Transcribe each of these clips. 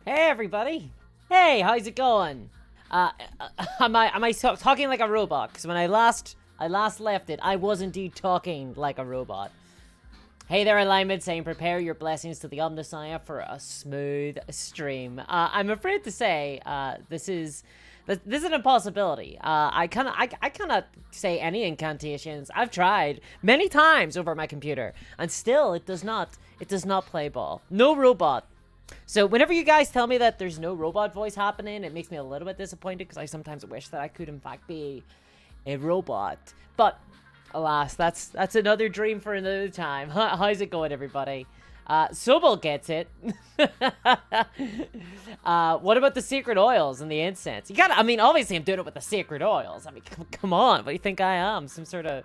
Hey everybody! Hey, how's it going? Am I talking like a robot? Because when I last left it, I was indeed talking like a robot. Hey there, Alignment, saying prepare your blessings to the Omnissiah for a smooth stream. I'm afraid to say, this is an impossibility. I cannot say any incantations. I've tried many times over my computer, and still it does not play ball. No robot. So whenever you guys tell me that there's no robot voice happening, it makes me a little bit disappointed because I sometimes wish that I could in fact be a robot. But alas, that's another dream for another time. How's it going, everybody? Sobel gets it. What about the sacred oils and the incense? You gotta, I mean, obviously I'm doing it with the sacred oils. I mean, come on, what do you think I am? Some sort of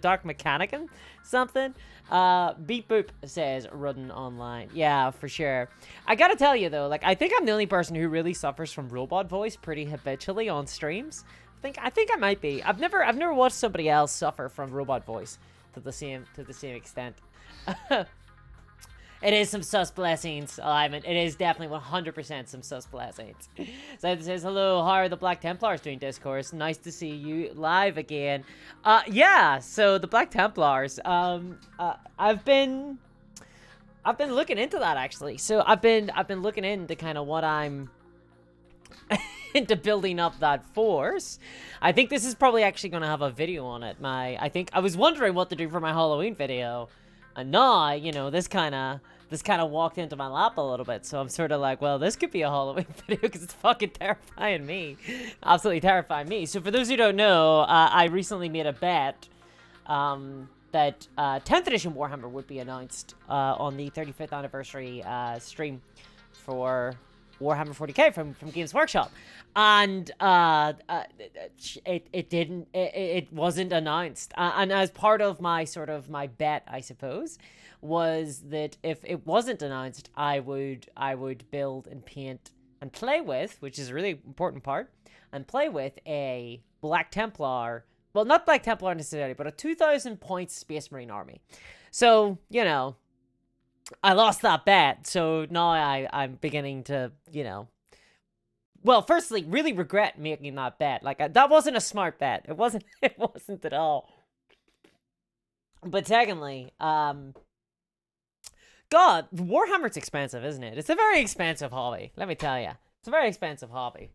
dark mechanican? Something? Beep Boop says, running online. Yeah, for sure. I gotta tell you though, like, I think I'm the only person who really suffers from robot voice pretty habitually on streams. I think I might be. I've never watched somebody else suffer from robot voice to the same extent. It is some sus blessings, Ivan. It is definitely 100% some sus blessings. So it says, hello, how are the Black Templars doing, Discourse? Nice to see you live again. Yeah, so the Black Templars, I've been looking into that, actually. So I've been looking into kind of what I'm into building up that force. I think this is probably actually going to have a video on it. I was wondering what to do for my Halloween video. And now, you know, this kind of walked into my lap a little bit, so I'm sort of like, well, this could be a Halloween video because it's fucking terrifying me. Absolutely terrifying me. So for those who don't know, I recently made a bet that 10th edition Warhammer would be announced on the 35th anniversary stream for Warhammer 40k from Games Workshop, and it wasn't announced, and as part of my bet, I suppose, was that if it wasn't announced, I would build and paint and play with, which is a really important part, and play with a Black Templar, well, not Black Templar necessarily, but a 2,000 points Space Marine army. So, you know, I lost that bet, so now I'm beginning to, you know, well, firstly, really regret making that bet. Like, that wasn't a smart bet. It wasn't at all. But secondly, God, Warhammer's expensive, isn't it? It's a very expensive hobby, let me tell you. It's a very expensive hobby.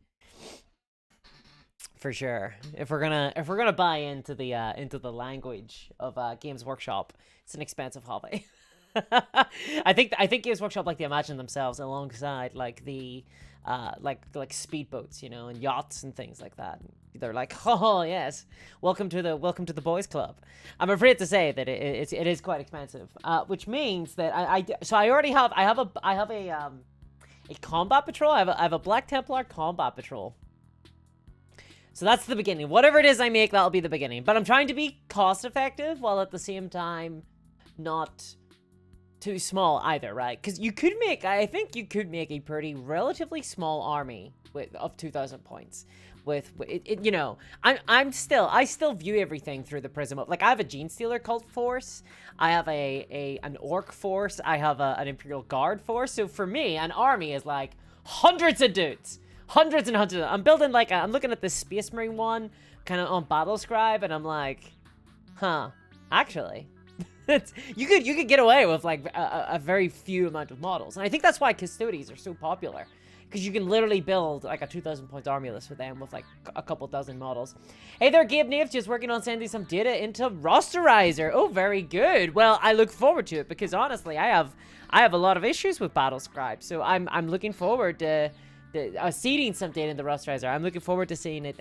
For sure. If we're gonna buy into the language of Games Workshop, it's an expensive hobby. I think Games Workshop like to imagine themselves alongside like the like speedboats, you know, and yachts and things like that. They're like, oh yes, welcome to the boys club. I'm afraid to say that it is quite expensive, which means that I already have a combat patrol. I have a Black Templar combat patrol. So that's the beginning. Whatever it is I make, that'll be the beginning. But I'm trying to be cost effective while at the same time not too small either, right? Because I think you could make a pretty relatively small army of 2,000 points. With it, you know, I still view everything through the prism of, like, I have a Gene Stealer cult force, I have an orc force, I have an Imperial Guard force. So for me, an army is like hundreds of dudes, hundreds and hundreds. I'm building like I'm looking at this Space Marine one, kind of on Battle Scribe, and I'm like, huh, actually. You could get away with like a very few amount of models, and I think that's why Custodies are so popular, because you can literally build like a 2,000 point army list with them with like a couple dozen models. Hey there, Gabe Nave, just working on sending some data into Rosterizer. Oh, very good. Well, I look forward to it because honestly, I have a lot of issues with Battle Scribe, so I'm looking forward to seeding some data into Rosterizer. I'm looking forward to seeing it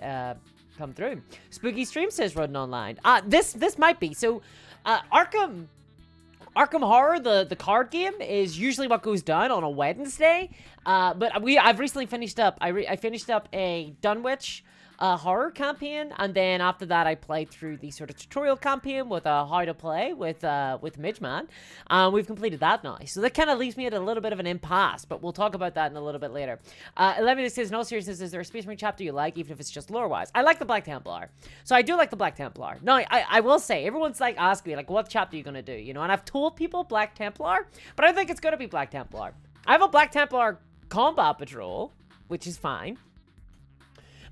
come through. Spooky Stream says running online. This might be so. Arkham Horror, the card game, is usually what goes down on a Wednesday. But I've recently finished up. I finished up a Dunwich horror campaign, and then after that I played through the sort of tutorial campaign with how to play with Midgeman. We've completed that now, so that kind of leaves me at a little bit of an impasse, but we'll talk about that in a little bit later. 11 says, no seriousness, is there a Space Marine chapter you like, even if it's just lore wise? I like the Black Templar, so I do like the Black Templar. Now I will say, everyone's like asking me like, what chapter are you gonna do, you know, and I've told people Black Templar, but I think it's gonna be Black Templar. I have a Black Templar combat patrol, which is fine.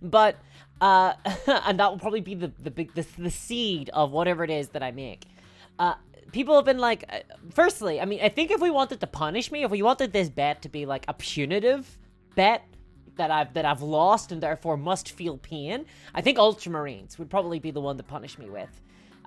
But, and that will probably be the seed of whatever it is that I make. People have been like, firstly, I mean, I think if we wanted to punish me, if we wanted this bet to be like a punitive bet that I've lost and therefore must feel pain, I think Ultramarines would probably be the one to punish me with.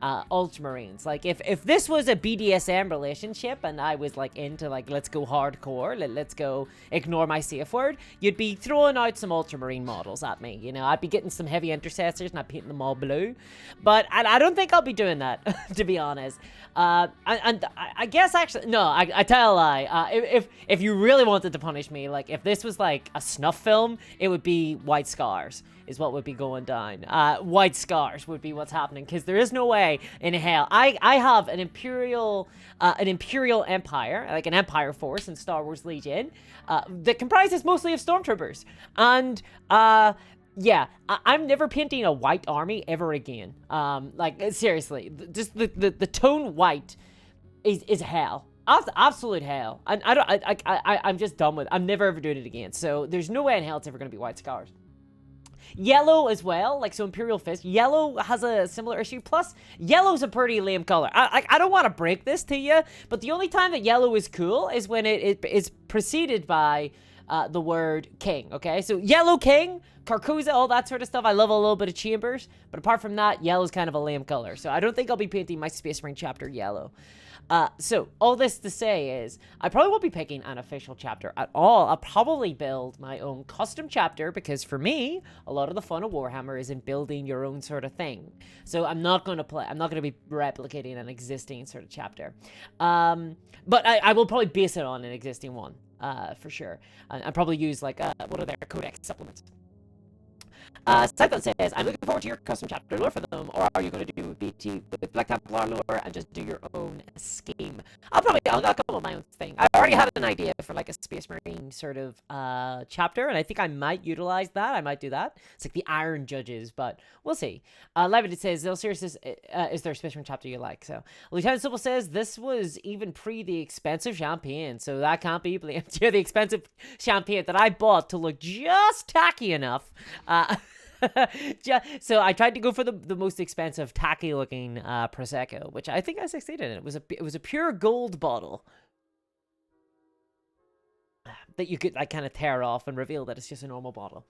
Ultramarines. Like, if this was a BDSM relationship and I was, like, into, like, let's go hardcore, let's go ignore my safe word, you'd be throwing out some Ultramarine models at me, you know? I'd be getting some heavy intercessors and I'd paint them all blue. But I don't think I'll be doing that, to be honest. And I guess, actually, no, I tell a lie. If you really wanted to punish me, like, if this was, like, a snuff film, it would be White Scars. Is what would be going down. White Scars would be what's happening, because there is no way in hell. I have an imperial empire, like an empire force in Star Wars Legion, that comprises mostly of stormtroopers, and yeah, I'm never painting a white army ever again. Like, seriously, just the tone white is hell. Absolute hell. And I'm just done with it. I'm never ever doing it again. So there's no way in hell it's ever going to be White Scars. Yellow as well, like, so Imperial Fist. Yellow has a similar issue. Plus, yellow's a pretty lame color. I don't want to break this to you, but the only time that yellow is cool is when it is preceded by the word king, okay? So yellow king, Carcosa, all that sort of stuff. I love a little bit of Chambers, but apart from that, yellow's kind of a lame color. So I don't think I'll be painting my Space Marine chapter yellow. So all this to say is, I probably won't be picking an official chapter at all. I'll probably build my own custom chapter, because for me, a lot of the fun of Warhammer is in building your own sort of thing. So I'm not going to be replicating an existing sort of chapter. But I will probably base it on an existing one, for sure. I'll probably use, like, one of their codex supplements. Cyclone says, I'm looking forward to your custom chapter lore for them, or are you going to do BT with Black Templar lore and just do your own scheme? I'll come up with my own thing. I already had an idea for, like, a Space Marine sort of chapter, and I think I might utilize that. I might do that. It's like the Iron Judges, but we'll see. Levitt says, no, seriously, is there a Space Marine chapter you like? So Lieutenant Sybil says, this was even pre the expensive champagne, so that can't be blamed. Yeah, the expensive champagne that I bought to look just tacky enough. So I tried to go for the most expensive, tacky-looking Prosecco, which I think I succeeded in. It was a pure gold bottle that you could, like, kind of tear off and reveal that it's just a normal bottle.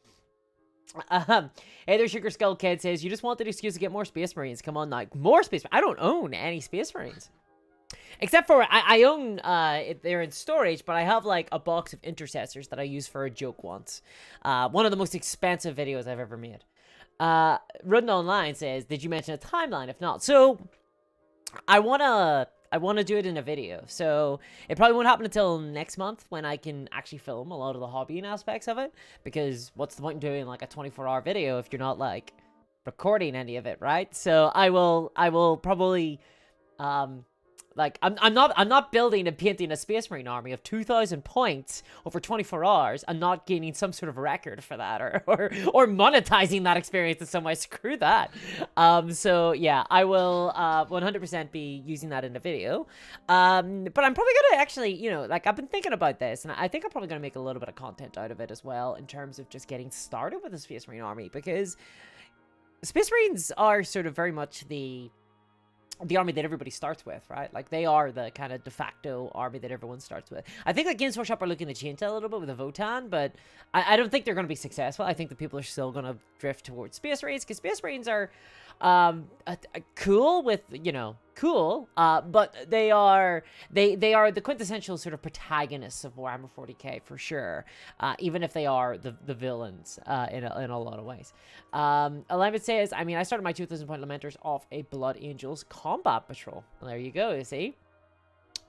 Hey there, Sugar Skull Kid says, you just wanted an excuse to get more Space Marines. Come on, like, more Space Marines. I don't own any Space Marines. Except for, I own, they're in storage, but I have, like, a box of intercessors that I used for a joke once. One of the most expensive videos I've ever made. Rudden Online says, did you mention a timeline? If not, so, I wanna do it in a video. So, it probably won't happen until next month, when I can actually film a lot of the hobbying aspects of it. Because, what's the point in doing, like, a 24-hour video if you're not, like, recording any of it, right? So, I will probably, like, I'm not building and painting a Space Marine army of 2,000 points over 24 hours and not gaining some sort of record for that, or monetizing that experience in some way. Screw that. So yeah, I will 100% be using that in the video. But I'm probably gonna actually, you know, like, I've been thinking about this, and I think I'm probably gonna make a little bit of content out of it as well, in terms of just getting started with the Space Marine army, because Space Marines are sort of very much the army that everybody starts with, right? Like, they are the kind of de facto army that everyone starts with. I think that Games Workshop are looking to change that a little bit with the Votan, but I don't think they're going to be successful. I think that people are still going to drift towards Space Marines, because Space Marines are cool with, you know, cool, but they are the quintessential sort of protagonists of Warhammer 40k for sure, even if they are the villains in a lot of ways. Alignment says, I mean, I started my 2,000 point Lamenters off a Blood Angels combat patrol. Well, there you go, you see.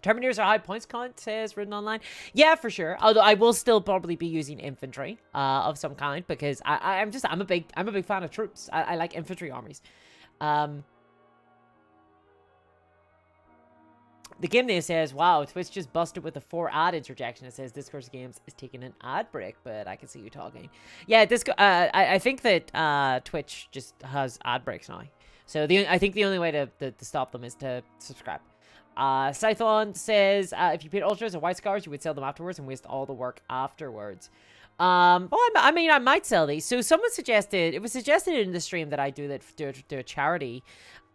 Terminators are high points count, says Written Online. Yeah, for sure. Although I will still probably be using infantry of some kind, because I'm a big fan of troops. I like infantry armies. The game name says, wow, Twitch just busted with a 4 ad interjection. It says Discord Games is taking an ad break, but I can see you talking. Yeah, I think that Twitch just has ad breaks now. So I think the only way to stop them is to subscribe. Scython says, if you paid ultras or white scars, you would sell them afterwards and waste all the work afterwards. Well, I mean, I might sell these. So someone suggested, it was suggested in the stream that I do a charity.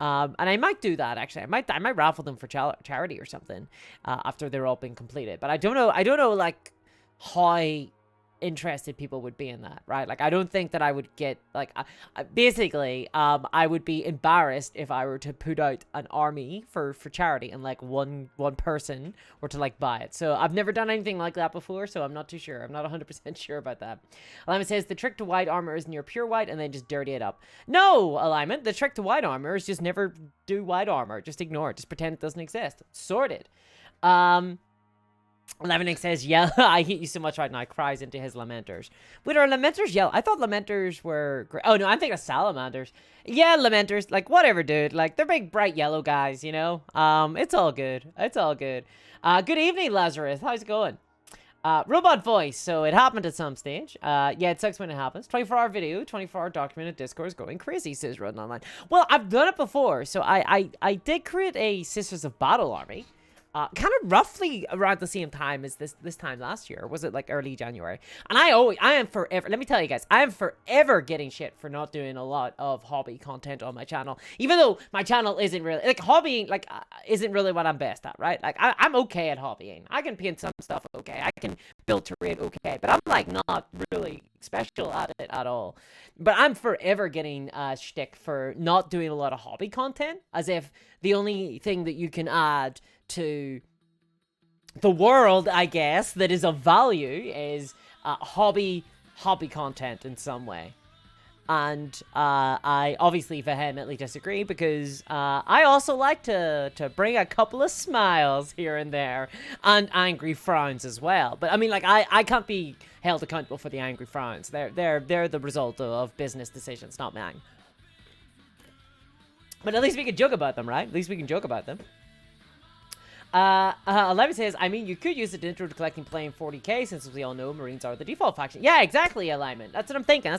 And I might do that, actually. I might raffle them for charity or something, after they're all been completed. But I don't know, like, how interested people would be in that, right? Like, I don't think that I would get, like, basically, I would be embarrassed if I were to put out an army for charity and, like, one person were to, like, buy it. So I've never done anything like that before, so I'm not too sure. I'm not 100% sure about that. Alignment says the trick to white armor is near pure white and then just dirty it up. No, Alignment, the trick to white armor is just never do white armor. Just ignore it. Just pretend it doesn't exist. Sorted. 11x says, yeah, I hate you so much right now. Cries into his lamenters. Wait, are lamenters yellow? I thought lamenters were gray. Oh, no, I'm thinking of salamanders. Yeah, lamenters. Like, whatever, dude. Like, they're big, bright yellow guys, you know? It's all good. It's all good. Good evening, Lazarus. How's it going? Robot voice. So it happened at some stage. Yeah, it sucks when it happens. 24-hour video, 24-hour documented Discord is going crazy, says Rodden Online. Well, I've done it before. So I did create a Sisters of Battle army. Kind of roughly around the same time as this time last year. Was it like early January? And I am forever, let me tell you guys, I am forever getting shit for not doing a lot of hobby content on my channel. Even though my channel isn't really, like, hobbying, like, isn't really what I'm best at, right? Like, I'm okay at hobbying. I can paint some stuff okay. I can build terrain okay. But I'm, like, not really special at it at all. But I'm forever getting shtick for not doing a lot of hobby content. As if the only thing that you can add to the world, I guess, that is of value is hobby content in some way. And I obviously vehemently disagree, because I also like to bring a couple of smiles here and there and angry frowns as well. But I mean, like, I can't be held accountable for the angry frowns. They're the result of business decisions, not mine. But at least we can joke about them, right? At least we can joke about them. 11 says, I mean, you could use it to intro to collecting playing 40k, since we all know Marines are the default faction. Yeah, exactly, Alignment. That's what I'm thinking.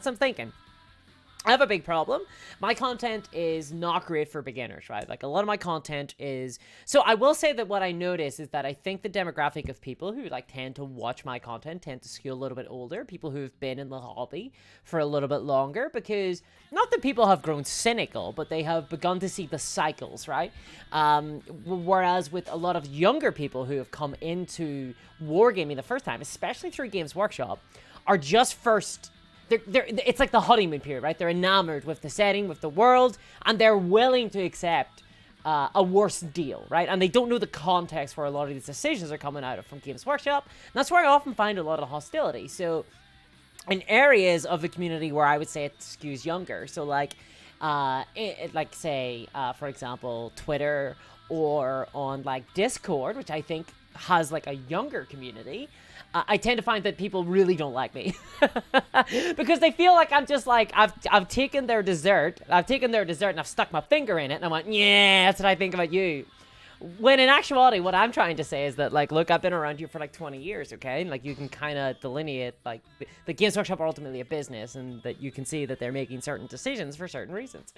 I have a big problem. My content is not great for beginners, right? Like, a lot of my content is... So I will say that what I notice is that I think the demographic of people who, like, tend to watch my content tend to skew a little bit older. People who've been in the hobby for a little bit longer, because not that people have grown cynical, but they have begun to see the cycles, right? Whereas with a lot of younger people who have come into Wargaming the first time, especially through Games Workshop, are just first... It's like the honeymoon period, right? They're enamored with the setting, with the world, and they're willing to accept a worse deal, right? And they don't know the context where a lot of these decisions are coming out of from Games Workshop. And that's where I often find a lot of hostility. So in areas of the community where I would say it skews younger, so like, say, for example, Twitter, or on like Discord, which I think has like a younger community, I tend to find that people really don't like me because they feel like I'm just like, I've taken their dessert and I've stuck my finger in it and I went, yeah, that's what I think about you. When in actuality, what I'm trying to say is that, like, look, I've been around you for like 20 years, okay? And like, you can kind of delineate, like, the Games Workshop are ultimately a business, and that you can see that they're making certain decisions for certain reasons.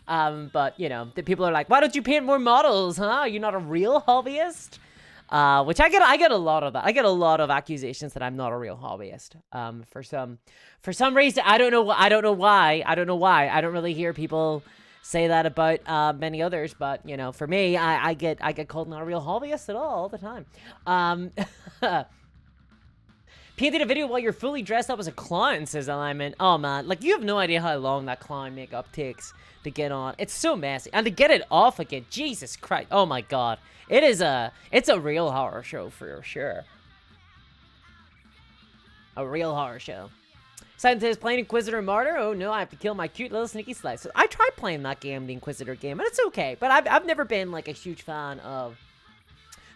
But you know, the people are like, why don't you paint more models, huh? You're not a real hobbyist? Which I get a lot of that. I get a lot of accusations that I'm not a real hobbyist. For some reason, I don't know why. I don't really hear people say that about many others, but you know, for me, I get called not a real hobbyist at all the time. Painted a video while you're fully dressed up as a clown, says Alignment. Oh man, like, you have no idea how long that clown makeup takes to get on. It's so messy, and to get it off again, Jesus Christ. Oh my god. It's a real horror show for sure. A real horror show. Silent says, playing Inquisitor Martyr? Oh no, I have to kill my cute little sneaky slice. So I tried playing that game, the Inquisitor game, and it's okay. But I've never been like a huge fan of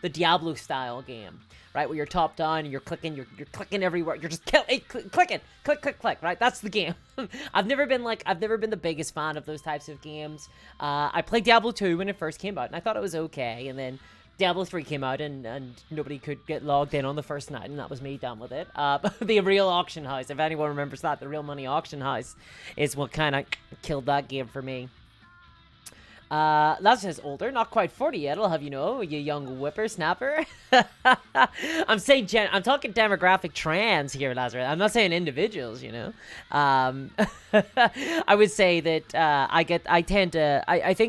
the Diablo style game, right? Where you're top down and you're clicking everywhere. You're just clicking, click, right? That's the game. I've never been the biggest fan of those types of games. I played Diablo 2 when it first came out, and I thought it was okay. And then Diablo 3 came out, and nobody could get logged in on the first night, and that was me done with it. The real auction house, if anyone remembers that, the real money auction house is what kind of killed that game for me. Lazarus is older, not quite 40 yet, I'll have you know, you young whippersnapper. I'm talking demographic trends here, Lazarus. I'm not saying individuals, you know. I would say that I think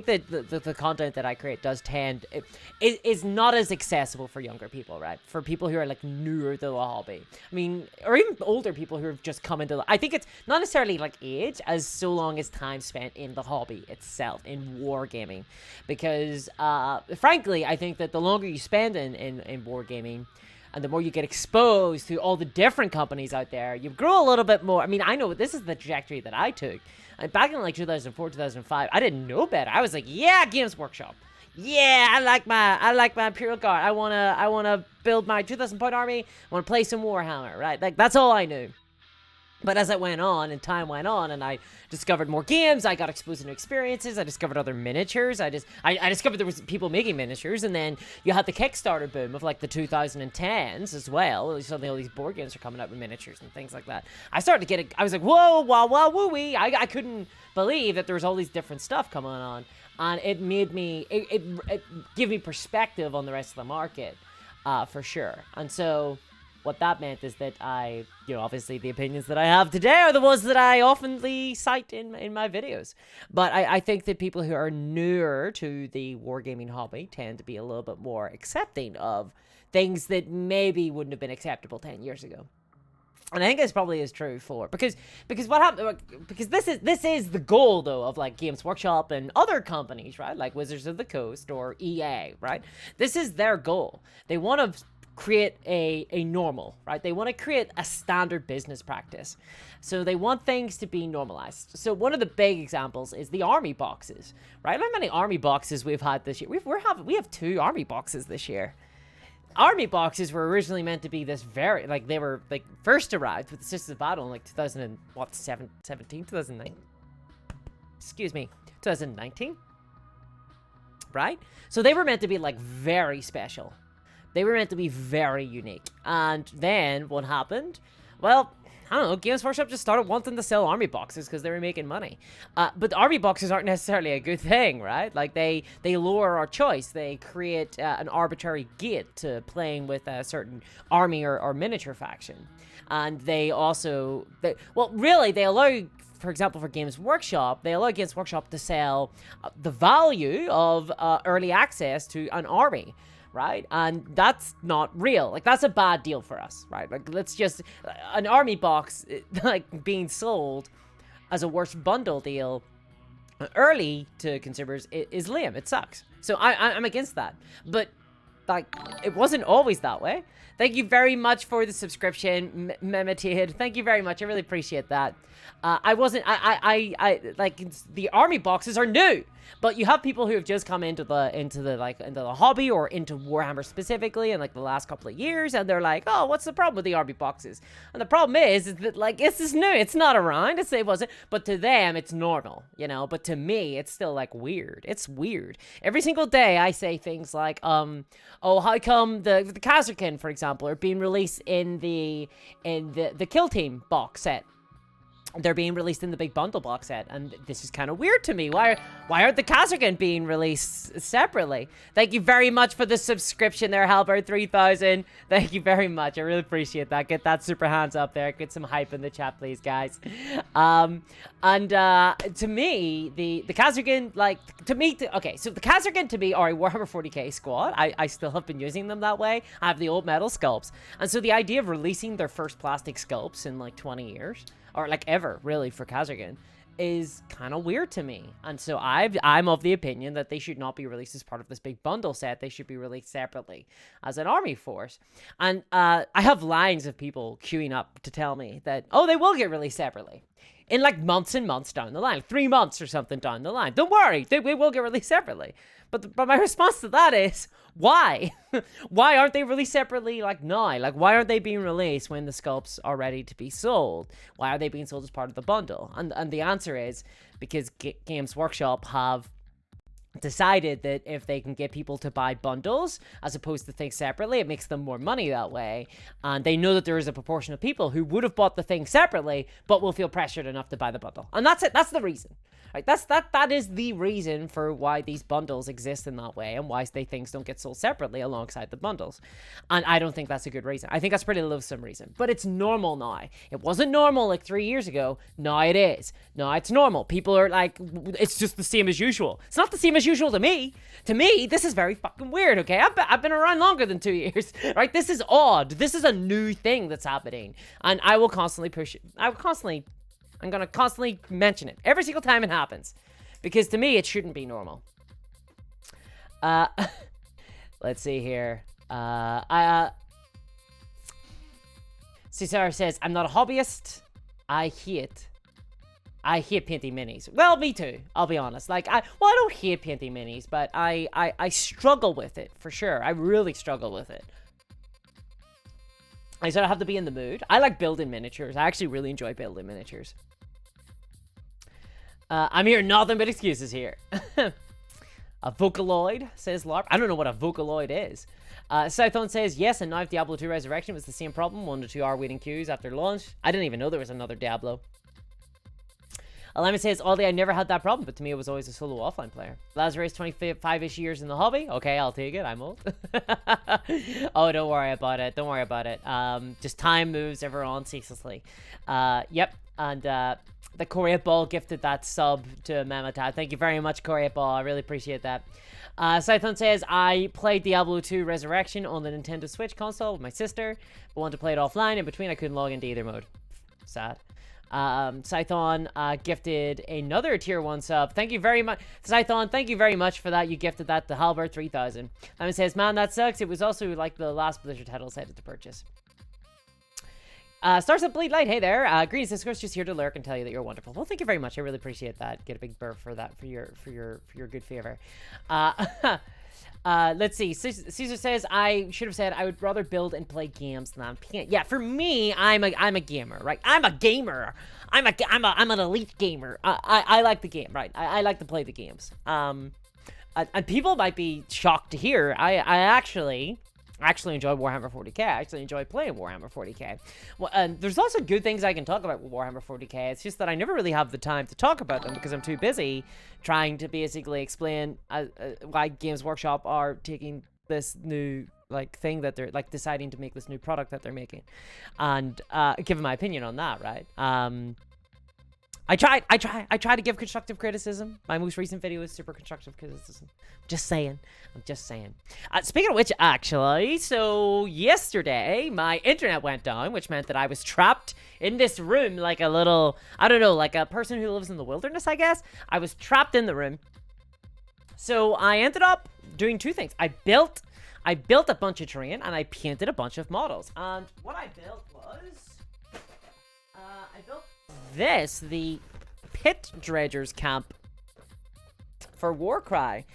that the content that I create does tend, it is not as accessible for younger people, right? For people who are like newer to the hobby. I mean, or even older people who have just come into I think it's not necessarily like age, as so long as time spent in the hobby itself, in wargaming. Because, frankly, I think that the longer you spend in wargaming, and the more you get exposed to all the different companies out there, you grow a little bit more. I mean, I know this is the trajectory that I took. And back in like 2004, 2005, I didn't know better. I was like, yeah, Games Workshop. Yeah, I like my Imperial Guard. I wanna build my 2,000 point army. I wanna play some Warhammer, right? Like that's all I knew. But as it went on and time went on and I discovered more games, I got exposed to new experiences, I discovered other miniatures, I discovered there was people making miniatures, and then you had the Kickstarter boom of like the 2010s as well. Suddenly all these board games are coming out with miniatures and things like that. I started to get it, I was like, whoa, wow, wow, woo-wee. I couldn't believe that there was all these different stuff coming on. And it made me, it gave me perspective on the rest of the market, for sure. And so what that meant is that obviously the opinions that I have today are the ones that I oftenly cite in my videos. But I think that people who are newer to the wargaming hobby tend to be a little bit more accepting of things that maybe wouldn't have been acceptable 10 years ago. And I think this probably is true because what happened, because this is the goal though of like Games Workshop and other companies, right? Like Wizards of the Coast or EA, right? This is their goal. They want to create a normal, right? They want to create a standard business practice. So they want things to be normalized. So one of the big examples is the army boxes, right? How many army boxes we've had this year? We have 2 army boxes this year. Army boxes were originally meant to be this they were like first arrived with the Sisters of Battle in like 2019? Excuse me, 2019, right? So they were meant to be like very special. They were meant to be very unique. And then what happened? Well, I don't know, Games Workshop just started wanting to sell army boxes because they were making money. But the army boxes aren't necessarily a good thing, right? Like, they lower our choice. They create an arbitrary gate to playing with a certain army or miniature faction. And they also, they allow, for example, for Games Workshop, they allow Games Workshop to sell the value of early access to an army. Right? And that's not real. Like, that's a bad deal for us, right? Like, let's just, an army box, like, being sold as a worst bundle deal early to consumers is lame. It sucks. So I'm against that. But, like, it wasn't always that way. Thank you very much for the subscription, Memetid. Thank you very much. I really appreciate that. Like, the army boxes are new. But you have people who have just come into the hobby or into Warhammer specifically in like the last couple of years, and they're like, oh, what's the problem with the army boxes? And the problem is that like this is new. It's not around. It wasn't. But to them, it's normal, you know. But to me, it's still like weird. It's weird. Every single day, I say things like, oh, how come the Kazarkin, for example, are being released in the Kill Team box set? They're being released in the big bundle box set, and this is kind of weird to me. Why aren't the Kazarkin being released separately? Thank you very much for the subscription there, Halbert3000. Thank you very much. I really appreciate that. Get that super hands up there. Get some hype in the chat, please, guys. To me, the Kazarkin, like, so the Kazarkin to me are a Warhammer 40k squad. I still have been using them that way. I have the old metal sculpts. And so the idea of releasing their first plastic sculpts in like 20 years, or like ever, really, for Kazarkin, is kind of weird to me. And so I'm of the opinion that they should not be released as part of this big bundle set. They should be released separately as an army force. And I have lines of people queuing up to tell me that, oh, they will get released separately. In like months and months down the line, 3 months or something down the line. Don't worry, they will get released separately. But my response to that is, why? Why aren't they released separately like now? Like, why aren't they being released when the sculpts are ready to be sold? Why are they being sold as part of the bundle? And the answer is because Games Workshop have decided that if they can get people to buy bundles as opposed to things separately, it makes them more money that way. And they know that there is a proportion of people who would have bought the thing separately but will feel pressured enough to buy the bundle. And that's it. That's the reason. Right? That is the reason for why these bundles exist in that way and why things don't get sold separately alongside the bundles. And I don't think that's a good reason. I think that's a pretty loathsome reason. But it's normal now. It wasn't normal like 3 years ago. Now it is. Now it's normal. People are like, it's just the same as usual. It's not the same as usual to me. To me, this is very fucking weird, okay? I've been around longer than 2 years, right? This is odd. This is a new thing that's happening. And I will constantly push it. I'm going to constantly mention it every single time it happens. Because to me, it shouldn't be normal. Let's see here. Cesar says, I'm not a hobbyist. I hate painting minis. Well, me too, I'll be honest. Like, I don't hate painting minis, but I struggle with it, for sure. I really struggle with it. I sort of have to be in the mood. I like building miniatures. I actually really enjoy building miniatures. I'm hearing nothing but excuses here. A Vocaloid, says LARP. I don't know what a Vocaloid is. Southon says, yes, and now if Diablo 2 Resurrection was the same problem, 1 to 2 hour waiting queues after launch. I didn't even know there was another Diablo. Alema says, Aldi, I never had that problem, but to me it was always a solo offline player. Lazarus, 25-ish years in the hobby. Okay, I'll take it. I'm old. Oh, don't worry about it. Don't worry about it. Just time moves ever on ceaselessly. Yep, and the Korea Ball gifted that sub to Mamatad. Thank you very much, Korea Ball. I really appreciate that. Scython says, I played Diablo 2 Resurrection on the Nintendo Switch console with my sister, but wanted to play it offline. In between, I couldn't log into either mode. Sad. Scython gifted another tier 1 sub. Thank you very much. Scython, thank you very much for that. You gifted that to Halbert 3000. And it says, man, that sucks. It was also like the last Blizzard title I had to purchase. Stars of Bleed Light, hey there. Greetings, Discourse, just here to lurk and tell you that you're wonderful. Well, thank you very much. I really appreciate that. Get a big burp for that, for your good favor. Let's see. Caesar says, I should have said I would rather build and play games than paint. Yeah, for me, I'm a gamer, right? I'm a gamer. I'm an elite gamer. I like the game, right? I like to play the games. And people might be shocked to hear I actually enjoy Warhammer 40k. I actually enjoy playing Warhammer 40k. Well, and there's also good things I can talk about with Warhammer 40k. It's just that I never really have the time to talk about them because I'm too busy trying to basically explain why Games Workshop are taking this new thing that they're deciding to make this new product that they're making, and giving my opinion on that, right? I try to give constructive criticism. My most recent video is super constructive criticism. I'm just saying. Speaking of which, actually, so yesterday, my internet went down, which meant that I was trapped in this room like a little, I don't know, like a person who lives in the wilderness, I guess. I was trapped in the room. So I ended up doing two things. I built a bunch of terrain, and I painted a bunch of models. And what I built was, I built this, the Pit Dredgers camp for Warcry.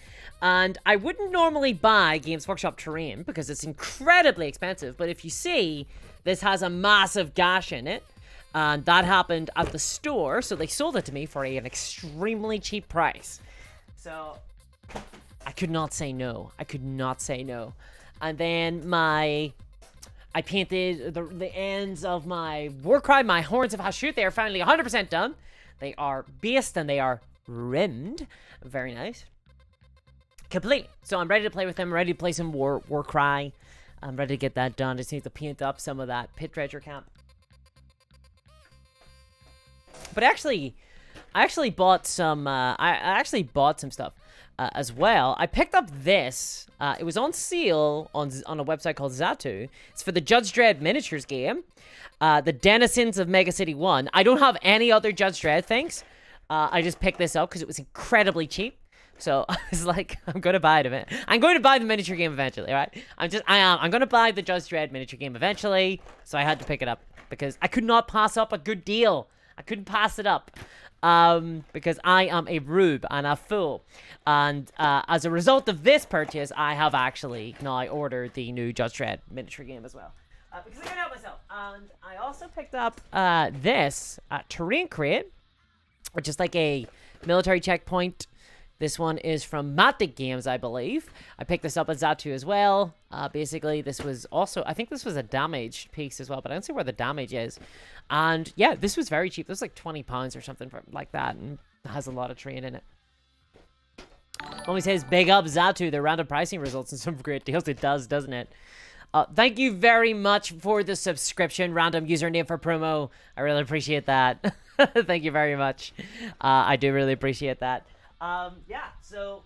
And I wouldn't normally buy Games Workshop terrain because it's incredibly expensive, but if you see, this has a massive gash in it, and that happened at the store, so they sold it to me for an extremely cheap price. So I could not say no. And then I painted the ends of my Warcry, my Horns of Hashut. They are finally 100% done. They are based and they are rimmed. Very nice. Complete. So I'm ready to play with them. I'm ready to play some Warcry. I'm ready to get that done. Just need to paint up some of that Pit Dredger camp. But I actually bought some. I actually bought some stuff as well. I picked up this. It was on sale on a website called Zatu. It's for the Judge Dredd miniatures game. The Denizens of Mega City 1. I don't have any other Judge Dredd things. I just picked this up because it was incredibly cheap. So I was like, I'm going to buy it. I'm going to buy the miniature game eventually, right? I'm going to buy the Judge Dredd miniature game eventually. So I had to pick it up because I could not pass up a good deal. I couldn't pass it up. Because I am a rube and a fool. And as a result of this purchase, I have actually now ordered the new Judge Dredd miniature game as well. Because I can't help myself. And I also picked up this Terrain Crate, which is like a military checkpoint This one is from Matic Games, I believe. I picked this up at Zatu as well. Basically, this was also, I think this was a damaged piece as well, but I don't see where the damage is. And yeah, this was very cheap. This was like £20 or something like that, and has a lot of terrain in it. Always says, big up Zatu, the random pricing results and some great deals. It does, doesn't it? Thank you very much for the subscription. Random username for promo. I really appreciate that. Thank you very much. I do really appreciate that. Yeah, so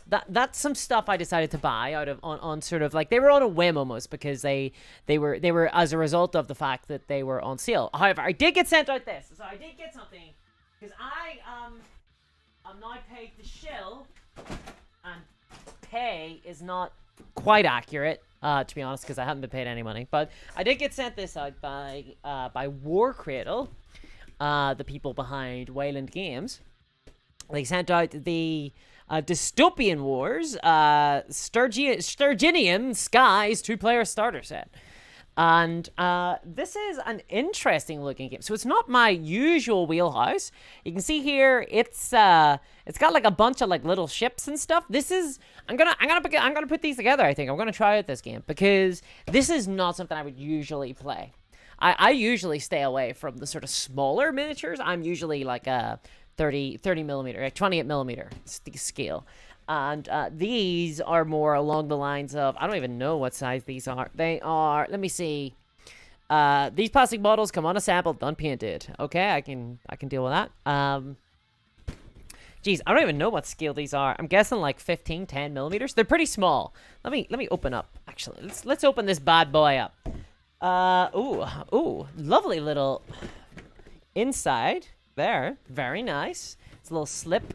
that's some stuff I decided to buy out of on sort of like, they were on a whim almost, because they were as a result of the fact that they were on sale. However, I did get sent out this, so I did get something, because I'm now paid the shill, and pay is not quite accurate, to be honest, because I haven't been paid any money. But I did get sent this out by War Cradle, the people behind Wayland Games. They sent out the Dystopian Wars Sturginian Skies 2-player starter set. And this is an interesting looking game. So it's not my usual wheelhouse. You can see here it's got like a bunch of like little ships and stuff. This is I'm gonna put these together. I think I'm gonna try out this game, because this is not something I would usually play. I usually stay away from the sort of smaller miniatures. I'm usually like a 30 millimeter, like 28 millimeter scale. And these are more along the lines of, I don't even know what size these are. They are, let me see. These plastic models come unassembled, done painted. Okay, I can deal with that. Geez, I don't even know what scale these are. I'm guessing like 10 millimeters. They're pretty small. Let me open up. Actually, let's open this bad boy up. Ooh, lovely little inside there. Very nice. It's a little slip.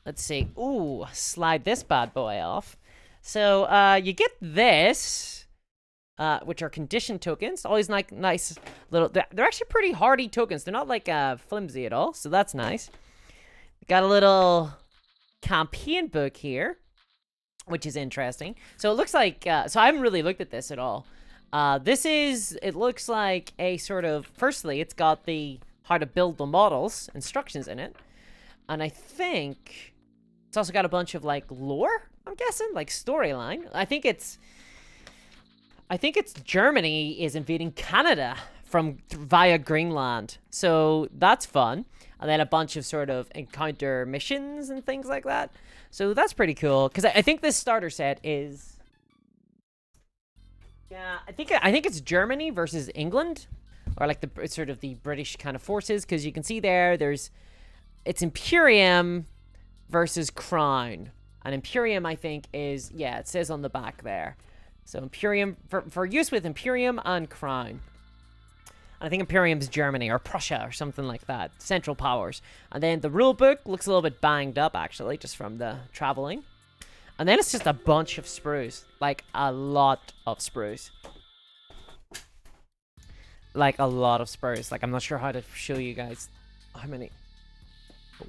Let's see. Ooh, slide this bad boy off. So, you get this, which are condition tokens. Always like nice little. They're actually pretty hardy tokens. They're not like flimsy at all. So that's nice. Got a little campaign book here, which is interesting. So it looks like. So I haven't really looked at this at all. It looks like a sort of. Firstly, it's got the how to build the models instructions in it, and I think. It's also got a bunch of, like, lore, I'm guessing, like, storyline. I think it's Germany is invading Canada via Greenland. So that's fun. And then a bunch of sort of encounter missions and things like that. So that's pretty cool. Because I think this starter set is... Yeah, I think it's Germany versus England. Or, like, it's sort of the British kind of forces. Because you can see it's Imperium versus Crown. And Imperium, I think, is, yeah, it says on the back there. So Imperium, for use with Imperium and Crown. And I think Imperium's Germany or Prussia or something like that. Central Powers. And then the rule book looks a little bit banged up, actually, just from the traveling. And then it's just a bunch of sprues. Like, a lot of sprues. Like, a lot of sprues. Like, I'm not sure how to show you guys how many.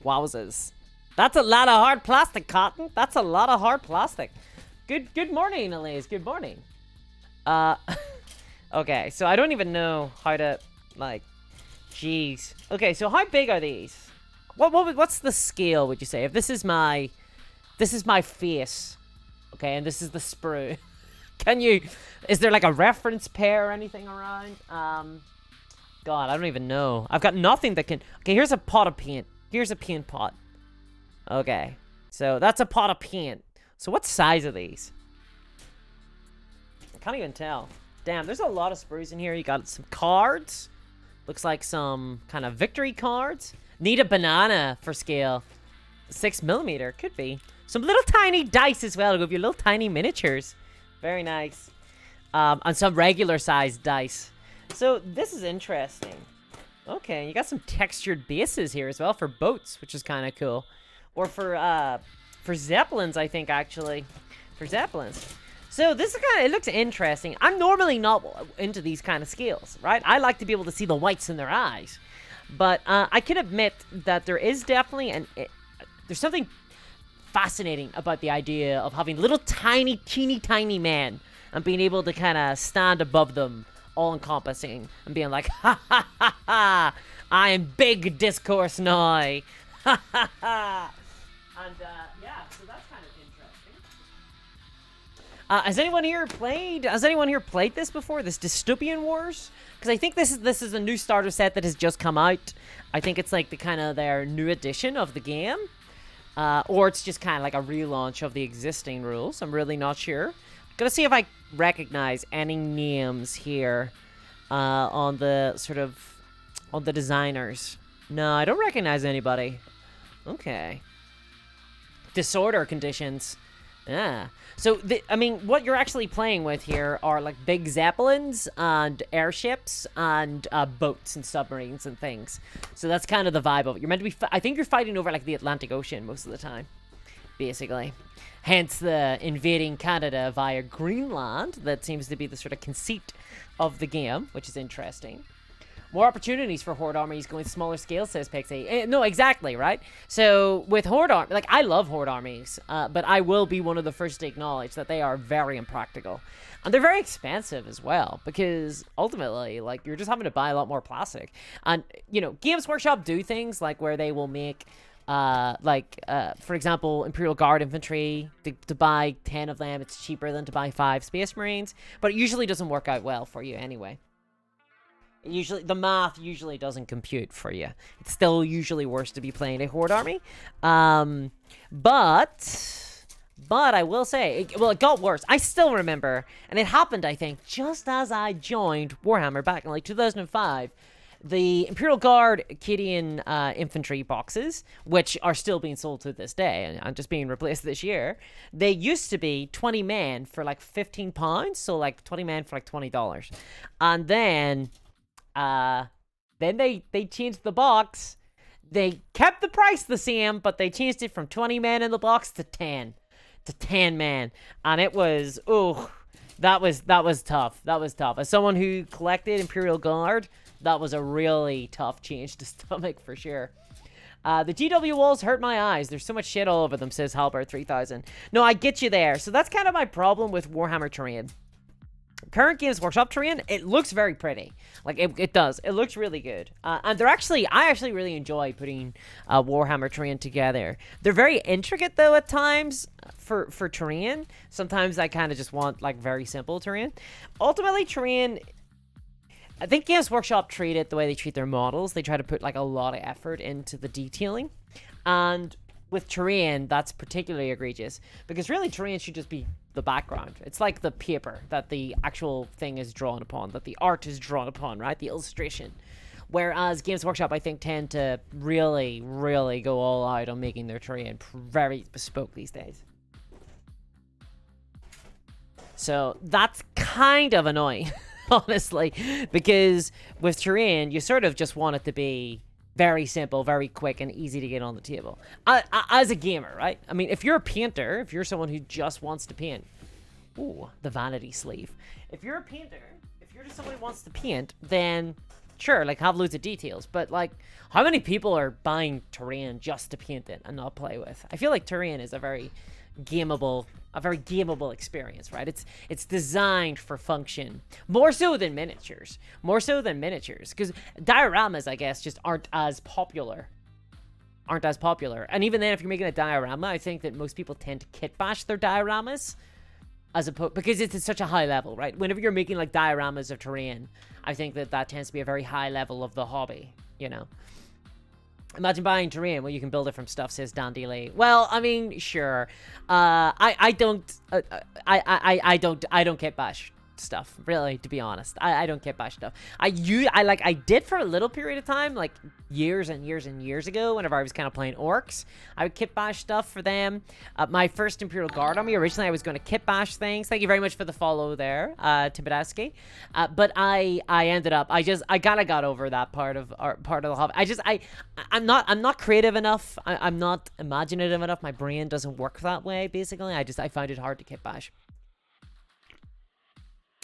Wowzers. That's a lot of hard plastic, Cotton. That's a lot of hard plastic. Good morning, Elise. Good morning. Okay, so I don't even know how to, like, jeez. Okay, so how big are these? What's the scale, would you say? If this is my face, okay, and this is the sprue. Is there like a reference pair or anything around? God, I don't even know. I've got nothing that can, okay, here's a pot of paint. Here's a paint pot. Okay, so that's a pot of paint. So what size are these? I can't even tell. Damn, there's a lot of sprues in here. You got some cards. Looks like some kind of victory cards. Need a banana for scale. 6 millimeter, could be. Some little tiny dice as well. Go with your little tiny miniatures. Very nice. And some regular sized dice. So this is interesting. Okay, you got some textured bases here as well for boats, which is kind of cool. Or for Zeppelins, I think, actually. For Zeppelins. So this is it looks interesting. I'm normally not into these kind of scales, right? I like to be able to see the whites in their eyes. But I can admit that there is definitely there's something fascinating about the idea of having little tiny, teeny tiny men and being able to kind of stand above them, all encompassing, and being like, ha ha ha ha, I am big discourse now. Ha ha ha. And yeah, so that's kind of interesting. Has anyone here played this before? This Dystopian Wars? Because I think this is a new starter set that has just come out. I think it's like the kind of their new edition of the game, or it's just kind of like a relaunch of the existing rules. I'm really not sure. Gonna see if I recognize any names here on the designers. No, I don't recognize anybody. Okay. Disorder conditions. Yeah. So, I mean, what you're actually playing with here are, like, big zeppelins and airships and boats and submarines and things. So that's kind of the vibe of it. You're meant to be... I think you're fighting over, like, the Atlantic Ocean most of the time, basically. Hence the invading Canada via Greenland. That seems to be the sort of conceit of the game, which is interesting. More opportunities for Horde armies going smaller scale, says Pixie. No, exactly, right? So, with Horde armies, like, I love Horde armies, but I will be one of the first to acknowledge that they are very impractical. And they're very expensive as well, because ultimately, like, you're just having to buy a lot more plastic. And, you know, Games Workshop do things, like, where they will make, for example, Imperial Guard infantry. To buy 10 of them, it's cheaper than to buy 5 Space Marines, but it usually doesn't work out well for you anyway. Usually, the math usually doesn't compute for you. It's still usually worse to be playing a Horde army. But I will say, it got worse. I still remember, and it happened, I think, just as I joined Warhammer back in, like, 2005. The Imperial Guard Acadian infantry boxes, which are still being sold to this day and just being replaced this year, they used to be 20 men for, like, £15, so, like, 20 men for, like, $20. And then they changed the box. They kept the price the same, but they changed it from 20 men in the box to 10 men, and it was that was tough. That was tough. As someone who collected Imperial Guard, that was a really tough change to stomach for sure. The GW walls hurt my eyes. There's so much shit all over them, says Halbert 3000. No, I get you there. So that's kind of my problem with Warhammer terrain. Current Games Workshop terrain, it looks very pretty. Like, it does. It looks really good. And I actually really enjoy putting Warhammer terrain together. They're very intricate, though, at times for terrain. Sometimes I kind of just want, like, very simple terrain. Ultimately, terrain... I think Games Workshop treat it the way they treat their models. They try to put, like, a lot of effort into the detailing. And with terrain, that's particularly egregious. Because really, terrain should just be the background. It's like the paper that the actual thing is drawn upon, that the art is drawn upon, right? The illustration. Whereas Games Workshop, I think, tend to really, really go all out on making their terrain very bespoke these days. So that's kind of annoying, honestly, because with terrain, you sort of just want it to be very simple, very quick, and easy to get on the table. As a gamer, right? I mean, if you're a painter, if you're someone who just wants to paint, ooh, the vanity sleeve. If you're a painter, if you're just someone who wants to paint, then sure, like, have loads of details. But, like, how many people are buying terrain just to paint it and not play with? I feel like terrain is a very gameable experience, right? It's designed for function, more so than miniatures, because dioramas, I guess, just aren't as popular. And even then, if you're making a diorama, I think that most people tend to kit bash their dioramas as opposed, because it's at such a high level, right? Whenever you're making, like, dioramas of terrain, I think that tends to be a very high level of the hobby, you know. Imagine buying terrain. Well, you can build it from stuff, says Dandy Lee. Well, I mean, sure. I don't kit bash stuff, really, to be honest. I don't kit bash stuff. I did for a little period of time, like years and years and years ago, whenever I was kind of playing orcs. I would kit bash stuff for them. My first Imperial Guard army, originally I was going to kit bash things. Thank you very much for the follow there, Tibidowski. But I ended up, I kind of got over that part of the hobby. I'm not creative enough. I'm not imaginative enough. My brain doesn't work that way, basically. I find it hard to kit bash.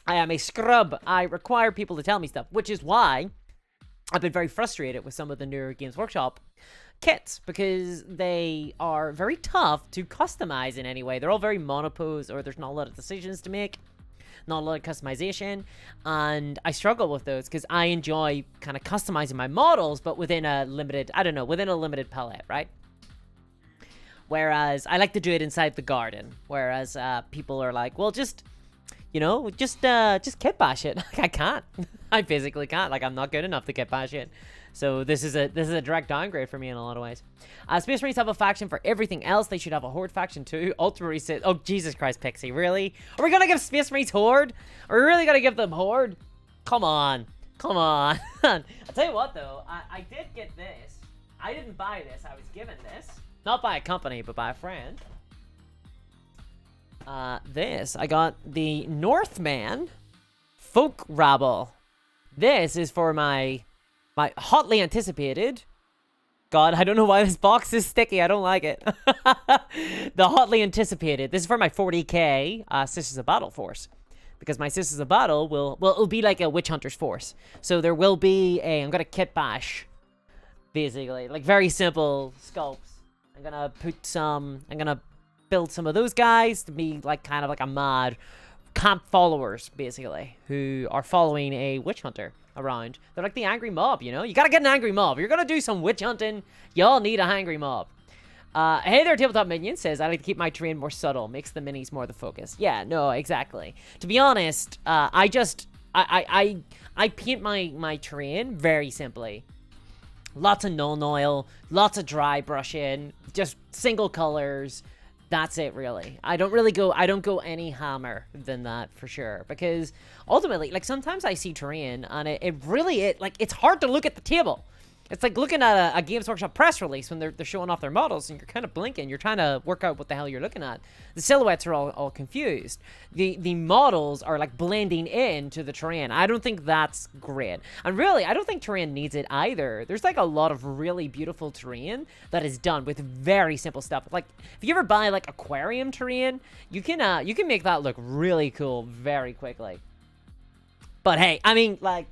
I am a scrub. I require people to tell me stuff, which is why I've been very frustrated with some of the newer Games Workshop kits, because they are very tough to customize in any way. They're all very monopose, or there's not a lot of decisions to make, not a lot of customization, and I struggle with those because I enjoy kind of customizing my models, but within a limited, within a limited palette, right? Whereas I like to do it inside the garden. Whereas people are like, well, just kit bash it. Like, I can't. I physically can't. Like, I'm not good enough to kit bash it. So this is a direct downgrade for me in a lot of ways. Space Marines have a faction for everything else. They should have a Horde faction too. Ultimately said, oh, Jesus Christ, Pixie, really? Are we gonna give Space Marines Horde? Are we really gonna give them Horde? Come on. Come on. I'll tell you what, though. I did get this. I didn't buy this. I was given this. Not by a company, but by a friend. This. I got the Northman Folk Rabble. This is for my hotly anticipated... God, I don't know why this box is sticky. I don't like it. The hotly anticipated. This is for my 40k Sisters of Battle force. Because my Sisters of Battle it'll be like a Witch Hunter's force. So there will be I'm gonna kit bash, basically. Like, very simple sculpts. I'm gonna build some of those guys to be like kind of like a mod camp followers, basically, who are following a witch hunter around. They're like the angry mob, you know? You gotta get an angry mob. If you're gonna do some witch hunting, y'all need a angry mob. Hey there, Tabletop Minion says, I like to keep my terrain more subtle. Makes the minis more the focus. Yeah, no, exactly. To be honest, I paint my terrain very simply. Lots of null oil, lots of dry brushing, just single colors. That's it, really. I don't go any hammer than that, for sure. Because, ultimately, like, sometimes I see terrain, and it's hard to look at the table. It's like looking at a Games Workshop press release when they're showing off their models, and you're kind of blinking. You're trying to work out what the hell you're looking at. The silhouettes are all confused. The models are, like, blending into the terrain. I don't think that's great. And really, I don't think terrain needs it either. There's, like, a lot of really beautiful terrain that is done with very simple stuff. Like, if you ever buy, like, aquarium terrain, you can make that look really cool very quickly. But hey, I mean, like,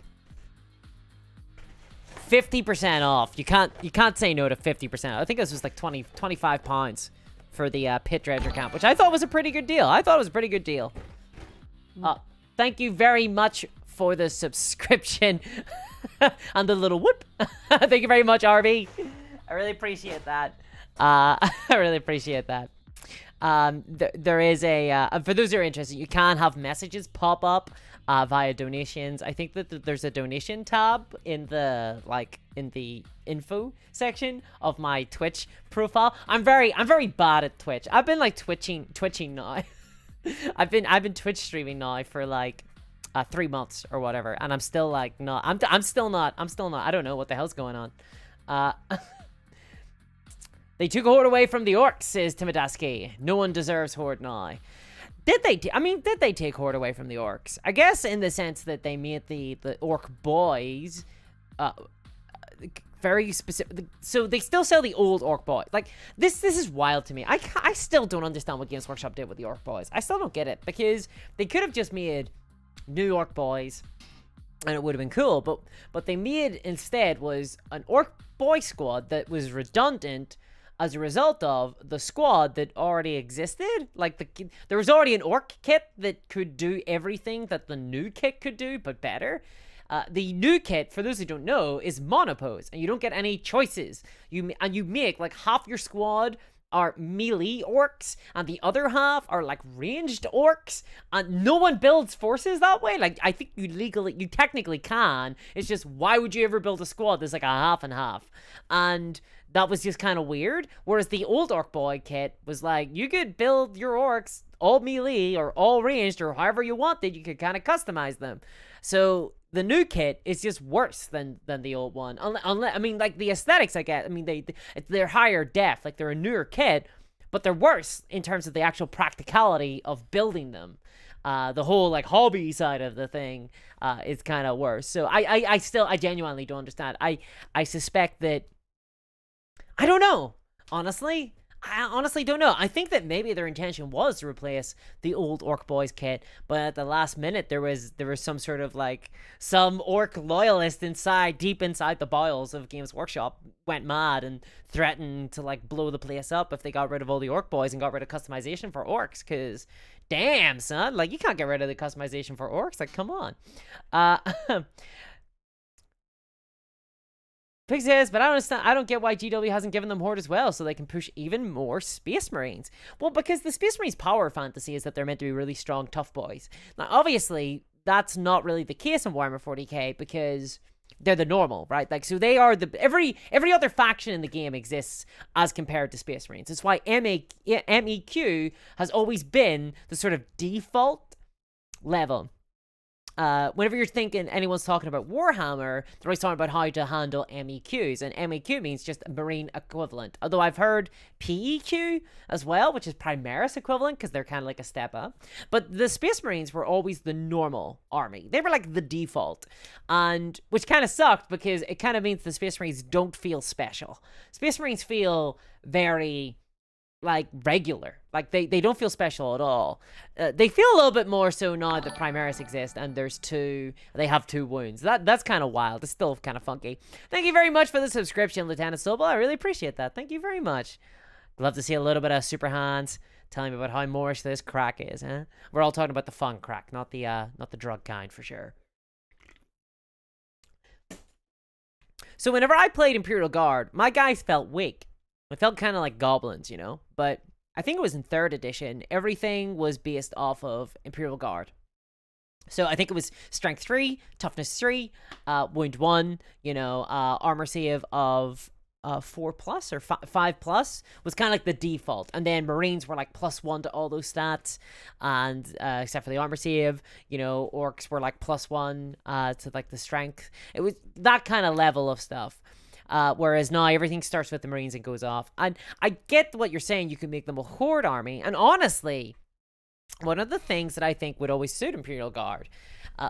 50% off. You can't say no to 50%. I think this was like 25 pounds for the Pit Dredger camp, which I thought was a pretty good deal. Thank you very much for the subscription and the little whoop. Thank you very much, RB. I really appreciate that. I really appreciate that. There is for those who are interested, you can have messages pop up via donations. I think that there's a donation tab in the info section of my Twitch profile. I'm very bad at Twitch. I've been like twitching now. I've been Twitch streaming now for like 3 months or whatever, and I'm still like not. I'm still not. I don't know what the hell's going on. They took Horde away from the orcs, says Timidaski. No one deserves Horde now. Did they take Horde away from the orcs? I guess in the sense that they made the orc boys very specific. So they still sell the old orc boys. Like, this is wild to me. I still don't understand what Games Workshop did with the orc boys. I still don't get it, because they could have just made new orc boys and it would have been cool, but what they made instead was an orc boy squad that was redundant as a result of the squad that already existed. Like, there was already an orc kit that could do everything that the new kit could do, but better. The new kit, for those who don't know, is monopose, and you don't get any choices. You make, like, half your squad are melee orcs, and the other half are, like, ranged orcs, and no one builds forces that way. Like, I think you technically can. It's just, why would you ever build a squad that's, like, a half and half? And that was just kind of weird. Whereas the old Orc Boy kit was like, you could build your orcs all melee or all ranged or however you wanted. You could kind of customize them. So the new kit is just worse than the old one. Unless, I mean, like, the aesthetics I get, I mean, they're higher def. Like, they're a newer kit, but they're worse in terms of the actual practicality of building them. The whole, like, hobby side of the thing is kind of worse. So I genuinely don't understand. I suspect that, I don't know, honestly. I honestly don't know. I think that maybe their intention was to replace the old Orc Boys kit, but at the last minute there was some sort of, like, some orc loyalist deep inside the bowels of Games Workshop went mad and threatened to, like, blow the place up if they got rid of all the Orc Boys and got rid of customization for orcs, because damn, son, like, you can't get rid of the customization for orcs, like, come on. Pig says, but I don't understand. I don't get why GW hasn't given them Horde as well, so they can push even more Space Marines. Well, because the Space Marines' power fantasy is that they're meant to be really strong, tough boys. Now, obviously, that's not really the case in Warhammer 40k because they're the normal, right? Like, so they are the every other faction in the game exists as compared to Space Marines. That's why MEQ has always been the sort of default level. Whenever you're thinking anyone's talking about Warhammer, they're always talking about how to handle MEQs, and MEQ means just Marine equivalent. Although I've heard PEQ as well, which is Primaris equivalent, because they're kind of like a step up. But the Space Marines were always the normal army. They were like the default, and which kind of sucked because it kind of means the Space Marines don't feel special. Space Marines feel very like regular, like they don't feel special at all. They feel a little bit more so now that Primaris exist and they have 2 wounds. That's kind of wild. It's still kind of funky. Thank you very much for the subscription, Lieutenant Sobel. I really appreciate that. Thank you very much. Love to see a little bit of super hands telling me about how Moorish this crack is, huh? We're all talking about the fun crack, not the drug kind for sure. So whenever I played Imperial Guard, my guys felt weak. It felt kind of like goblins, you know? But I think it was in 3rd edition, everything was based off of Imperial Guard. So I think it was Strength 3, Toughness 3, Wound 1, you know, Armor Save of 4+ or 5+ was kind of like the default. And then Marines were like +1 to all those stats. And except for the Armor Save, you know, Orcs were like +1 to like the Strength. It was that kind of level of stuff. Whereas now everything starts with the Marines and goes off. And I get what you're saying. You can make them a Horde army. And honestly, one of the things that I think would always suit Imperial Guard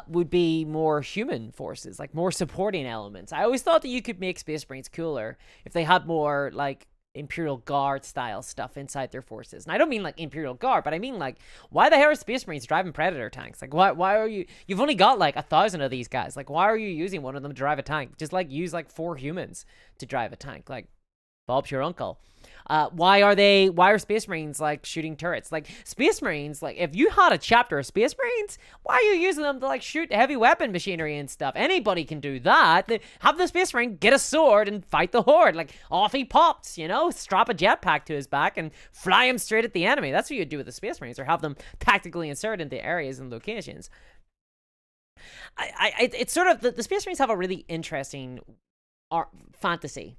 would be more human forces, like more supporting elements. I always thought that you could make Space Marines cooler if they had more like Imperial Guard style stuff inside their forces. And I don't mean like Imperial Guard, but I mean like, why the hell are Space Marines driving Predator tanks? Like, why are you've only got like 1,000 of these guys. Like, why are you using one of them to drive a tank? Just like use like 4 humans to drive a tank. Like, Bob's your uncle. Why are Space Marines like shooting turrets? Like, Space Marines, like if you had a chapter of Space Marines, why are you using them to like shoot heavy weapon machinery and stuff? Anybody can do that. Have the Space Marine get a sword and fight the Horde. Like, off he pops, you know, strap a jetpack to his back and fly him straight at the enemy. That's what you do with the Space Marines, or have them tactically insert into areas and locations. It's sort of the Space Marines have a really interesting fantasy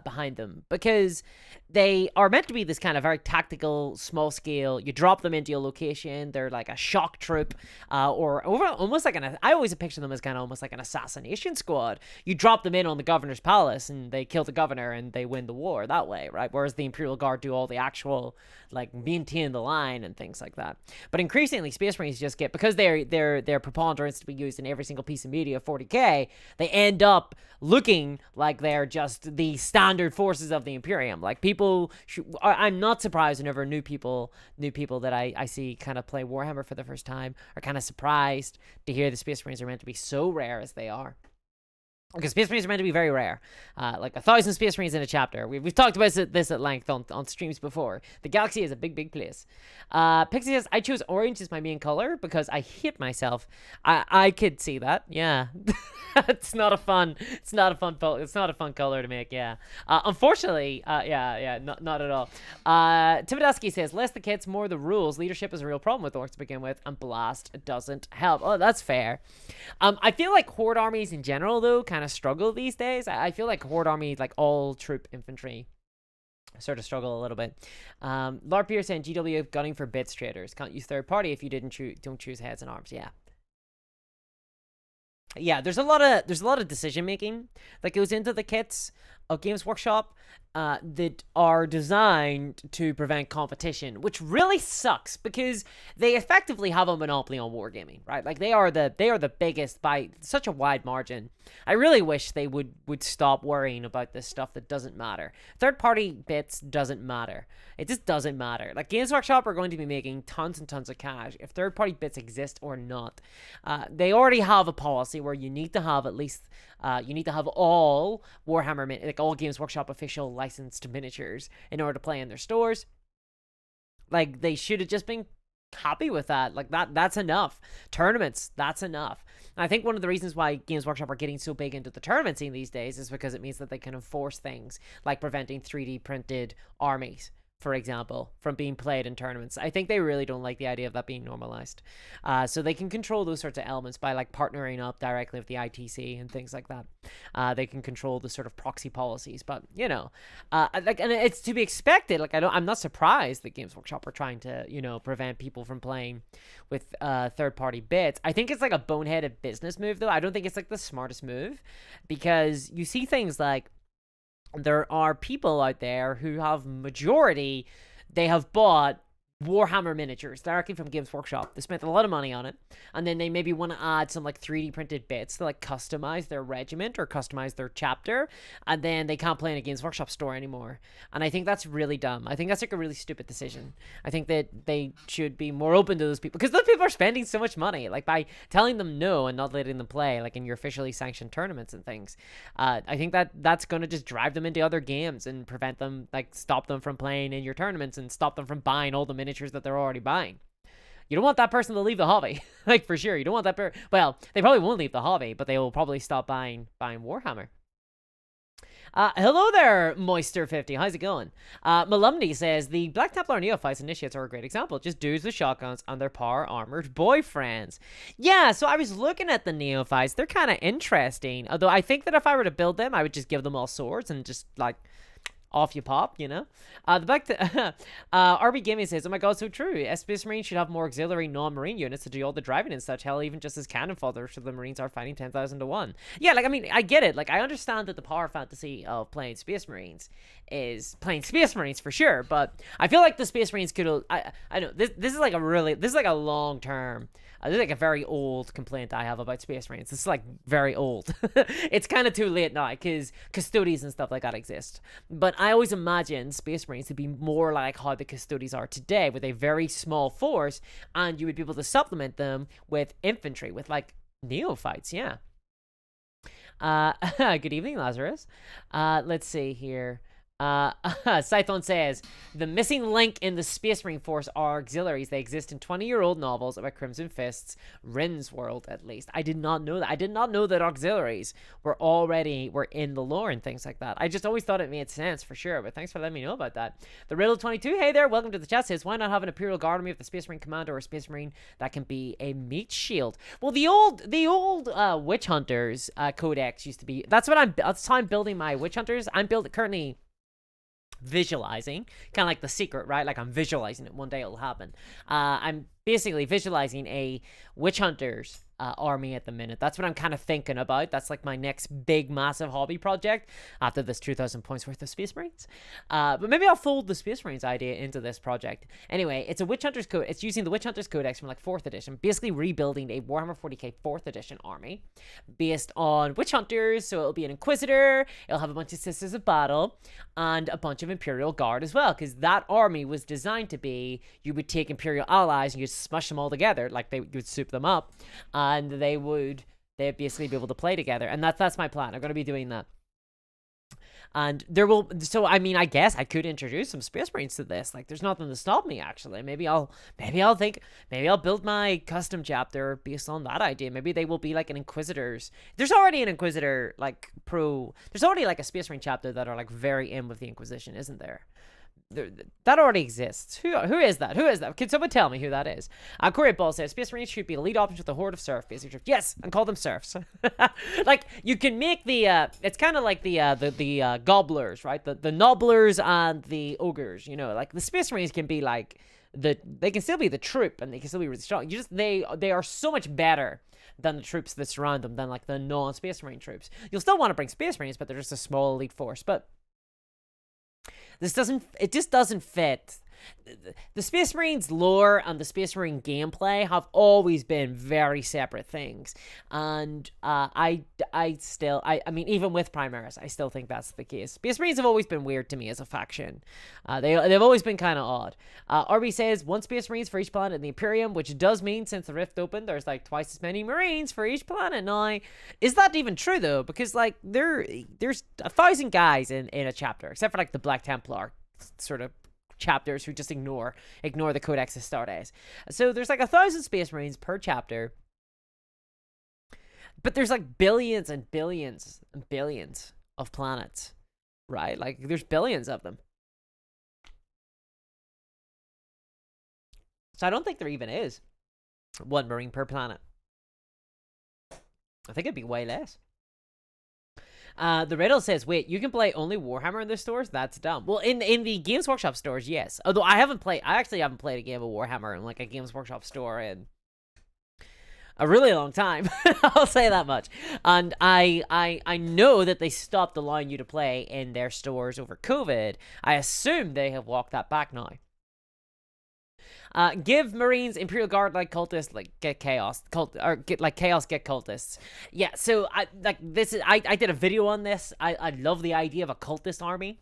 behind them, because they are meant to be this kind of very tactical, small scale. You drop them into a location, they're like a shock troop, or almost like I always picture them as kind of almost like an assassination squad. You drop them in on the governor's palace and they kill the governor and they win the war that way, right? Whereas the Imperial Guard do all the actual like maintain the line and things like that. But increasingly, Space Marines just get, because they're preponderance to be used in every single piece of media of 40k, they end up looking like they're just the standard forces of the Imperium. Like, people I'm not surprised whenever new people that I see kind of play Warhammer for the first time are kind of surprised to hear the Space Marines are meant to be so rare as they are. Because Space Marines are meant to be very rare. Like 1,000 Space Marines in a chapter. We've talked about this at length on streams before. The galaxy is a big, big place. Pixie says, I chose orange as my main color because I hate myself. I could see that. Yeah. It's not a fun color to make. Yeah. Unfortunately, not at all. Timodowski says, less the kits, more the rules. Leadership is a real problem with orcs to begin with, and blast doesn't help. Oh, that's fair. I feel like Horde armies in general, though, kind of struggle these days. I feel like Horde army, like all troop infantry, sort of struggle a little bit. Lord Pierce saying, GW gunning for bits traders. Can't use third party if you don't choose heads and arms. Yeah, there's a lot of decision making that goes into the kits of Games Workshop that are designed to prevent competition, which really sucks because they effectively have a monopoly on wargaming, right? Like, they are the biggest by such a wide margin. I really wish they would stop worrying about this stuff that doesn't matter. Third party bits doesn't matter. It just doesn't matter. Like, Games Workshop are going to be making tons and tons of cash if third party bits exist or not. They already have a policy where you need to have at least all Warhammer, like all Games Workshop official licensed miniatures in order to play in their stores. Like, they should have just been happy with that. Like that's enough. Tournaments, that's enough. And I think one of the reasons why Games Workshop are getting so big into the tournament scene these days is because it means that they can enforce things like preventing 3D printed armies, for example, from being played in tournaments. I think they really don't like the idea of that being normalized. So they can control those sorts of elements by like partnering up directly with the ITC and things like that. They can control the sort of proxy policies, but you know, like, and it's to be expected. Like I'm not surprised that Games Workshop are trying to, you know, prevent people from playing with third-party bits. I think it's like a boneheaded business move, though. I don't think it's like the smartest move, because you see things like, there are people out there who have they have bought Warhammer miniatures directly from Games Workshop. They spent a lot of money on it, and then they maybe want to add some like 3D printed bits to like customize their regiment or customize their chapter, and then they can't play in a Games Workshop store anymore. And I think that's really dumb. I think that's like a really stupid decision. I think that they should be more open to those people, because those people are spending so much money, like by telling them no and not letting them play like in your officially sanctioned tournaments and things. I think that's going to just drive them into other games and prevent them, like stop them from playing in your tournaments and stop them from buying all the miniatures that they're already buying. You don't want that person to leave the hobby. Like, for sure. You don't want that well, they probably won't leave the hobby, but they will probably stop buying Warhammer. Hello there, Moister50. How's it going? Malumni says, the Black Templar Neophytes Initiates are a great example. Just dudes with shotguns and their power-armored boyfriends. Yeah, so I was looking at the Neophytes. They're kind of interesting. Although I think that if I were to build them, I would just give them all swords and just, like, off you pop, you know? The back to RB Gaming says, oh my god, so true. Space Marines should have more auxiliary non-marine units to do all the driving and such. Hell, even just as cannon fodder, so the Marines are fighting 10,000 to 1. Yeah, like, I mean, I get it. Like, I understand that the power fantasy of playing Space Marines is playing Space Marines for sure, but I feel like the Space Marines could, I know, this is like a long-term, this is like a very old complaint I have about Space Marines. This is like very old. It's kind of too late now because custodies and stuff like that exist. But I always imagine Space Marines to be more like how the custodies are today, with a very small force, and you would be able to supplement them with infantry, with like neophytes. Yeah. Good evening, Lazarus. Let's see here. Scython says, the missing link in the Space Marine Force are auxiliaries. They exist in 20-year-old novels about Crimson Fist's Rin's world, at least. I did not know that. I did not know that auxiliaries were in the lore and things like that. I just always thought it made sense, for sure, but thanks for letting me know about that. The Riddle22, hey there, welcome to the chat, says, why not have an Imperial Guard army of the Space Marine Commander or a Space Marine that can be a meat shield? Well, the old Witch Hunters Codex used to be, that's how I'm building my Witch Hunters. I'm currently visualizing, kind of like The Secret, right? Like, I'm visualizing it. One day it'll happen. I'm basically visualizing a Witch Hunters army at the minute. That's what I'm kind of thinking about. That's like my next big, massive hobby project after this 2,000 points worth of Space Marines. But maybe I'll fold the Space Marines idea into this project. Anyway, it's a Witch Hunters Code. It's using the Witch Hunters Codex from like 4th edition, basically rebuilding a Warhammer 40k 4th edition army based on Witch Hunters. So it'll be an Inquisitor, it'll have a bunch of Sisters of Battle, and a bunch of Imperial Guard as well, because that army was designed to be, you would take Imperial allies and you'd smush them all together, like you would soup them up, and they'd basically be able to play together. And that's my plan. I'm going to be doing that. And I mean, I guess I could introduce some Space Marines to this. Like, there's nothing to stop me, actually. Maybe I'll build my custom chapter based on that idea. Maybe they will be like an Inquisitors. There's already an Inquisitor, like, there's already like a Space Marine chapter that are like very in with the Inquisition, isn't there? That already exists. Who is that? Who is that? Can someone tell me who that is? Courier Ball says, Space Marines should be elite options with a horde of serf. Basic drift. Yes, and call them serfs. Like, you can make it's kind of like the gobblers, right? The nobblers and the ogres, you know? Like, the Space Marines can be like, they can still be the troop, and they can still be really strong. They are so much better than the troops that surround them, than like the non-Space Marine troops. You'll still want to bring Space Marines, but they're just a small elite force. But it just doesn't fit. The Space Marines lore and the Space Marine gameplay have always been very separate things, and I mean, even with Primaris, I still think that's the case. Space Marines have always been weird to me as a faction. They've always been kind of odd. RB says, one Space Marines for each planet in the Imperium, which does mean since the Rift opened, there's like twice as many Marines for each planet. Now, is that even true though? Because like there's 1,000 guys in a chapter, except for like the Black Templar sort of chapters who just ignore the Codex Astartes. So there's like 1,000 Space Marines per chapter, but there's like billions and billions and billions of planets, right? Like there's billions of them. So I don't think there even is one Marine per planet. I think it'd be way less. The riddle says, wait, you can play only Warhammer in the stores? That's dumb. Well, in the Games Workshop stores, yes. Although I actually haven't played a game of Warhammer in like a Games Workshop store in a really long time. I'll say that much. And I know that they stopped allowing you to play in their stores over COVID. I assume they have walked that back now. Give Marines Imperial Guard like cultists, like get chaos chaos get cultists. Yeah, so I did a video on this. I love the idea of a cultist army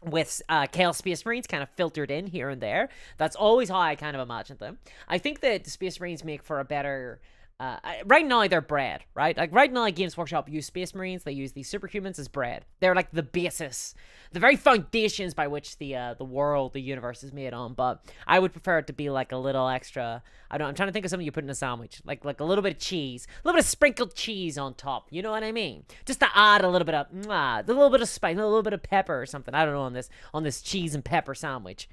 with Chaos Space Marines kind of filtered in here and there. That's always how I kind of imagined them. I think that the Space Marines make for a better... right now, they're bread, right? Like, right now, Games Workshop use Space Marines. They use these superhumans as bread. They're, like, the basis, the very foundations by which the world, the universe is made on. But I would prefer it to be, like, a little extra... I'm trying to think of something you put in a sandwich. Like a little bit of cheese. A little bit of sprinkled cheese on top. You know what I mean? Just to add a little bit of... a little bit of spice, a little bit of pepper or something. I don't know, on this cheese and pepper sandwich.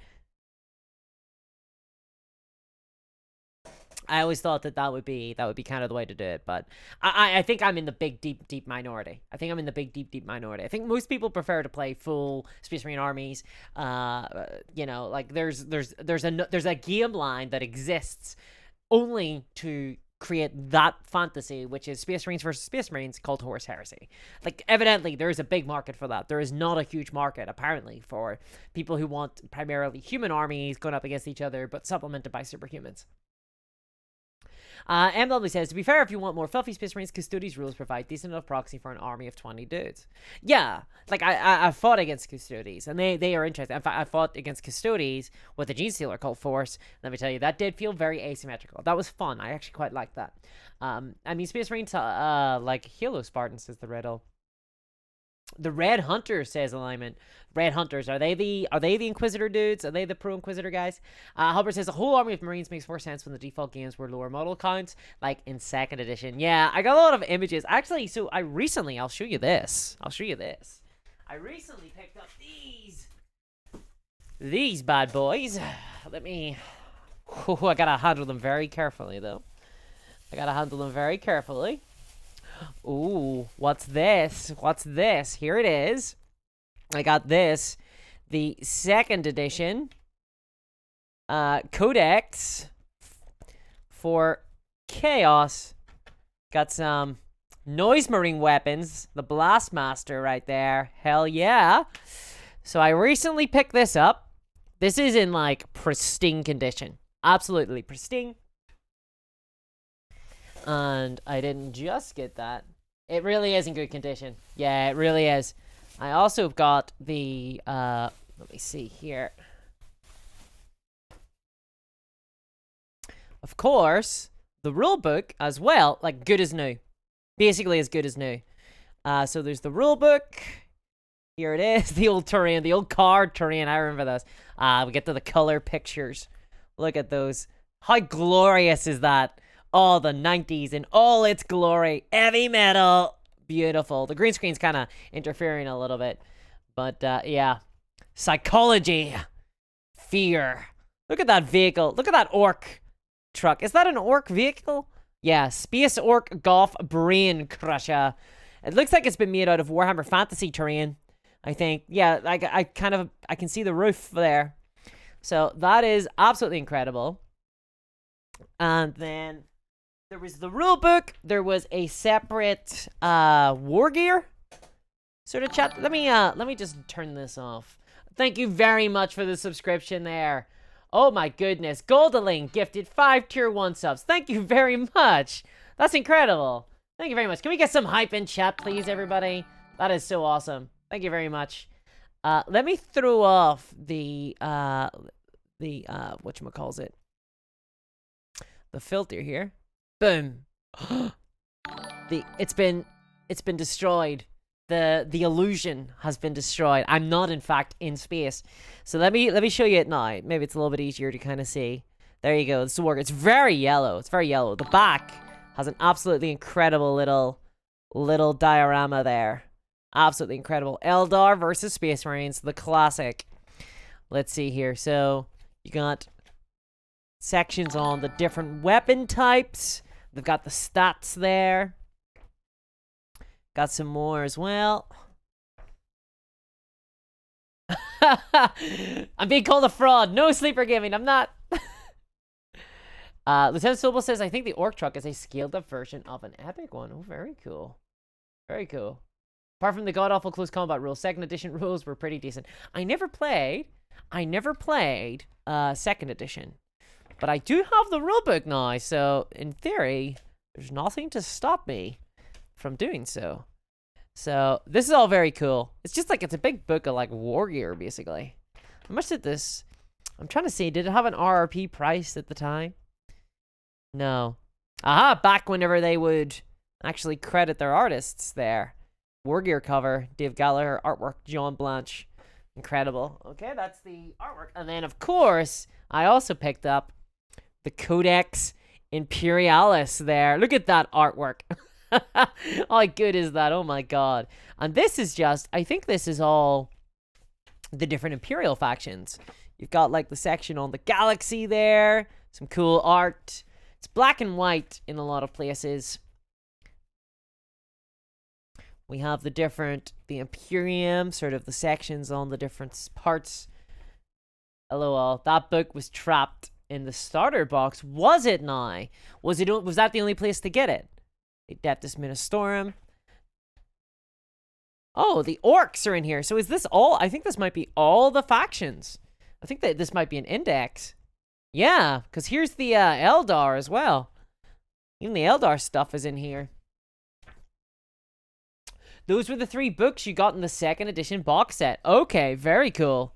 I always thought that would be kind of the way to do it, but I think I'm in the big deep minority. I think I think most people prefer to play full Space Marine armies. You know, like there's a game line that exists only to create that fantasy, which is Space Marines versus Space Marines, called Horus Heresy. Like, evidently there is a big market for that. There is not a huge market apparently for people who want primarily human armies going up against each other, but supplemented by superhumans. MW says, to be fair, if you want more fluffy Space Marines, Custodes rules provide decent enough proxy for an army of 20 dudes. Yeah, like I fought against Custodes, and they are interesting. In fact, I fought against Custodes with the Genestealer cult force. Let me tell you, that did feel very asymmetrical. That was fun. I actually quite liked that. I mean, Space Marines, like Halo Spartans, says the riddle. The Red Hunter, says Alignment. Red Hunters, are they the Inquisitor dudes? Are they the pro Inquisitor guys? Hubbard says a whole army of Marines makes more sense when the default games were lower model counts, like in 2nd edition. Yeah, I got a lot of images. Actually, so I'll show you this. I recently picked up these bad boys. Let me... Oh, I gotta handle them very carefully, though. Ooh, what's this? Here it is. I got this. The 2nd edition Codex for Chaos. Got some Noise Marine weapons. The Blastmaster right there. Hell yeah. So I recently picked this up. This is in, like, pristine condition. Absolutely pristine. And I didn't just get that. It really is in good condition. Yeah, it really is. I also got the, let me see here. Of course, the rulebook as well, like good as new. Basically as good as new. So there's the rulebook. Here it is, the old terrain, the old card terrain. I remember those. We get to the color pictures. Look at those. How glorious is that? Oh, the 90s in all its glory. Heavy metal. Beautiful. The green screen's kind of interfering a little bit. But, yeah. Psychology. Fear. Look at that vehicle. Look at that orc truck. Is that an orc vehicle? Yeah. Space Orc Golf Brain Crusher. It looks like it's been made out of Warhammer Fantasy terrain, I think. Yeah, I can see the roof there. So, that is absolutely incredible. And then... there was the rule book. There was a separate war gear sort of chat. Let me just turn this off. Thank you very much for the subscription there. Oh my goodness. Goldaling gifted 5 tier 1 subs. Thank you very much. That's incredible. Thank you very much. Can we get some hype in chat, please, everybody? That is so awesome. Thank you very much. Let me throw off the whatchamacallit. The filter here. Boom. It's been destroyed. the illusion has been destroyed. I'm not, in fact, in space. So let me show you it now. Maybe it's a little bit easier to kind of see. There you go. This will work. It's very yellow. It's very yellow. The back has an absolutely incredible little diorama there. Absolutely incredible. Eldar versus Space Marines, the classic. Let's see here. So you got sections on the different weapon types. They've got the stats there. Got some more as well. I'm being called a fraud. No, Sleeper Gaming. I'm not. Lieutenant Sobel says, I think the Orc Truck is a scaled-up version of an epic one. Oh, very cool. Very cool. Apart from the god-awful close combat rules, second edition rules were pretty decent. I never played second edition. But I do have the rulebook now, so in theory, there's nothing to stop me from doing so. So this is all very cool. It's just like, it's a big book of like war gear, basically. How much did this? I'm trying to see, did it have an RRP price at the time? No. Aha, back whenever they would actually credit their artists there. War gear cover, Dave Gallagher, artwork, John Blanche. Incredible. Okay, that's the artwork. And then, of course, I also picked up the Codex Imperialis there. Look at that artwork. How good is that? Oh my god. And this is just, I think this is all the different Imperial factions. You've got like the section on the galaxy there. Some cool art. It's black and white in a lot of places. We have the Imperium, sort of the sections on the different parts. LOL. That book was trapped in the starter box. Was it now? Was that the only place to get it? Adeptus Ministorum. Oh, the orcs are in here. So is this all? I think this might be all the factions. I think that this might be an index. Yeah, because here's the Eldar as well. Even the Eldar stuff is in here. Those were the 3 books you got in the second edition box set. Okay, very cool.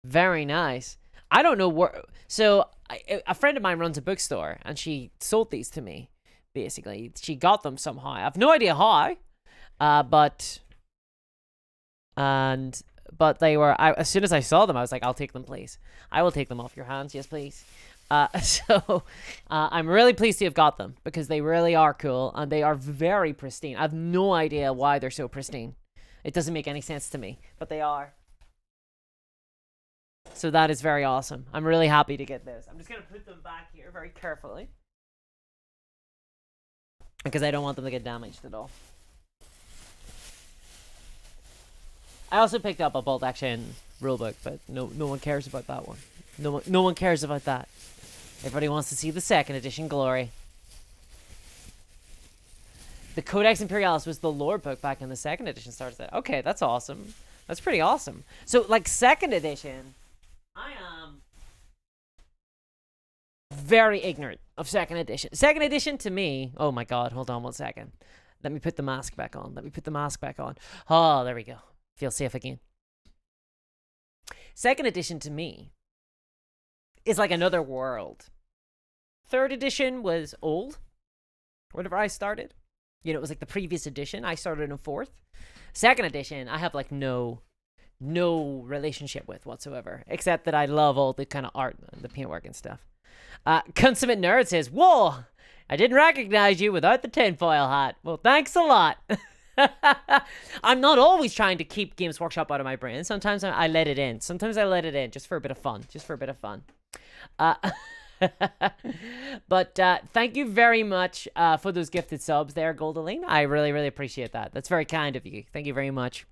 Very nice. I don't know where... So, a friend of mine runs a bookstore, and she sold these to me, basically. She got them somehow. I have no idea how, but they were... as soon as I saw them, I was like, I'll take them, please. I will take them off your hands. Yes, please. I'm really pleased to have got them, because they really are cool, and they are very pristine. I have no idea why they're so pristine. It doesn't make any sense to me, but they are. So that is very awesome. I'm really happy to get this. I'm just going to put them back here very carefully, because I don't want them to get damaged at all. I also picked up a bolt action rulebook, but no one cares about that one. No one cares about that. Everybody wants to see the second edition glory. The Codex Imperialis was the lore book back in the second edition starter set. Okay, that's awesome. That's pretty awesome. So, like, second edition, I am very ignorant of second edition. Second edition, to me... Oh, my God. Hold on 1 second. Let me put the mask back on. Oh, there we go. Feel safe again. Second edition, to me, is like another world. Third edition was old. Whenever I started. You know, it was like the previous edition. I started in 4th. Second edition, I have like no relationship with whatsoever. Except that I love all the kind of art and the paintwork and stuff. Consummate Nerd says, whoa, I didn't recognize you without the tinfoil hat. Well, thanks a lot. I'm not always trying to keep Games Workshop out of my brain. Sometimes I let it in. Just for a bit of fun. But thank you very much for those gifted subs there, Goldaline. I really, really appreciate that. That's very kind of you. Thank you very much.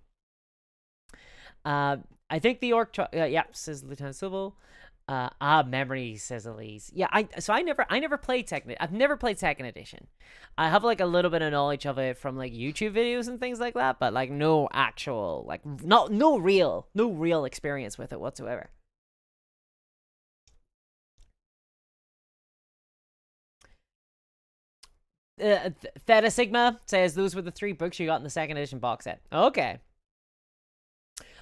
I think the orc... yeah, says Lieutenant Civil. Memory, says Elise. Yeah, I never played second. I've never played second edition. I have like a little bit of knowledge of it from like YouTube videos and things like that, but like no actual, like no real experience with it whatsoever. Theta Sigma says those were the 3 books you got in the second edition box set. Okay.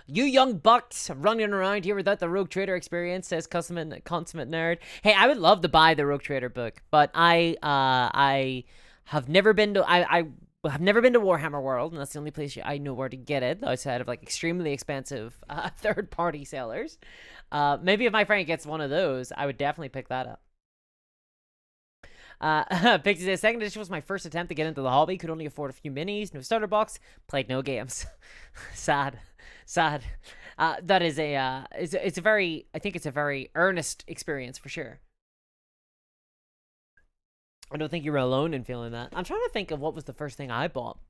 You young bucks running around here without the Rogue Trader experience, says Consummate Nerd. Hey, I would love to buy the Rogue Trader book, but I have never been to... I Well, I've never been to Warhammer World, and that's the only place I know where to get it outside of like extremely expensive third-party sellers. Maybe if my friend gets one of those, I would definitely pick that up. Pixie says, second edition was my first attempt to get into the hobby. Could only afford a few minis, no starter box, played no games. Sad. That is it's a very, I think it's a very earnest experience for sure. I don't think you're alone in feeling that. I'm trying to think of what was the first thing I bought.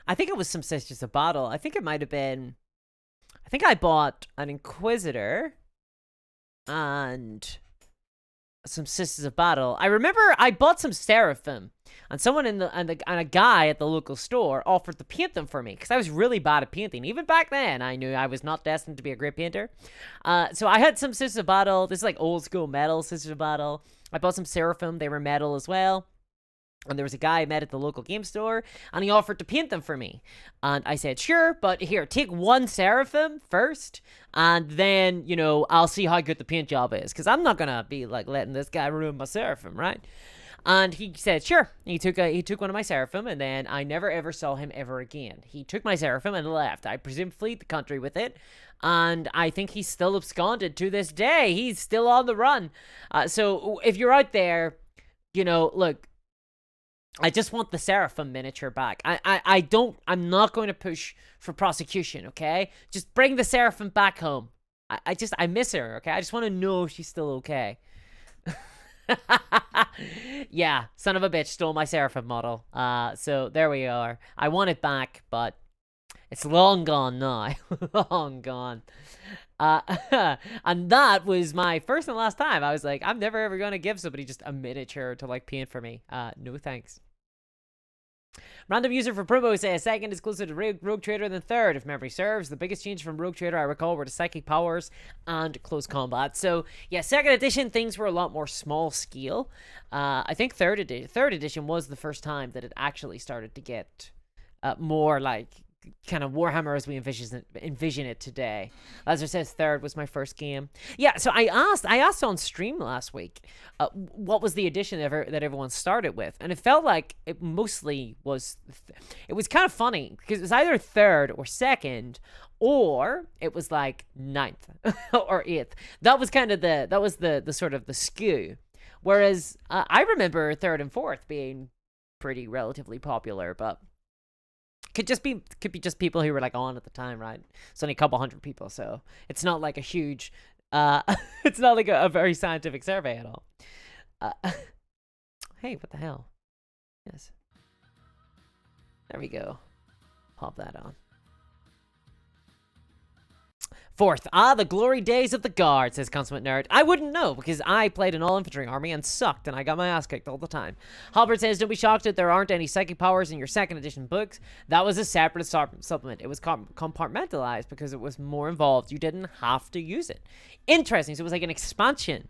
I think it was some Sisters of Battle. I think it might have been, I think I bought an Inquisitor and some Sisters of Battle. I remember I bought some Seraphim, and someone and a guy at the local store offered to paint them for me because I was really bad at painting. Even back then, I knew I was not destined to be a great painter. So I had some Sisters of Battle. This is like old school metal Sisters of Battle. I bought some Seraphim. They were metal as well. And there was a guy I met at the local game store, and he offered to paint them for me. And I said, sure, but here, take one Seraphim first, and then, you know, I'll see how good the paint job is, because I'm not going to be, like, letting this guy ruin my Seraphim, right? And he said, sure. He took one of my Seraphim, and then I never, ever saw him ever again. He took my Seraphim and left. I presume fled the country with it, and I think he's still absconded to this day. He's still on the run. So if you're out there, you know, look, I just want the Seraphim miniature back. I'm not going to push for prosecution, okay? Just bring the Seraphim back home. I miss her, okay? I just want to know she's still okay. Yeah, son of a bitch stole my Seraphim model. So there we are. I want it back, but it's long gone now. Long gone. And that was my first and last time. I was like, I'm never ever going to give somebody just a miniature to like paint for me. No thanks. Random user for promo says second is closer to Rogue Trader than third, if memory serves. The biggest change from Rogue Trader I recall were the psychic powers and close combat. So yeah, second edition things were a lot more small scale. I think third edition was the first time that it actually started to get more like kind of Warhammer as we envision it today. Lazar says third was my first game. Yeah, so I asked on stream last week what was the edition that everyone started with, and it felt like it mostly was it was kind of funny because it was either third or second, or it was like ninth or eighth. That was kind of the sort of the skew. Whereas I remember third and fourth being pretty relatively popular, but could be just people who were like on at the time, right? It's only a couple hundred people, so it's not like a huge it's not like a very scientific survey at all. Hey, what the hell? Yes, there we go. Pop that on. Fourth, the glory days of the guard, says Consummate Nerd. I wouldn't know, because I played an all-infantry army and sucked, and I got my ass kicked all the time. Halbert says, don't be shocked that there aren't any psychic powers in your second edition books. That was a separate supplement. It was compartmentalized because it was more involved. You didn't have to use it. Interesting, so it was like an expansion.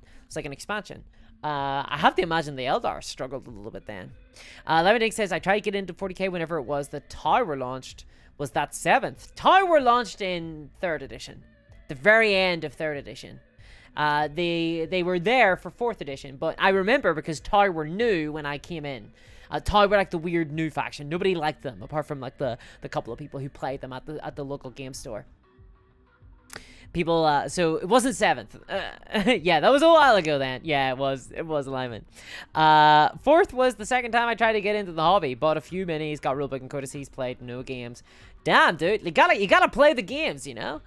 I have to imagine the Eldar struggled a little bit then. Lemonade says, I tried to get into 40k whenever it was the Tower launched. Was that 7th? Tower launched in 3rd edition. The very end of 3rd edition. They were there for 4th edition, but I remember because Tower were new when I came in. Tower were like the weird new faction. Nobody liked them apart from like the couple of people who played them at the local game store. People, so it wasn't 7th. Yeah, that was a while ago then. Yeah, it was alignment. 4th was the second time I tried to get into the hobby. Bought a few minis, got rulebook and codices, played no games. Damn, dude, you gotta play the games, you know?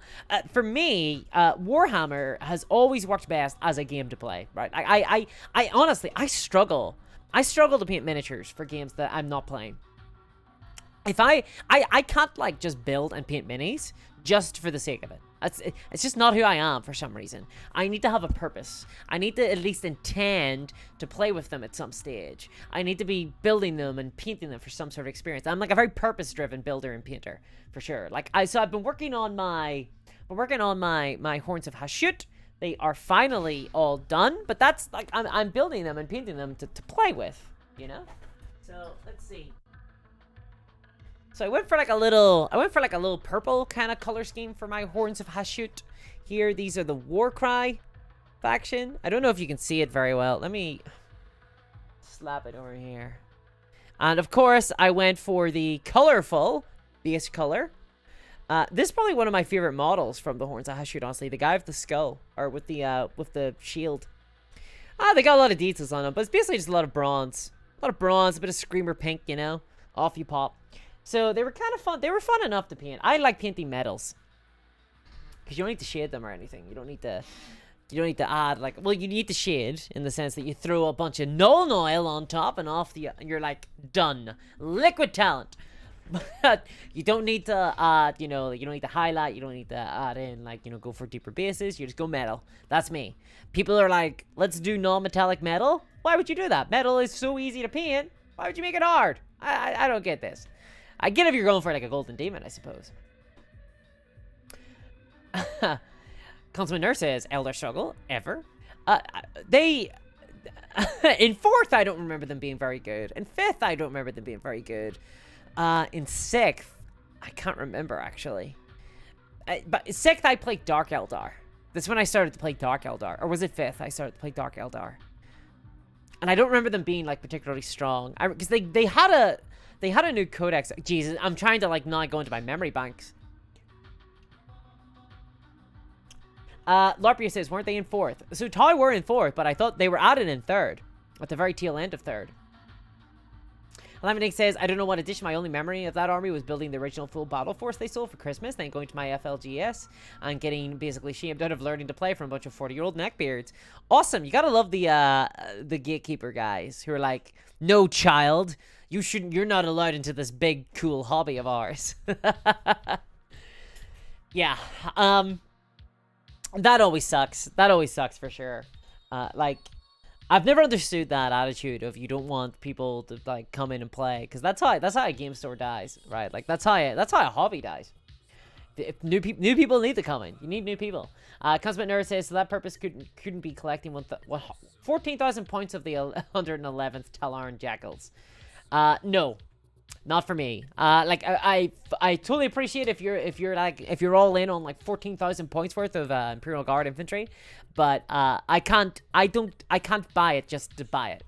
For me, Warhammer has always worked best as a game to play, right? I honestly, I struggle to paint miniatures for games that I'm not playing. If I can't like just build and paint minis just for the sake of it. It's just not who I am for some reason. I need to have a purpose. I need to at least intend to play with them at some stage. I need to be building them and painting them for some sort of experience. I'm like a very purpose-driven builder and painter, for sure. Like I've been working on my Horns of Hashut. They are finally all done, but that's like I'm building them and painting them to play with, you know? So let's see. So I went for like a little purple kind of color scheme for my Horns of Hashut. Here, these are the Warcry faction. I don't know if you can see it very well. Let me slap it over here. And of course, I went for the colorful base color. This is probably one of my favorite models from the Horns, I should honestly. The guy with the skull, or with the shield. They got a lot of details on them, but it's basically just a lot of bronze. A lot of bronze, a bit of screamer pink, you know? Off you pop. So they were kind of fun. They were fun enough to paint. I like painting metals. Because you don't need to shade them or anything. You don't need to add, like, well, you need to shade in the sense that you throw a bunch of Nuln Oil on top and you're like, done. Liquid talent. But you don't need to add, you don't need to highlight, you don't need to add in, like, go for deeper bases, you just go metal. That's me. People are like, let's do non-metallic metal. Why would you do that? Metal is so easy to paint. Why would you make it hard? I don't get this. I get if you're going for, like, a golden demon, I suppose. Consummate Nurse says, Elder Struggle, ever. In 4th, I don't remember them being very good. In 5th, I don't remember them being very good. In 6th, I can't remember, actually. But in 6th, I played Dark Eldar. That's when I started to play Dark Eldar. Or was it 5th I started to play Dark Eldar? And I don't remember them being, like, particularly strong. Because they had a new codex. Jesus, I'm trying to, like, not go into my memory banks. Larpia says, weren't they in 4th? So Toy were in 4th, but I thought they were added in 3rd. At the very tail end of 3rd. Laminating says, I don't know what edition. My only memory of that army was building the original full battle force they sold for Christmas, then going to my FLGS and getting basically shamed out of learning to play from a bunch of 40-year-old neckbeards. Awesome. You gotta love the gatekeeper guys who are like, no, child, you're not allowed into this big, cool hobby of ours. Yeah. That always sucks. That always sucks for sure. Like, I've never understood that attitude of you don't want people to, like, come in and play, because that's how a game store dies, right? Like, that's how a hobby dies. If new people need to come in. You need new people. Consummate Nerd says, so that purpose couldn't be collecting 14,000 points of the 111th Talaran Jackals. No. Not for me. Like, I totally appreciate if you're all in on, like, 14,000 points worth of Imperial Guard infantry, but I can't buy it just to buy it.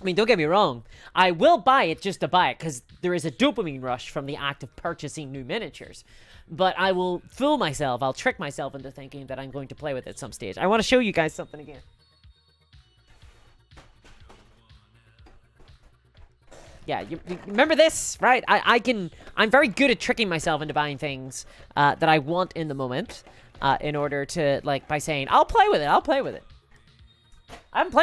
I mean, don't get me wrong. I will buy it just to buy it, because there is a dopamine rush from the act of purchasing new miniatures. But I will fool myself. I'll trick myself into thinking that I'm going to play with it at some stage. I want to show you guys something again. Yeah, you remember this, right? I'm very good at tricking myself into buying things that I want in the moment, in order to, like, by saying, I'll play with it. I haven't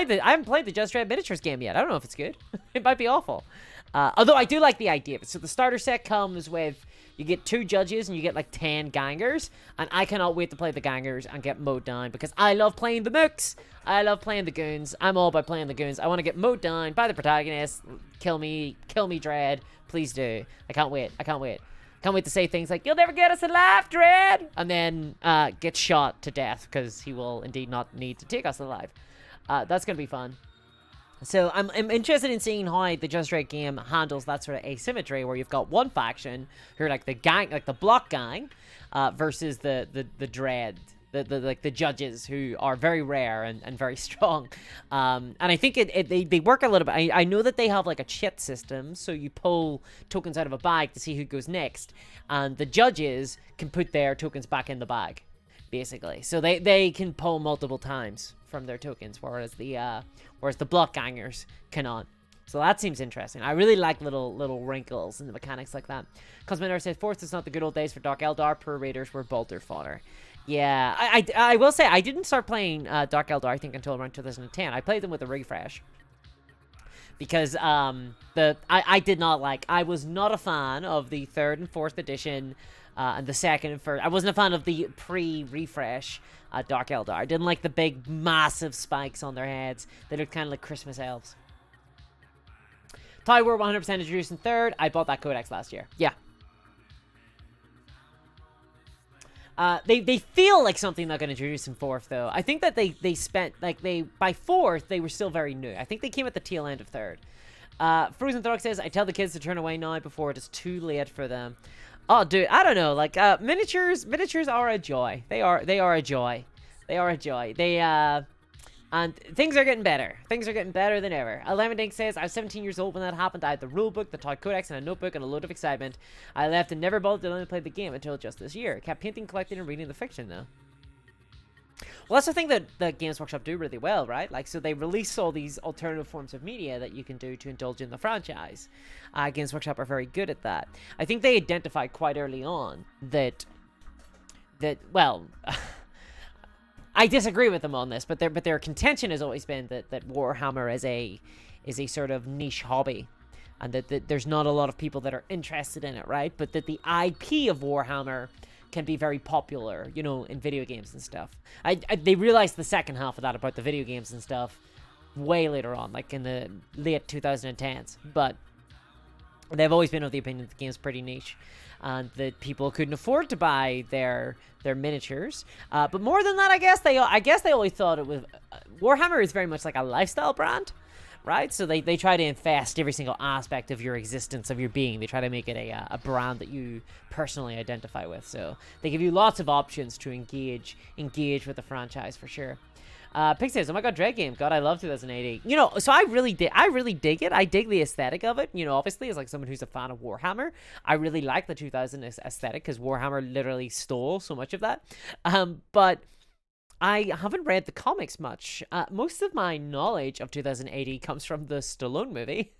played the Just Red Miniatures game yet. I don't know if it's good. It might be awful. Although I do like the idea of it. So the starter set comes with, you get 2 judges and you get like 10 gangers, and I cannot wait to play the gangers and get mowed down, because I love playing the mooks. I love playing the goons. I'm all about playing the goons. I want to get mowed down by the protagonist. Kill me, Dread. Please do. I can't wait. Can't wait to say things like, you'll never get us alive, Dread! And then get shot to death, because he will indeed not need to take us alive. That's going to be fun. So I'm interested in seeing how the Just Right game handles that sort of asymmetry, where you've got one faction who are like the gang, like the block gang, versus the dread, the judges, who are very rare and very strong. And I think they work a little bit. I know that they have like a chit system, so you pull tokens out of a bag to see who goes next, and the judges can put their tokens back in the bag, basically. So they can pull multiple times from their tokens, whereas the block gangers cannot. So that seems interesting. I really like little wrinkles in the mechanics like that. Cosminar says, 4th is not the good old days for Dark Eldar. Poor raiders were bolter fodder. Yeah, I will say, I didn't start playing Dark Eldar, I think, until around 2010. I played them with a refresh. Because I did not like, I was not a fan of the 3rd and 4th edition, and the 2nd and 1st. I wasn't a fan of the pre-refresh Dark Eldar. I didn't like the big, massive spikes on their heads. They looked kind of like Christmas elves. Toy were 100% introduced in 3rd. I bought that codex last year. Yeah. They feel like something they're going to introduce in 4th, though. I think that they spent, like, by 4th, they were still very new. I think they came at the tail end of 3rd. Frozen Throg says, I tell the kids to turn away now before it is too late for them. Oh, dude, I don't know. Like, miniatures are a joy. They are a joy. They are a joy. And things are getting better. Things are getting better than ever. 11 Dink says, I was 17 years old when that happened. I had the rulebook, the toy codex, and a notebook, and a load of excitement. I left and never bothered to play the game until just this year. Kept painting, collecting, and reading the fiction, though. Well, that's the thing that Games Workshop do really well, right? Like, so they release all these alternative forms of media that you can do to indulge in the franchise. Games Workshop are very good at that. I think they identified quite early on that well... I disagree with them on this, but their contention has always been that Warhammer is a sort of niche hobby, and that there's not a lot of people that are interested in it, right? But that the IP of Warhammer can be very popular, you know, in video games and stuff. They realized the second half of that about the video games and stuff way later on, like in the late 2010s. But they've always been of the opinion that the game's pretty niche, and that people couldn't afford to buy their miniatures. But more than that, I guess they always thought it was Warhammer is very much like a lifestyle brand, right? So they try to infest every single aspect of your existence, of your being. They try to make it a brand that you personally identify with. So they give you lots of options to engage with the franchise for sure. Pig says, oh my god, Dread game. God, I love 2080. You know, so I really dig it. I dig the aesthetic of it. You know, obviously, as like someone who's a fan of Warhammer, I really like the 2000 aesthetic because Warhammer literally stole so much of that. But I haven't read the comics much. Most of my knowledge of 2080 comes from the Stallone movie.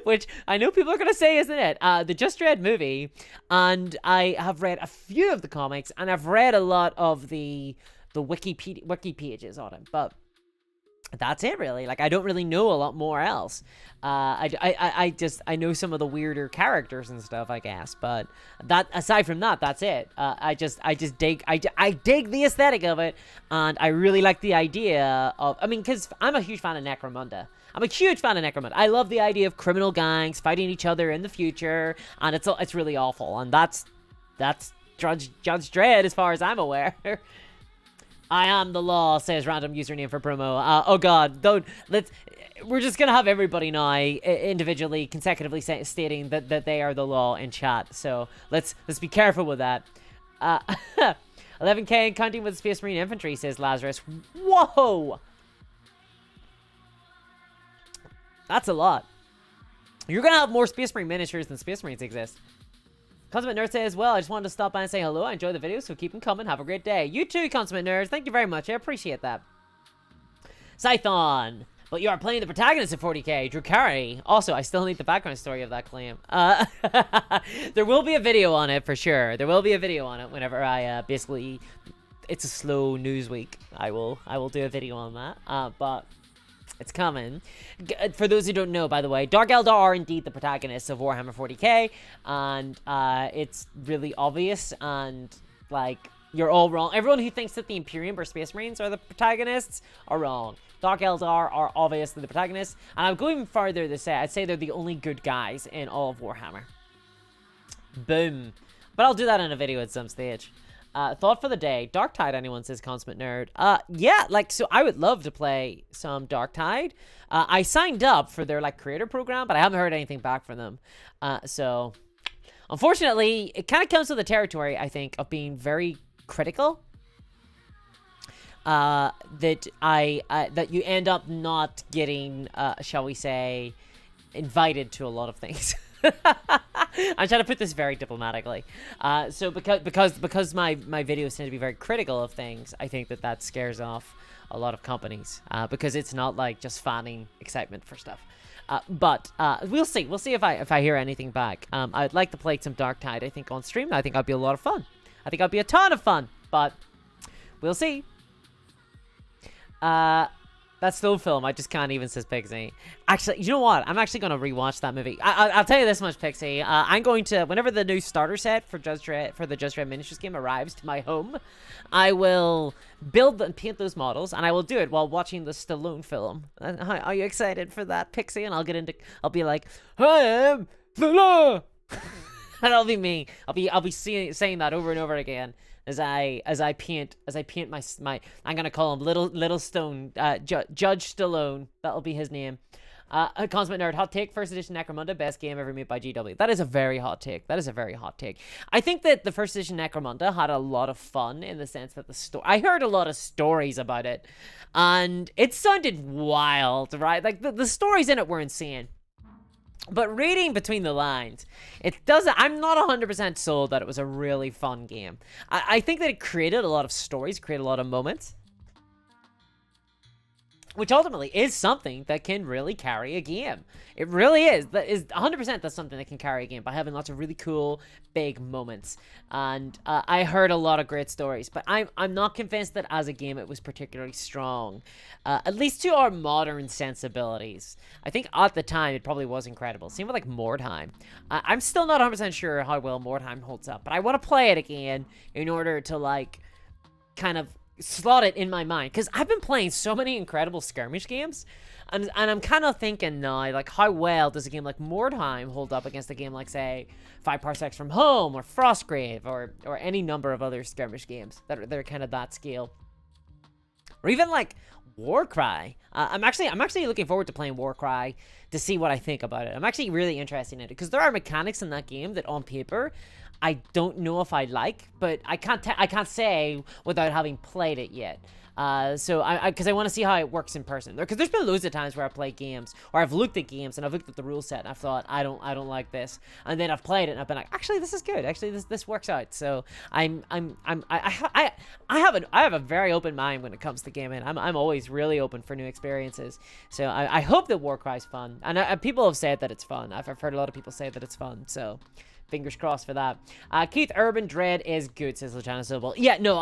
Which I know people are going to say isn't it, the Just Dread movie. And I have read a few of the comics, and I've read a lot of the wiki pages on it, but that's it really. Like, I don't really know a lot more else. I know some of the weirder characters and stuff, I guess, but that aside from that, that's it. I dig the aesthetic of it, and I really like the idea of, I mean, because I'm a huge fan of Necromunda. I love the idea of criminal gangs fighting each other in the future, and it's really awful, and that's Judge Dredd as far as I'm aware. I am the law, says random username for promo. Oh god, we're just gonna have everybody now individually, consecutively stating that they are the law in chat. So let's be careful with that. 11k and counting with Space Marine Infantry, says Lazarus. Whoa! That's a lot. You're gonna have more Space Marine miniatures than Space Marines exist. Consummate Nerd says, well, I just wanted to stop by and say hello. I enjoy the videos, so keep them coming. Have a great day. You too, Consummate Nerds. Thank you very much. I appreciate that. Scython. But you are playing the protagonist of 40k, Drukari. Also, I still need the background story of that claim. There will be a video on it for sure. There will be a video on it whenever I basically, it's a slow news week. I will do a video on that. But it's coming. For those who don't know, by the way, Dark Eldar are indeed the protagonists of Warhammer 40k, and it's really obvious, and like, you're all wrong. Everyone who thinks that the Imperium or Space Marines are the protagonists are wrong. Dark Eldar are obviously the protagonists, and I'll go even farther to say, I'd say they're the only good guys in all of Warhammer. Boom. But I'll do that in a video at some stage. Thought for the day. Darktide, anyone, says Consummate Nerd. Yeah, like, so I would love to play some Darktide. I signed up for their, like, creator program, but I haven't heard anything back from them. So, unfortunately, it kind of comes with the territory, I think, of being very critical. That you end up not getting, shall we say, invited to a lot of things. I'm trying to put this very diplomatically. So because my videos tend to be very critical of things, I think that scares off a lot of companies, because it's not like just fanning excitement for stuff. But we'll see. We'll see if I hear anything back. I'd like to play some Darktide, I think, on stream. I think I'd be a lot of fun. I think I'd be a ton of fun, but we'll see. That's still film. I just can't even, says Pixie. Actually, you know what? I'm actually going to rewatch that movie. I'll tell you this much, Pixie. I'm going to, whenever the new starter set for the Just Dread Miniatures game arrives to my home, I will build and paint those models, and I will do it while watching the Stallone film. Are you excited for that, Pixie? And I'll be like, I am the law! And that'll be me. I'll be saying that over and over again. As I paint my I'm gonna call him Little Stone, Judge Stallone. That'll be his name. Consummate Nerd, hot take, first edition Necromunda, best game ever made by GW. That is a very hot take. That is a very hot take. I think that the first edition Necromunda had a lot of fun in the sense that I heard a lot of stories about it, and it sounded wild, right? Like, the stories in it were insane. But reading between the lines, it doesn't. I'm not 100% sold that it was a really fun game. I think that it created a lot of stories, created a lot of moments, which ultimately is something that can really carry a game. It really is. That is 100%. That's something that can carry a game by having lots of really cool, big moments. And I heard a lot of great stories, but I'm not convinced that as a game it was particularly strong, at least to our modern sensibilities. I think at the time it probably was incredible. Same with like Mordheim. I'm still not 100% sure how well Mordheim holds up, but I want to play it again in order to like kind of slot it in my mind, because I've been playing so many incredible skirmish games, and I'm kind of thinking now, like, how well does a game like Mordheim hold up against a game like, say, 5 Parsecs from Home, or Frostgrave, or any number of other skirmish games that are kind of that scale, or even like Warcry. I'm actually looking forward to playing Warcry to see what I think about it. I'm actually really interested in it, because there are mechanics in that game that on paper I don't know if I like, but I can't say without having played it yet. So because I want to see how it works in person. Because there's been loads of times where I play games, or I've looked at games and I've looked at the rule set and I've thought I don't like this, and then I've played it and I've been like, actually this is good. Actually this works out. So I have a very open mind when it comes to gaming. I'm always really open for new experiences. So I hope that Warcry's fun, and people have said that it's fun. I've heard a lot of people say that it's fun. So fingers crossed for that. Keith Urban, Dread is good, says Luciano Sobel. Yeah, no,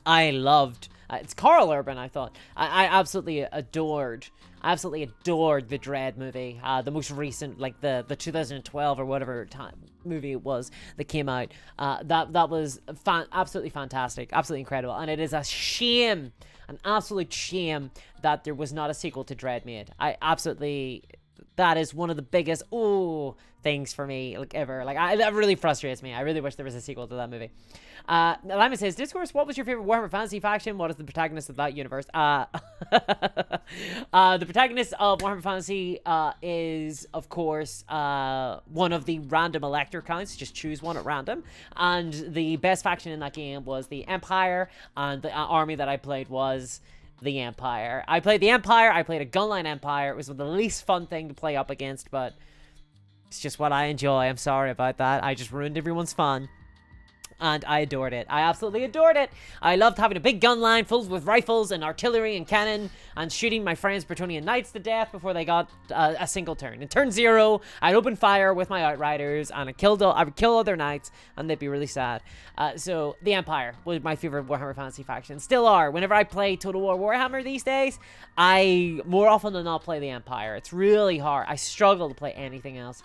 I loved, it's Carl Urban, I thought. I absolutely adored the Dread movie. The most recent, like the 2012 or whatever time movie it was that came out. That was absolutely fantastic, absolutely incredible. And it is a shame, an absolute shame that there was not a sequel to Dread made. That is one of the biggest things for me, like, ever. Like, that really frustrates me. I really wish there was a sequel to that movie. Lima says, Discourse, what was your favorite Warhammer Fantasy faction? What is the protagonist of that universe? The protagonist of Warhammer Fantasy is, of course, one of the random elector counts. Just choose one at random. And the best faction in that game was the Empire, and the army that I played was the Empire. I played the Empire. I played a gunline Empire. It was the least fun thing to play up against, but it's just what I enjoy. I'm sorry about that. I just ruined everyone's fun. And I adored it. I absolutely adored it. I loved having a big gun line filled with rifles and artillery and cannon, and shooting my friends Bretonnian knights to death before they got a single turn. In turn 0, I'd open fire with my outriders, and I would kill other knights, and they'd be really sad. So the Empire was my favorite Warhammer Fantasy faction. Still are. Whenever I play Total War Warhammer these days, I more often than not play the Empire. It's really hard. I struggle to play anything else.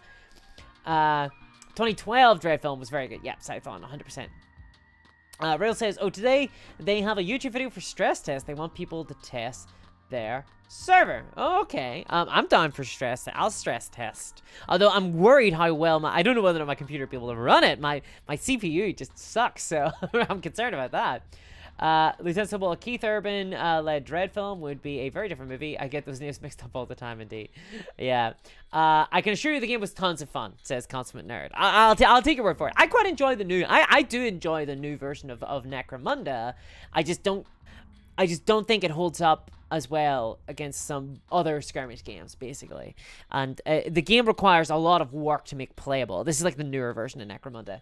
2012 Dread film was very good. Yep, Scython, 100%. Rail says, today they have a YouTube video for stress test. They want people to test their server. Okay. I'm down for stress. I'll stress test. Although I'm worried how well I don't know whether or not my computer will be able to run it. My CPU just sucks, so I'm concerned about that. Lieutenant Sybil, Keith Urban led Dread film would be a very different movie. I get those names mixed up all the time, indeed. Yeah. I can assure you the game was tons of fun, says Consummate Nerd. I'll take your word for it. I quite enjoy the new... I do enjoy the new version of Necromunda. I just don't think it holds up as well against some other skirmish games, basically. And the game requires a lot of work to make playable. This is like the newer version of Necromunda.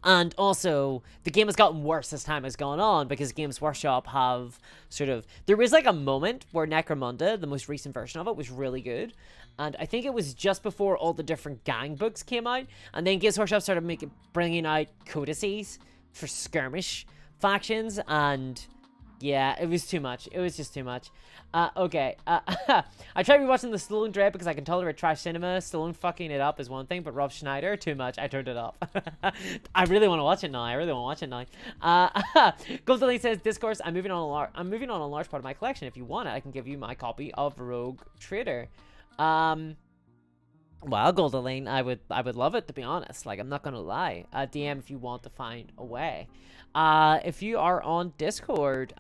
And also, the game has gotten worse as time has gone on, because Games Workshop have sort of... There was like a moment where Necromunda, the most recent version of it, was really good. And I think it was just before all the different gang books came out. And then Games Workshop started bringing out codices for skirmish factions. And yeah, it was too much. It was just too much. Okay. I tried rewatching the Stallone Dread because I can tolerate trash cinema. Stallone fucking it up is one thing, but Rob Schneider, too much. I turned it off. I really want to watch it now. Goldlane says, Discourse, I'm moving on a large part of my collection. If you want it, I can give you my copy of Rogue Trader. Well, Goldlane, I would love it, to be honest. Like, I'm not gonna lie. DM if you want to find a way. If you are on Discord,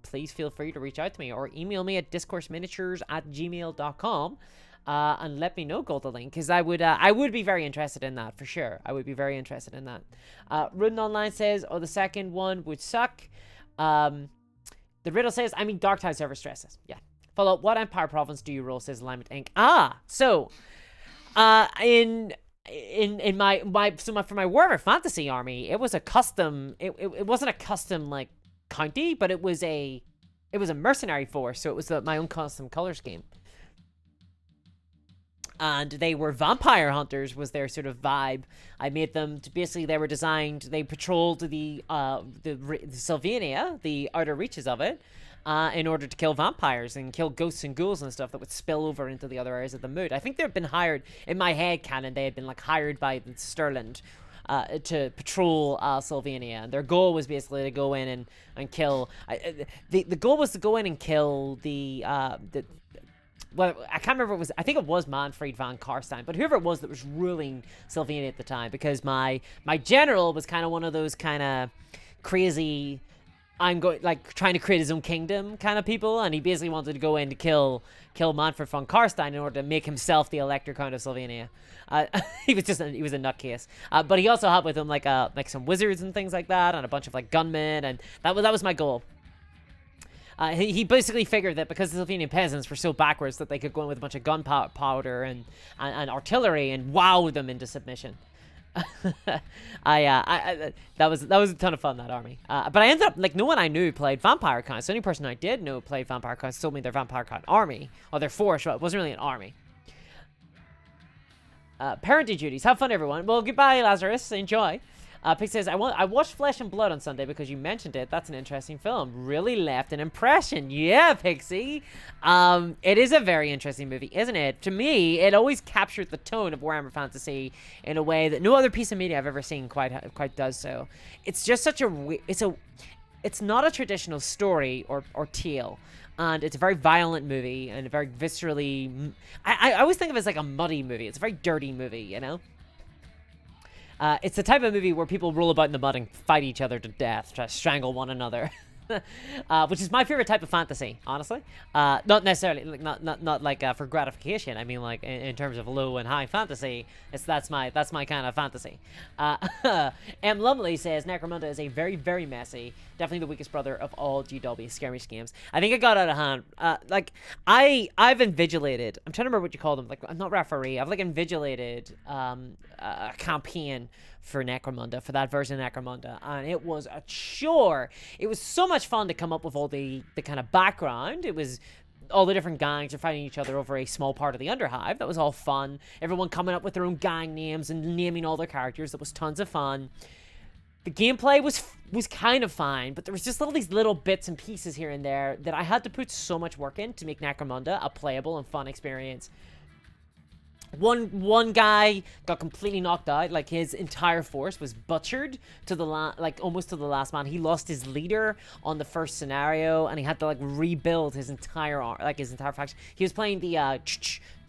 please feel free to reach out to me or email me at discoursminiatures@gmail.com. And let me know, Goldalink, because I would be very interested in that for sure. I would be very interested in that. Rudin Online says, "Oh, the second one would suck." The Riddle says, "I mean, Darktide server stresses." Yeah. Follow up. What Empire province do you roll? Says Alignment Inc. So, in my for my Warhammer Fantasy army, it was a custom. It wasn't a custom like county, but it was a mercenary force. So it was my own custom color scheme. And they were vampire hunters was their sort of vibe. I made them to basically, they were designed, they patrolled the Sylvania, the outer reaches of it, in order to kill vampires and kill ghosts and ghouls and stuff that would spill over into the other areas of the mood. I think they've been hired, in my head canon, they had been like hired by Stirland to patrol Sylvania, and their goal was basically to go in and kill. The goal was to go in and kill well, I can't remember what it was. I think it was Manfred von Karstein, but whoever it was that was ruling Sylvania at the time, because my general was kind of one of those kind of crazy, I'm going like trying to create his own kingdom kind of people, and he basically wanted to go in to kill Manfred von Karstein in order to make himself the Elector Count of Sylvania. He was a nutcase, but he also had with him like some wizards and things like that, and a bunch of like gunmen, and that was my goal. He basically figured that because the Sylvanian peasants were so backwards that they could go in with a bunch of gunpowder and artillery and wow them into submission. That was a ton of fun, that army. But I ended up, like, no one I knew played Vampire Counts. The only person I did know played Vampire Counts told me their Vampire Count army, or their force, but it wasn't really an army. Parenting duties. Have fun, everyone. Well, goodbye, Lazarus. Enjoy. Pig says, I watched Flesh and Blood on Sunday because you mentioned it. That's an interesting film. Really left an impression. Yeah, Pixie. It is a very interesting movie, isn't it? To me, it always captured the tone of Warhammer Fantasy in a way that no other piece of media I've ever seen quite does so. It's just such it's not a traditional story or tale. And it's a very violent movie and a very viscerally... I always think of it as like a muddy movie. It's a very dirty movie, you know? It's the type of movie where people roll about in the mud and fight each other to death, try to strangle one another. Which is my favorite type of fantasy, honestly. Not necessarily, like, not like for gratification. I mean, like in terms of low and high fantasy, that's my kind of fantasy. M. Lumley says Necromunda is a very, very messy, definitely the weakest brother of all GW skirmish games. I think it got out of hand. Like I've invigilated. I'm trying to remember what you call them. Like, I'm not referee. I've like invigilated a campaign for Necromunda, for that version of Necromunda, and it was a chore. It was so much fun to come up with all the kind of background. It was all the different gangs are fighting each other over a small part of the Underhive. That was all fun. Everyone coming up with their own gang names and naming all their characters. That was tons of fun. The gameplay was kind of fine, but there was just all these little bits and pieces here and there that I had to put so much work in to make Necromunda a playable and fun experience. One guy got completely knocked out. Like, his entire force was butchered to the almost to the last man. He lost his leader on the first scenario, and he had to like rebuild his entire faction. He was playing the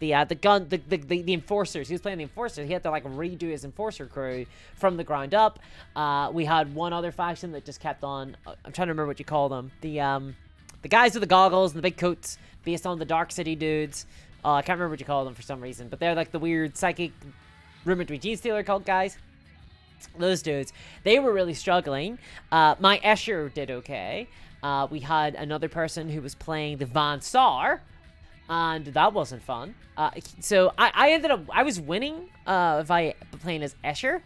enforcers. He was playing the enforcers. He had to like redo his enforcer crew from the ground up. We had one other faction that just kept on. I'm trying to remember what you call them. The guys with the goggles and the big coats, based on the Dark City dudes. I can't remember what you call them for some reason, but they're like the weird psychic rumored to be Gene Stealer cult guys. Those dudes, they were really struggling. My Escher did okay. We had another person who was playing the Van Saar, and that wasn't fun. So I was winning if I playing as Escher.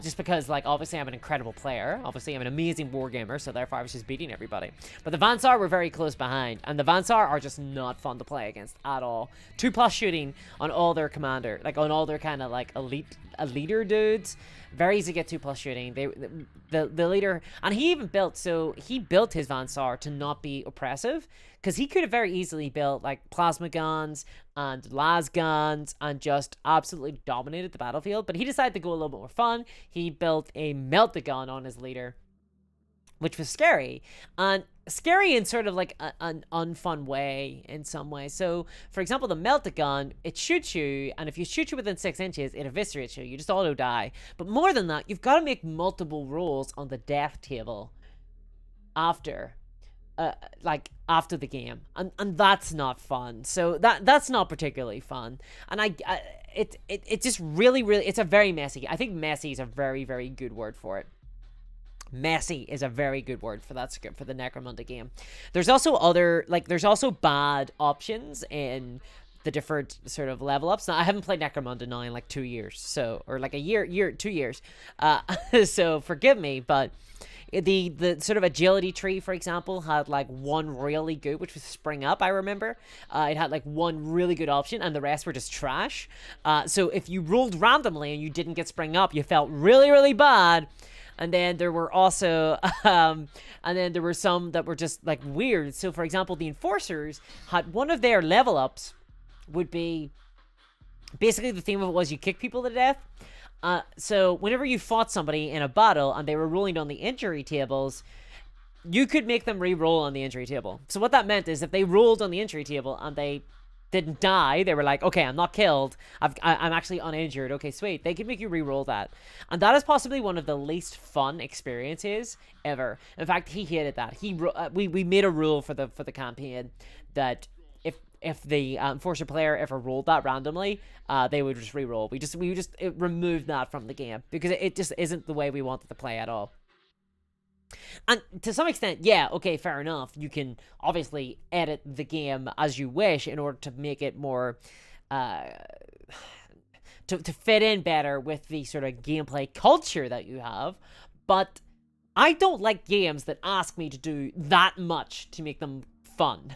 Just because, like, obviously I'm an incredible player. Obviously I'm an amazing wargamer, so therefore I was just beating everybody. But the Van Saar were very close behind, and the Van Saar are just not fun to play against at all. 2+ shooting on all their commander, like on all their kind of like leader dudes. Very easy to get 2+ shooting. The leader, and he built his Van Saar to not be oppressive, because he could have very easily built like plasma guns and las guns and just absolutely dominated the battlefield. But he decided to go a little bit more fun. He built a melt-a-gun on his leader, which was scary. And scary in sort of like an unfun way in some way. So, for example, the melt-a-gun, it shoots you, and if you shoot you within 6 inches, it eviscerates you. You just auto-die. But more than that, you've got to make multiple rolls on the death table after. like after the game, and that's not fun. So that's not particularly fun, and it just really it's a very messy. I think messy is a very very good word for it. Messy is a very good word for that script for the Necromunda game. There's also there's also bad options in the different sort of level ups. Now I haven't played Necromunda now in like 2 years, so, or like a year 2 years, so forgive me, but the sort of agility tree, for example, had like one really good, which was spring up. I remember it had like one really good option, and the rest were just trash. So if you rolled randomly and you didn't get spring up, you felt really really bad. And then there were also, and then there were some that were just like weird. So for example, the enforcers had one of their level ups would be basically the theme of it was you kick people to death. So whenever you fought somebody in a battle and they were rolling on the injury tables, you could make them re-roll on the injury table. So what that meant is if they rolled on the injury table and they didn't die, they were like, okay, I'm not killed, I'm actually uninjured, okay, sweet, they could make you re-roll that. And that is possibly one of the least fun experiences ever. In fact, he hated that. We made a rule for the campaign that if the enforcer player ever rolled that randomly, they would just re-roll. We just removed that from the game because it just isn't the way we wanted to play at all. And to some extent, yeah, okay, fair enough. You can obviously edit the game as you wish in order to make it more, to fit in better with the sort of gameplay culture that you have. But I don't like games that ask me to do that much to make them fun.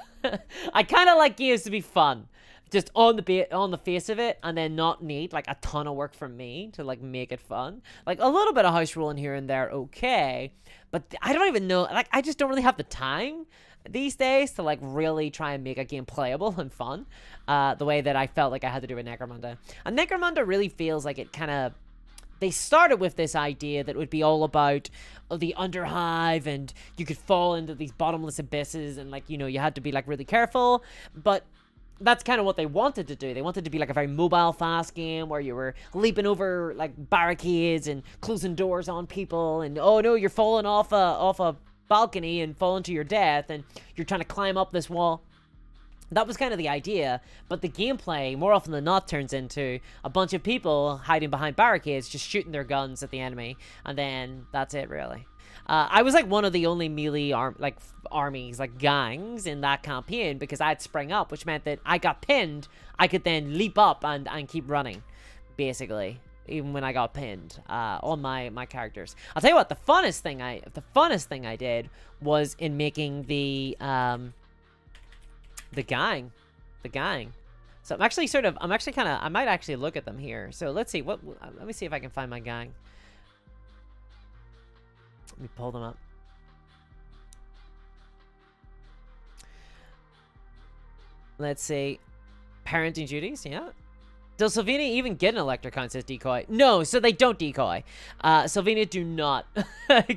I kind of like games to be fun, just on the face of it, and then not need like a ton of work from me to like make it fun. Like a little bit of house ruling here and there, okay, but I don't even know, like I just don't really have the time these days to like really try and make a game playable and fun the way that I felt like I had to do with Necromunda. And Necromunda really feels like it kind of, they started with this idea that it would be all about the underhive and you could fall into these bottomless abysses and like, you know, you had to be like really careful, but that's kind of what they wanted to do. They wanted to be like a very mobile, fast game where you were leaping over like barricades and closing doors on people, and oh no, you're falling off a balcony and falling to your death, and you're trying to climb up this wall. That was kind of the idea, but the gameplay, more often than not, turns into a bunch of people hiding behind barricades, just shooting their guns at the enemy, and then that's it, really. I was like one of the only melee armies, like gangs in that campaign because I had sprung up, which meant that I got pinned, I could then leap up and keep running, basically, even when I got pinned on my characters. I'll tell you what, the funnest thing I did was in making the gang. So I'm actually I might actually look at them here. So let's see, let me see if I can find my gang. Let me pull them up. Let's see. Parenting duties, yeah. Does Sylvania even get an Elector count as decoy? No, so they don't decoy. Sylvania do not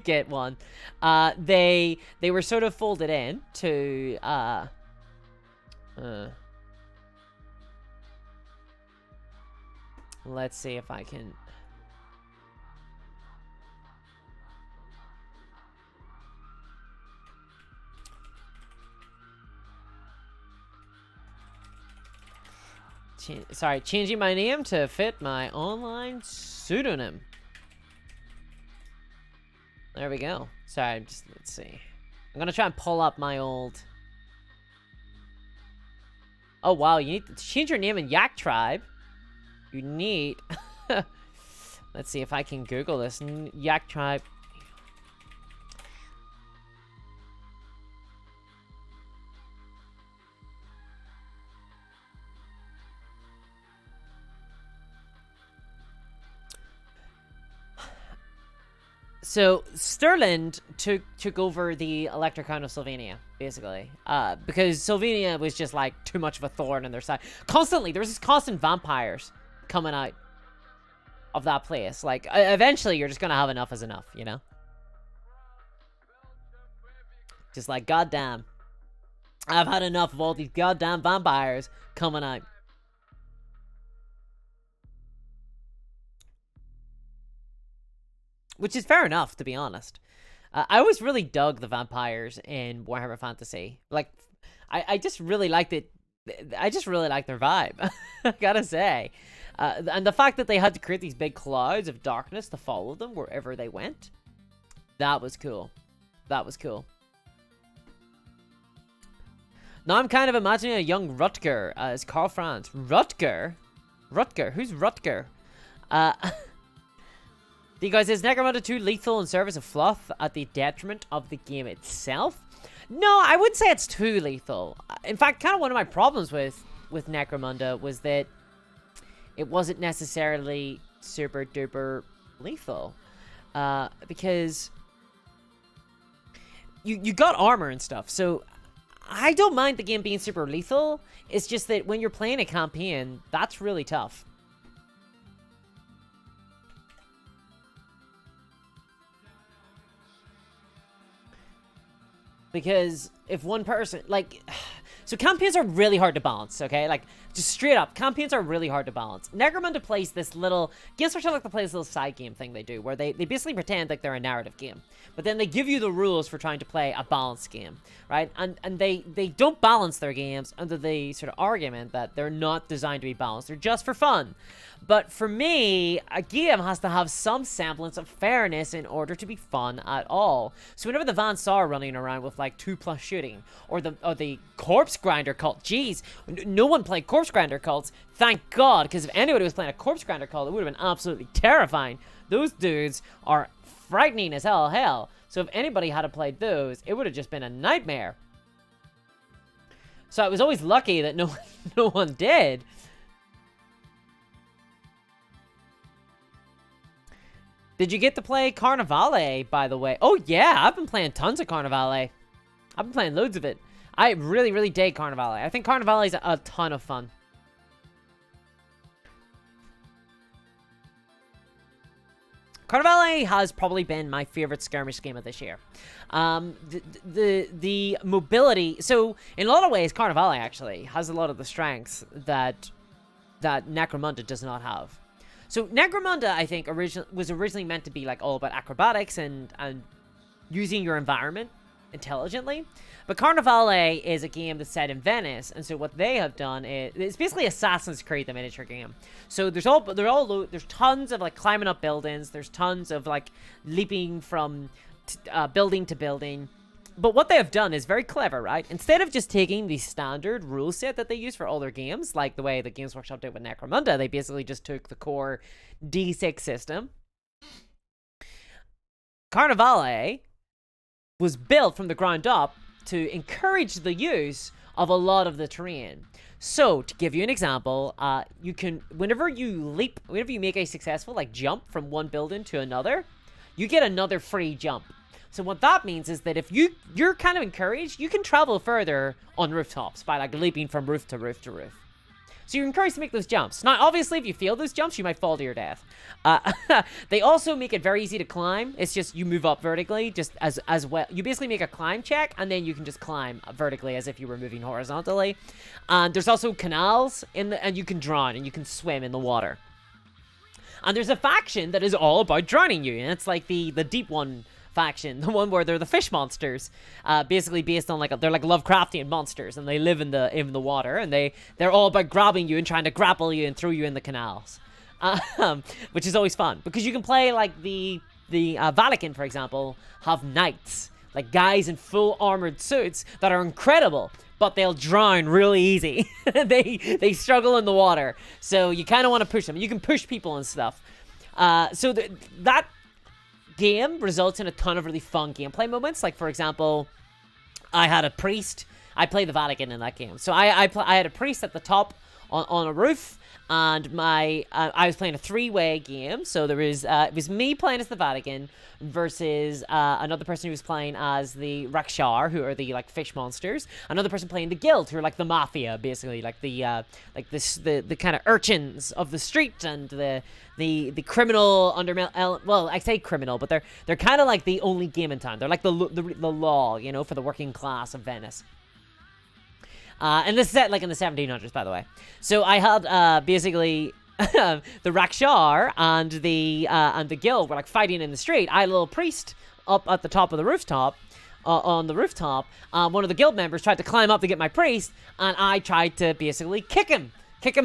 get one. They were sort of folded in to let's see if I can. Changing my name to fit my online pseudonym. There we go. Sorry, let's see. I'm gonna try and pull up my old. Oh wow, you need to change your name in Yak Tribe. You need. Let's see if I can Google this. Yak Tribe. So Stirland took over the Elector Count of Sylvania, basically, because Sylvania was just like too much of a thorn in their side. Constantly, there was this constant vampires coming out of that place. Like eventually, you're just gonna have enough is enough, you know? Just like goddamn, I've had enough of all these goddamn vampires coming out. Which is fair enough, to be honest. I always really dug the vampires in Warhammer Fantasy. Like, I just really liked it. I just really liked their vibe. I gotta say. And the fact that they had to create these big clouds of darkness to follow them wherever they went, that was cool. That was cool. Now I'm kind of imagining a young Rutger as Karl Franz. Rutger? Rutger? Who's Rutger? The guy says, Necromunda too lethal in service of fluff at the detriment of the game itself? No, I wouldn't say it's too lethal. In fact, kind of one of my problems with Necromunda was that it wasn't necessarily super duper lethal. Because you got armor and stuff, so I don't mind the game being super lethal. It's just that when you're playing a campaign, that's really tough. Because if one person, like, so campaigns are really hard to balance, okay? Like, just straight up, campaigns are really hard to balance. Necromunda plays this little, Games Workshop like to play this little side game thing they do, where they basically pretend like they're a narrative game. But then they give you the rules for trying to play a balanced game, right? And they don't balance their games under the sort of argument that they're not designed to be balanced. They're just for fun. But for me, a game has to have some semblance of fairness in order to be fun at all. So whenever the Van Saar running around with like 2+ shooting, or the Corpse Grinder cult, jeez, no one played Corpse Grinder cults, thank God, because if anybody was playing a Corpse Grinder cult, it would have been absolutely terrifying. Those dudes are frightening as hell. So if anybody had played those, it would have just been a nightmare. So I was always lucky that no one did. Did you get to play Carnivale, by the way? Oh, yeah, I've been playing tons of Carnivale. I've been playing loads of it. I really, really dig Carnivale. I think Carnivale is a ton of fun. Carnivale has probably been my favorite skirmish game of this year. The mobility... So, in a lot of ways, Carnivale actually has a lot of the strengths that Necromunda does not have. So Necromunda, I think, was originally meant to be like all about acrobatics and using your environment intelligently. But Carnivale is a game that's set in Venice, and so what they have done is it's basically Assassin's Creed, the miniature game. So there's tons of like climbing up buildings. There's tons of like leaping from building to building. But what they have done is very clever, right? Instead of just taking the standard rule set that they use for all their games, like the way the Games Workshop did with Necromunda, they basically just took the core D6 system. Carnivale was built from the ground up to encourage the use of a lot of the terrain. So, to give you an example, you can, whenever you make a successful, like, jump from one building to another, you get another free jump. So what that means is that if you're kind of encouraged, you can travel further on rooftops by like leaping from roof to roof to roof. So you're encouraged to make those jumps. Now, obviously, if you fail those jumps, you might fall to your death. They also make it very easy to climb. It's just you move up vertically just as well. You basically make a climb check, and then you can just climb vertically as if you were moving horizontally. And there's also canals, and you can drown, and you can swim in the water. And there's a faction that is all about drowning you, and it's like the deep one faction, the one where they're the fish monsters, basically based on they're like Lovecraftian monsters, and they live in the water, and they're all about grabbing you and trying to grapple you and throw you in the canals, which is always fun because you can play like the Vatican, for example, have knights, like guys in full armored suits that are incredible, but they'll drown really easy. they struggle in the water, so you kind of want to push them. You can push people and stuff. So that game results in a ton of really fun gameplay moments. Like, for example, I had a priest. I played the Vatican in that game. So I had a priest at the top on a roof, and I was playing a 3-way game. So there was it was me playing as the Vatican versus another person who was playing as the Rakshar, who are the like fish monsters. Another person playing the Guild, who are like the mafia, basically, like the kind of urchins of the street and the criminal well, I say criminal, but they're kind of like the only game in town. They're like the law, you know, for the working class of Venice. And this is set like in the 1700s, by the way. So I had basically the Rakshar and the Guild were like fighting in the street. I had a little priest up at the top of the rooftop, on the rooftop, one of the guild members tried to climb up to get my priest, and I tried to basically kick him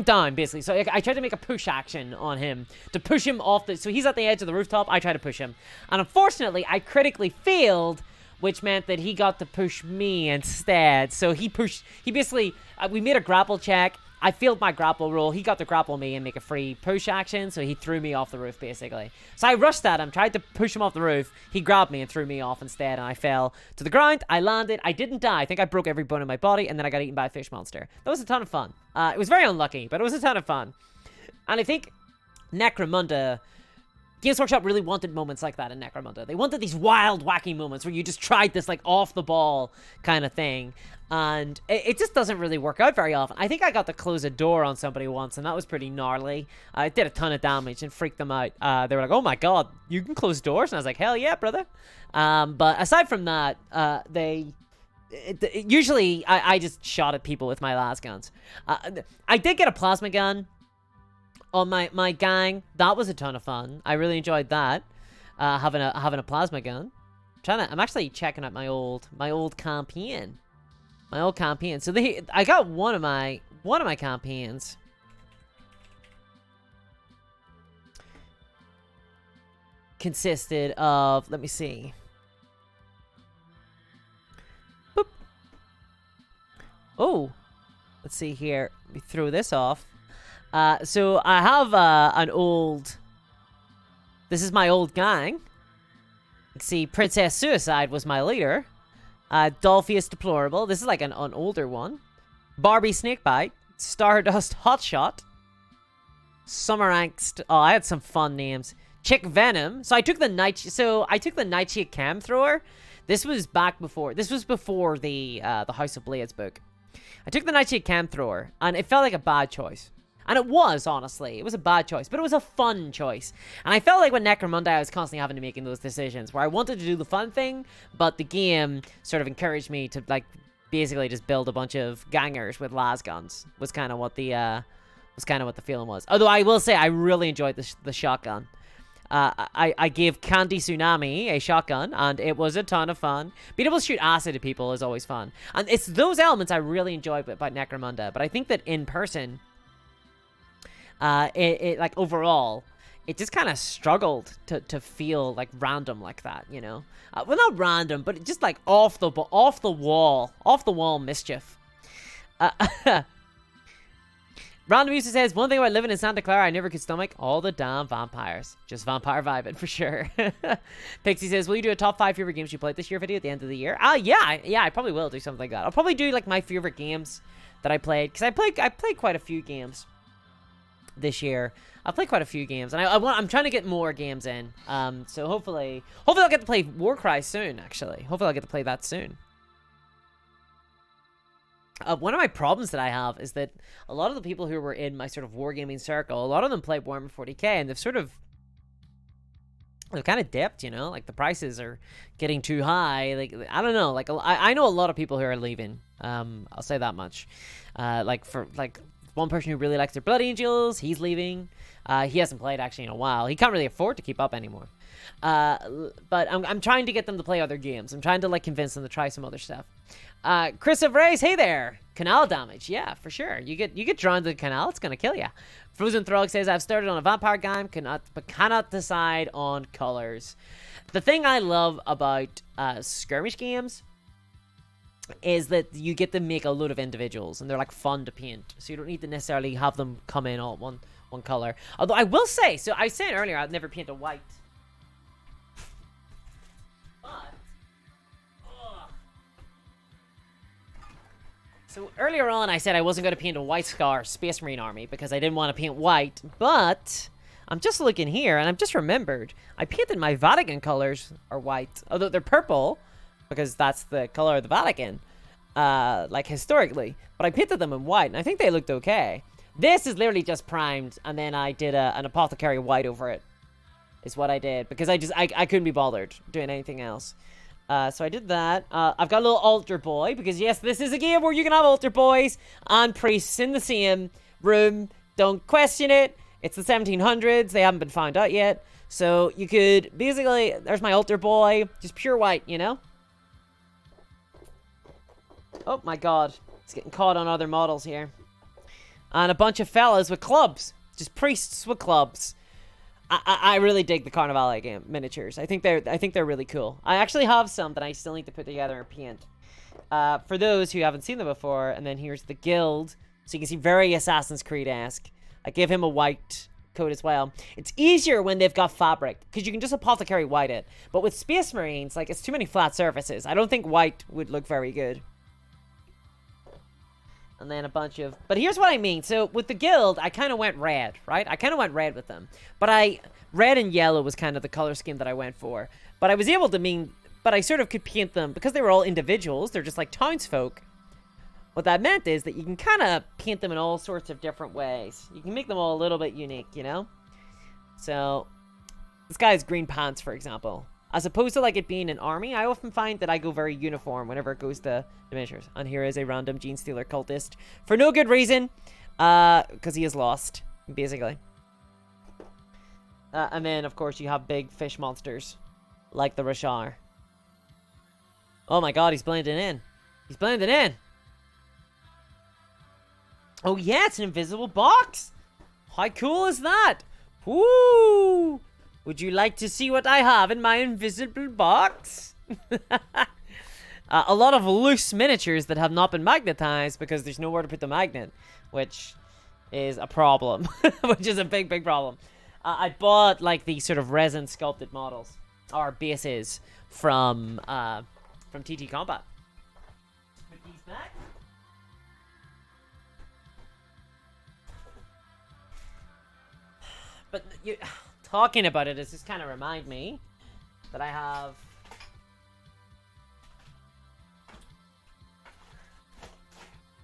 down, basically. So I tried to make a push action on him, to push him off so he's at the edge of the rooftop, I tried to push him. And unfortunately, I critically failed, which meant that he got to push me instead. So he basically, we made a grapple check. I failed my grapple roll. He got to grapple me and make a free push action, so he threw me off the roof, basically. So I rushed at him, tried to push him off the roof. He grabbed me and threw me off instead, and I fell to the ground. I landed. I didn't die. I think I broke every bone in my body, and then I got eaten by a fish monster. That was a ton of fun. It was very unlucky, but it was a ton of fun. And I think Necromunda... Games Workshop really wanted moments like that in Necromunda. They wanted these wild, wacky moments where you just tried this, like, off-the-ball kind of thing. And it just doesn't really work out very often. I think I got to close a door on somebody once, and that was pretty gnarly. It did a ton of damage and freaked them out. They were like, oh my god, you can close doors? And I was like, hell yeah, brother. But aside from that, usually, I just shot at people with my las guns. I did get a plasma gun on my gang. That was a ton of fun. I really enjoyed that. Having a plasma gun. I'm actually checking out my old campaign. My old campaign. So I got one of my campaigns. Consisted of, let me see. Boop. Oh, let's see here. Let me throw this off. So I have an old. This is my old gang. You can see Princess Suicide was my leader. Dolpheus Deplorable. This is like an older one. Barbie Snakebite. Stardust Hotshot. Summer Angst. Oh, I had some fun names. Chick Venom. So I took the Nightshade Cam Thrower. This was before the House of Blades book. I took the Nightshade Cam Thrower, and it felt like a bad choice. And it was, honestly. It was a bad choice, but it was a fun choice. And I felt like with Necromunda, I was constantly having to make those decisions where I wanted to do the fun thing, but the game sort of encouraged me to, like, basically just build a bunch of gangers with las guns. Was kind of what the feeling was. Although I will say I really enjoyed the shotgun. I gave Candy Tsunami a shotgun, and it was a ton of fun. Being able to shoot acid at people is always fun. And it's those elements I really enjoy about Necromunda. But I think that in person... like overall, it just kind of struggled to feel like random like that, you know. Well, not random, but just like off the wall mischief. Random User says, one thing about living in Santa Clara I never could stomach, all the damn vampires. Just vampire vibing for sure. Pixie says, will you do a top 5 favorite games you played this year video at the end of the year? Yeah, I probably will do something like that. I'll probably do like my favorite games that I played, because I played quite a few games this year. I've played quite a few games, and I'm trying to get more games in. So hopefully I'll get to play Warcry soon. Actually, hopefully I'll get to play that soon. One of my problems that I have is that a lot of the people who were in my sort of wargaming circle, a lot of them played Warhammer 40k, and they've kind of dipped, you know. Like the prices are getting too high. Like I don't know. Like I know a lot of people who are leaving. I'll say that much. One person who really likes their Blood Angels, he's leaving. He hasn't played actually in a while. He can't really afford to keep up anymore. But I'm trying to get them to play other games. I'm trying to like convince them to try some other stuff. Chris of Rays, hey there. Canal damage, yeah, for sure. You get drawn to the canal, it's gonna kill you. Frozen Throg says, I've started on a vampire game, cannot decide on colors. The thing I love about skirmish games is that you get to make a load of individuals, and they're like fun to paint, so you don't need to necessarily have them come in all one color. Although I will say, so I said earlier I'd never paint a white, but so earlier on I said I wasn't going to paint a White Scar Space Marine army because I didn't want to paint white, but I'm just looking here and I've just remembered I painted my Vatican colors are white, although they're purple because that's the color of the Vatican, like historically. But I painted them in white, and I think they looked okay. This is literally just primed, and then I did an apothecary white over it, is what I did, because I couldn't be bothered doing anything else. So I did that. I've got a little altar boy, because yes, this is a game where you can have altar boys and priests in the same room. Don't question it. It's the 1700s. They haven't been found out yet. So you could basically, there's my altar boy, just pure white, you know? Oh my god, it's getting caught on other models here. And a bunch of fellas with clubs, just priests with clubs. I really dig the Carnivale game miniatures. I think they're really cool. I actually have some that I still need to put together and paint. For those who haven't seen them before, and then here's the guild. So you can see very Assassin's Creed-esque. I give him a white coat as well. It's easier when they've got fabric, because you can just apothecary white it. But with Space Marines, like, it's too many flat surfaces. I don't think white would look very good. And then a bunch of... But here's what I mean. So, with the guild, I kind of went red, right? I kind of went red with them. But red and yellow was kind of the color scheme that I went for. But I was able to But I sort of could paint them, because they were all individuals, they're just like townsfolk. What that meant is that you can kind of paint them in all sorts of different ways. You can make them all a little bit unique, you know? So, this guy has green pants, for example. As opposed to, like, it being an army, I often find that I go very uniform whenever it goes to the miniatures. And here is a random Gene Stealer cultist. For no good reason. Because he is lost, basically. And then, of course, you have big fish monsters. Like the Rashar. Oh my god, he's blending in. He's blending in. Oh yeah, it's an invisible box. How cool is that? Woo! Would you like to see what I have in my invisible box? A lot of loose miniatures that have not been magnetized because there's nowhere to put the magnet, which is a problem. Which is a big, big problem. I bought, like, these sort of resin sculpted models, or bases, from TT Combat. Put these back. But talking about it just kind of remind me that I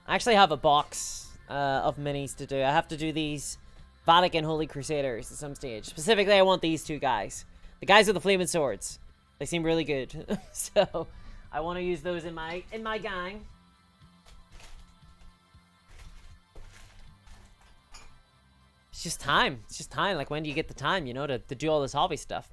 actually have a box of minis to do. I have to do these Vatican Holy Crusaders at some stage. Specifically, I want these two guys. The guys with the flaming swords. They seem really good. So, I want to use those in my gang. It's just time. It's just time. Like, when do you get the time, you know, to do all this hobby stuff?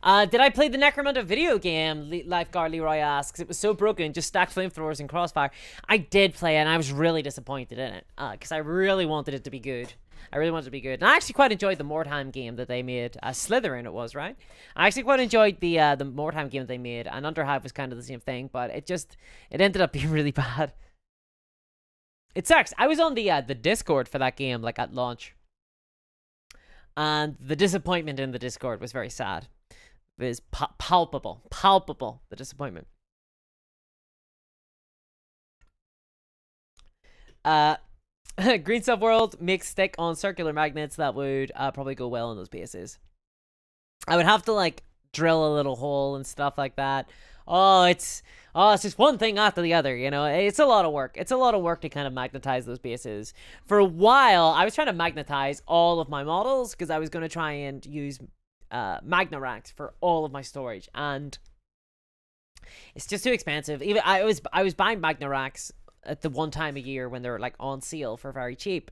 Did I play the Necromunda video game? Lifeguard Leroy asks. It was so broken, just stacked flamethrowers and crossfire. I did play it, and I was really disappointed in it. Because I really wanted it to be good. I really wanted it to be good. And I actually quite enjoyed the Mordheim game that they made. Slytherin it was, right? I actually quite enjoyed the Mordheim game that they made. And Underhive was kind of the same thing. But it ended up being really bad. It sucks. I was on the Discord for that game, like, at launch. And the disappointment in the Discord was very sad. It was palpable, the disappointment. Green Subworld makes stick on circular magnets that would probably go well in those bases. I would have to, like, drill a little hole and stuff like that. It's just one thing after the other, you know? It's a lot of work. It's a lot of work to kind of magnetize those bases. For a while, I was trying to magnetize all of my models because I was going to try and use Magna racks for all of my storage, and it's just too expensive. Even I was buying Magna racks at the one time a year when they're, like, on sale for very cheap,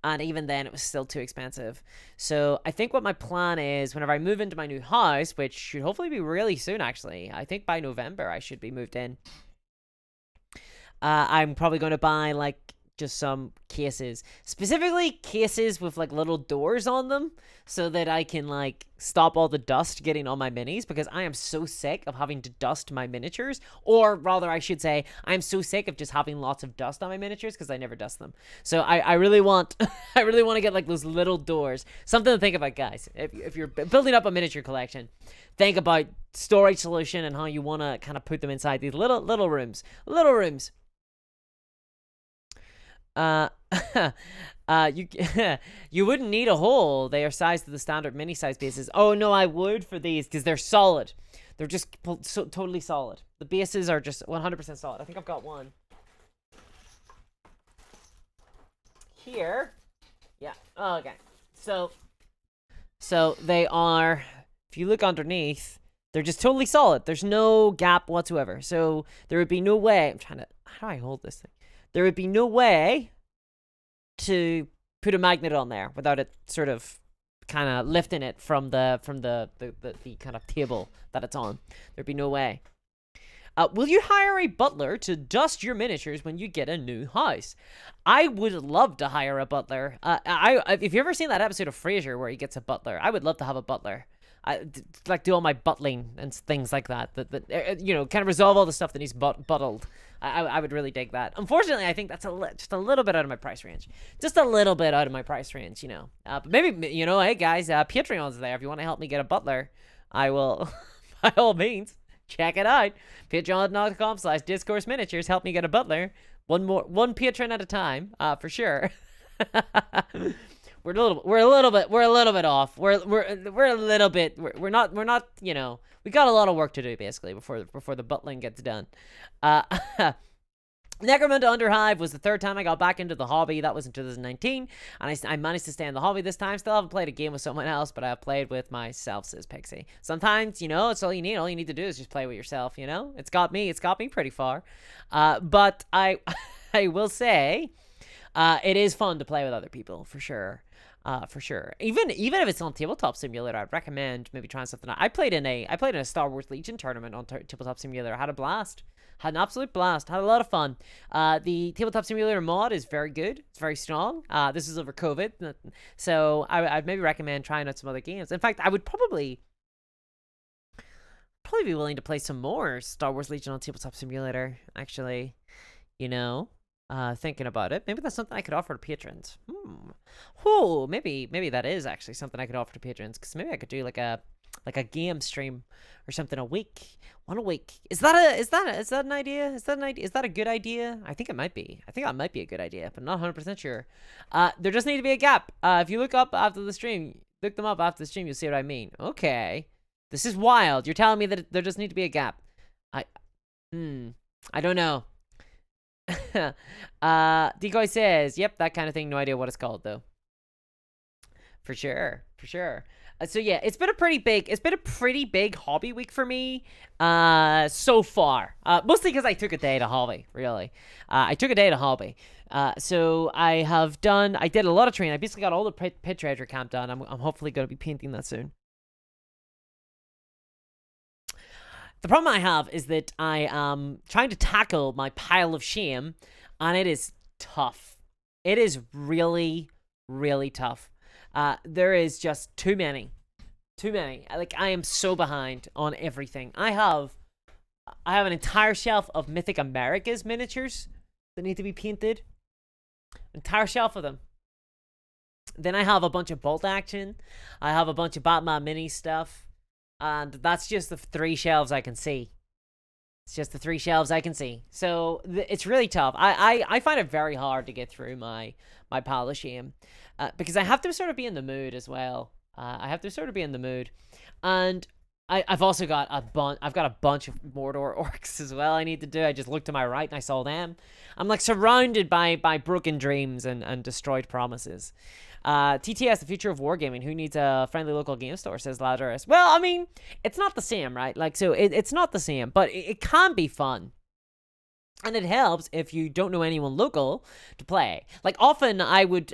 and even then it was still too expensive. So I think what my plan is, whenever I move into my new house, which should hopefully be really soon, actually, I think by November I should be moved in, I'm probably going to buy, like, just some cases, specifically cases with, like, little doors on them, so that I can, like, stop all the dust getting on my minis, because I am so sick of having to dust my miniatures, or rather I should say I'm so sick of just having lots of dust on my miniatures because I never dust them. So I really want I really want to get, like, those little doors. Something to think about, guys. If you're building up a miniature collection, think about storage solution and how you want to kind of put them inside these little rooms. You you wouldn't need a hole. They are sized to the standard mini size bases. Oh no, I would for these because they're solid. They're just totally solid. The bases are just 100% solid. I think I've got one here. Yeah. Oh, okay. So they are. If you look underneath, they're just totally solid. There's no gap whatsoever. So there would be no way. I'm trying to. How do I hold this thing? There would be no way to put a magnet on there without it sort of kind of lifting it from the kind of table that it's on. There'd be no way. Will you hire a butler to dust your miniatures when you get a new house? I would love to hire a butler. If you've ever seen that episode of Frasier where he gets a butler, I would love to have a butler. Like do all my butling and things like that. Kind of resolve all the stuff that needs buttled. I would really dig that. Unfortunately, I think that's just a little bit out of my price range. Just a little bit out of my price range, But maybe, hey guys, Patreon's there. If you want to help me get a butler, I will, by all means, check it out. Patreon.com/Discourse Miniatures. Help me get a butler. One patron at a time, for sure. We're a little bit off. We're a little bit. We're not. We got a lot of work to do basically before the butling gets done. Necromunda Underhive was the third time I got back into the hobby. That was in 2019, and I managed to stay in the hobby this time. Still haven't played a game with someone else, but I've played with myself, says Pixie. Sometimes, it's all you need. All you need to do is just play with yourself, It's got me pretty far. But I will say, it is fun to play with other people, for sure. For sure. Even if it's on Tabletop Simulator, I'd recommend maybe trying something out. I played in a Star Wars Legion tournament on Tabletop Simulator. I had a blast. Had an absolute blast. Had a lot of fun. The Tabletop Simulator mod is very good. It's very strong. This is over COVID, so I'd maybe recommend trying out some other games. In fact, I would probably be willing to play some more Star Wars Legion on Tabletop Simulator, actually. Thinking about it, maybe that's something I could offer to patrons. Maybe that is actually something I could offer to patrons, because maybe I could do like a game stream or something a week. One a week. Is that an idea? Is that a good idea? I think it might be. I think that might be a good idea, but I'm not 100% sure. There does need to be a gap. If you look them up after the stream, you'll see what I mean. Okay. This is wild. You're telling me that there does need to be a gap. I don't know. Decoy says, yep, that kind of thing. No idea what it's called though. For sure. So yeah, it's been a pretty big hobby week for me so far. Mostly because I took a day to hobby, really. I took a day to hobby. So I did a lot of training. I basically got all the pit treasure camp done. I'm hopefully going to be painting that soon. The problem I have is that I am trying to tackle my pile of shame, and it is tough. It is really, really tough. There is just too many. Like, I am so behind on everything. I have an entire shelf of Mythic Americas miniatures that need to be painted. Entire shelf of them. Then I have a bunch of Bolt Action. I have a bunch of Batman mini stuff. And that's just the 3 shelves I can see. It's just the 3 shelves I can see. So it's really tough. I find it very hard to get through my pile of shame. Because I have to sort of be in the mood as well. And I've also got a bunch of Mordor orcs as well I need to do. I just looked to my right and I saw them. I'm like surrounded by broken dreams and destroyed promises. TTS, the future of wargaming. Who needs a friendly local game store, says Lazarus. Well, I mean, it's not the same, right? Like, so it's not the same, but it can be fun. And it helps if you don't know anyone local to play. Like, often I would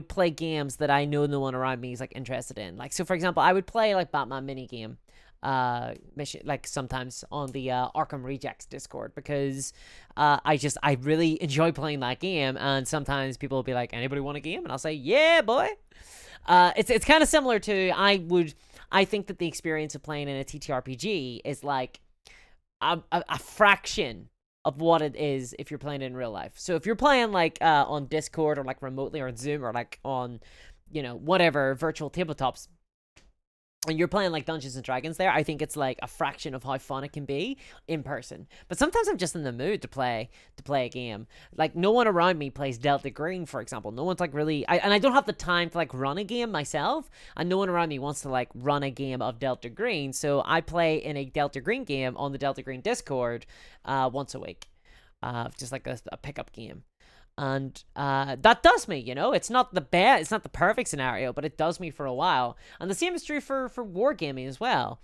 play games that I know no one around me is like interested in. Like, so for example, I would play like Batman minigame mission, like sometimes on the Arkham Rejects Discord, because I really enjoy playing that game, and sometimes people will be like, anybody want a game? And I'll say, yeah, boy. It's kind of similar to, I think that the experience of playing in a TTRPG is like a fraction of what it is if you're playing it in real life. So if you're playing like on Discord or like remotely or on Zoom or like on, whatever virtual tabletops, and you're playing like Dungeons and Dragons there, I think it's like a fraction of how fun it can be in person. But sometimes I'm just in the mood to play a game. Like, no one around me plays Delta Green, for example. No one's like really, and I don't have the time to like run a game myself, and no one around me wants to like run a game of Delta Green. So I play in a Delta Green game on the Delta Green Discord once a week, just like a pickup game. And that does me, it's not the perfect scenario, but it does me for a while. And the same is true for wargaming as well.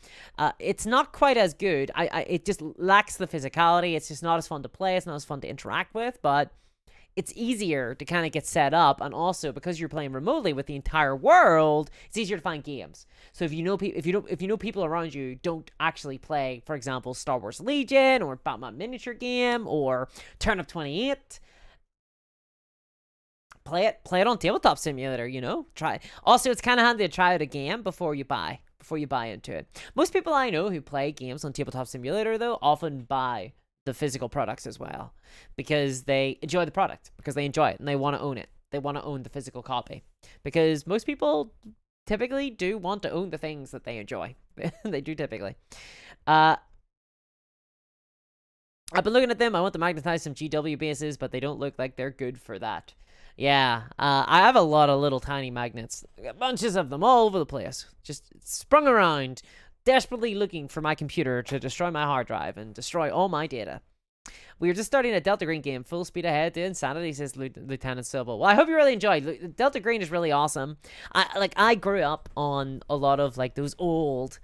It's not quite as good. It just lacks the physicality. It's just not as fun to play. It's not as fun to interact with, but it's easier to kind of get set up, and also because you're playing remotely with the entire world, it's easier to find games. So if you know if you know people around you don't actually play, for example, Star Wars Legion or Batman miniature game or Turnip 28, play it on Tabletop Simulator, you know? Try it. Also, it's kind of handy to try out a game before you buy into it. Most people I know who play games on Tabletop Simulator, though, often buy the physical products as well, because they enjoy the product, because they enjoy it and they want to own it. They want to own the physical copy, because most people typically do want to own the things that they enjoy. They do typically. I've been looking at them. I want to magnetize some GW bases, but they don't look like they're good for that. Yeah, I have a lot of little tiny magnets. Bunches of them all over the place. Just sprung around, desperately looking for my computer to destroy my hard drive and destroy all my data. We were just starting a Delta Green game. Full speed ahead to insanity, says Lieutenant Silva. Well, I hope you really enjoyed. Delta Green is really awesome. I grew up on a lot of, like, those old...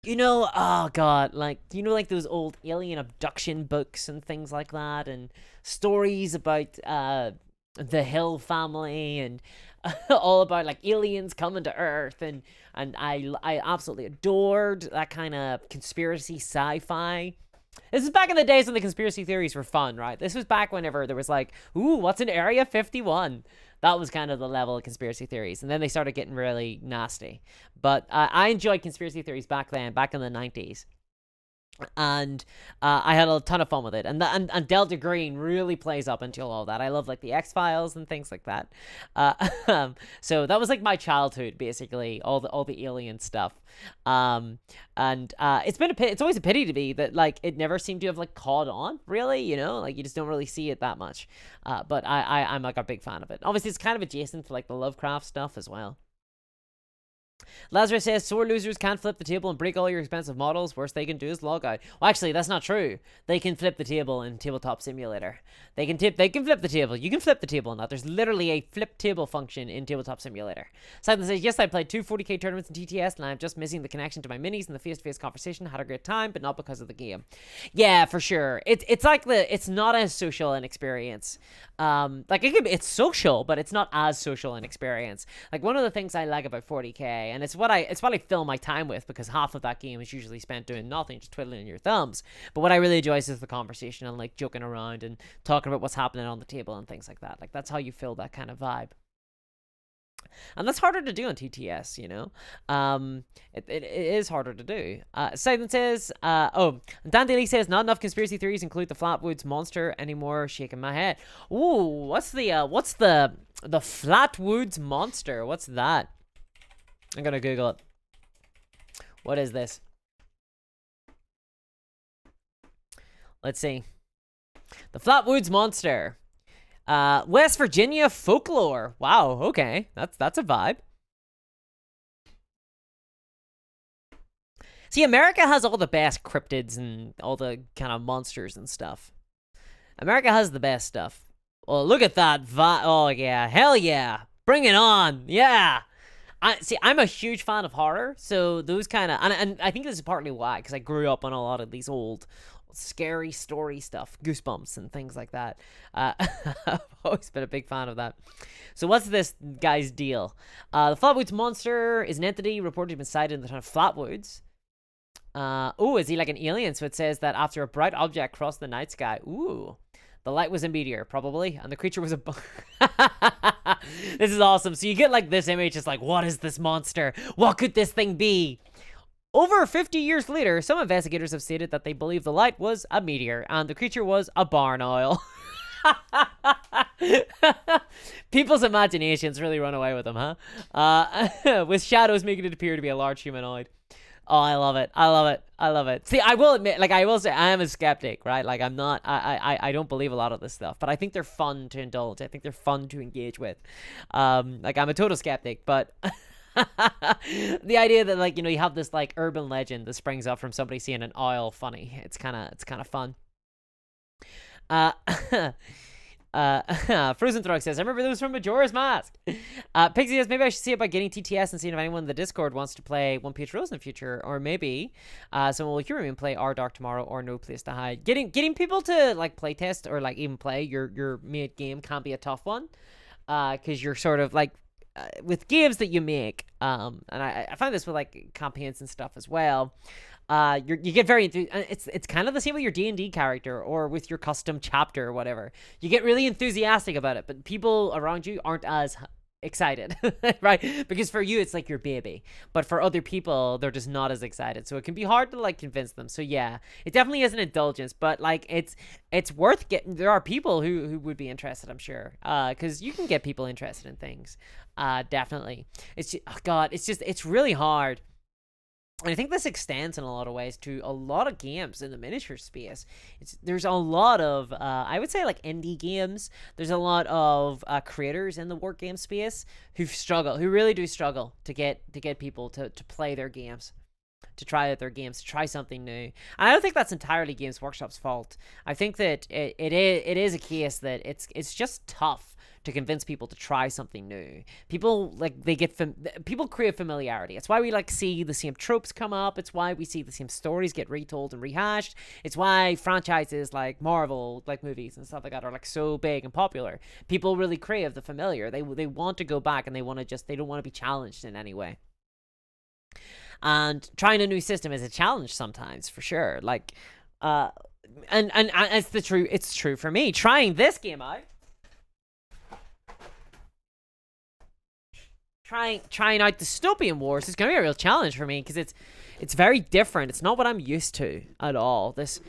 oh god, like those old alien abduction books and things like that, and stories about the Hill family, and all about like aliens coming to Earth, and I absolutely adored that kind of conspiracy sci-fi. This is back in the days when the conspiracy theories were fun, right? This was back whenever there was like, ooh, what's in Area 51? That was kind of the level of conspiracy theories. And then they started getting really nasty. But I enjoyed conspiracy theories back then, back in the 90s. And I had a ton of fun with it, and Delta Green really plays up into all that. I love like the X-Files and things like that. So that was like my childhood, basically, all the alien stuff. It's always a pity to me that like it never seemed to have like caught on, really. Like you just don't really see it that much. But I'm like a big fan of it. Obviously, it's kind of adjacent to like the Lovecraft stuff as well. Lazarus says, sore losers can't flip the table and break all your expensive models. Worst they can do is log out. Well, actually, that's not true. They can flip the table in Tabletop Simulator. They can flip the table. You can flip the table in that. There's literally a flip table function in Tabletop Simulator. Simon says, yes, I played 2 40k tournaments in TTS, and I'm just missing the connection to my minis and the face-to-face conversation. Had a great time, but not because of the game. Yeah, for sure. It's like it's not as social an experience. It's social, but it's not as social an experience. Like, one of the things I like about 40k, and it's what I fill my time with, because half of that game is usually spent doing nothing, just twiddling your thumbs. But what I really enjoy is the conversation and like joking around and talking about what's happening on the table and things like that. Like, that's how you fill that kind of vibe. And that's harder to do on TTS, it is harder to do. Simon says, Dan Daly says, not enough conspiracy theories include the Flatwoods monster anymore. Shaking my head. Ooh, what's the Flatwoods monster? What's that? I'm gonna Google it. What is this? Let's see. The Flatwoods monster. West Virginia folklore. Wow, okay. That's a vibe. See, America has all the best cryptids and all the kind of monsters and stuff. America has the best stuff. Oh, look at that vibe. Oh, yeah. Hell yeah. Bring it on. Yeah. I'm a huge fan of horror, so those kind of... And I think this is partly why, because I grew up on a lot of these old scary story stuff, Goosebumps and things like that. I've always been a big fan of that. So what's this guy's deal? The Flatwoods monster is an entity reported to have been sighted in the town of Flatwoods. Is he like an alien? So it says that after a bright object crossed the night sky, the light was a meteor, probably, and the creature was a... This is awesome. So you get like this image, it's like, what is this monster? What could this thing be? Over 50 years later, some investigators have stated that they believe the light was a meteor and the creature was a barn owl. People's imaginations really run away with them, huh? With shadows making it appear to be a large humanoid. Oh, I love it. I love it. I love it. See, I will admit, like, I will say, I am a skeptic, right? Like, I'm not, I don't believe a lot of this stuff, but I think they're fun to indulge. I think they're fun to engage with. Like, I'm a total skeptic, but the idea that, like, you have this, like, urban legend that springs up from somebody seeing an owl funny. It's kind of fun. Frozen Throg says, I remember those from Majora's Mask. Pixie says, maybe I should see about getting TTS and seeing if anyone in the Discord wants to play One Piece Rules in the future, or maybe someone will hear me and play Our Dark Tomorrow or No Place to Hide. Getting people to like play test or like even play your made game can be a tough one, because you're sort of like with games that you make, and I find this with like campaigns and stuff as well. You get very it's kind of the same with your D&D character or with your custom chapter or whatever. You get really enthusiastic about it, but people around you aren't as excited, right? Because for you it's like your baby, but for other people they're just not as excited, so it can be hard to like convince them. So yeah, it definitely is an indulgence, but like it's worth getting. There are people who would be interested, I'm sure, because you can get people interested in things. Definitely. It's just, oh god, it's really hard. And I think this extends in a lot of ways to a lot of games in the miniature space. There's a lot of, I would say, like indie games. There's a lot of creators in the war game space who really do struggle to get people to play their games, to try out their games, to try something new. And I don't think that's entirely Games Workshop's fault. I think that it is a case that it's just tough to convince people to try something new. People like people crave familiarity. It's why we like see the same tropes come up. It's why we see the same stories get retold and rehashed. It's why franchises like Marvel, like movies and stuff like that, are like so big and popular. People really crave the familiar. They want to go back, and they don't want to be challenged in any way. And trying a new system is a challenge sometimes, for sure. Like, and it's true for me. Trying this game out. Trying out Dystopian Wars is going to be a real challenge for me, because it's very different. It's not what I'm used to at all. This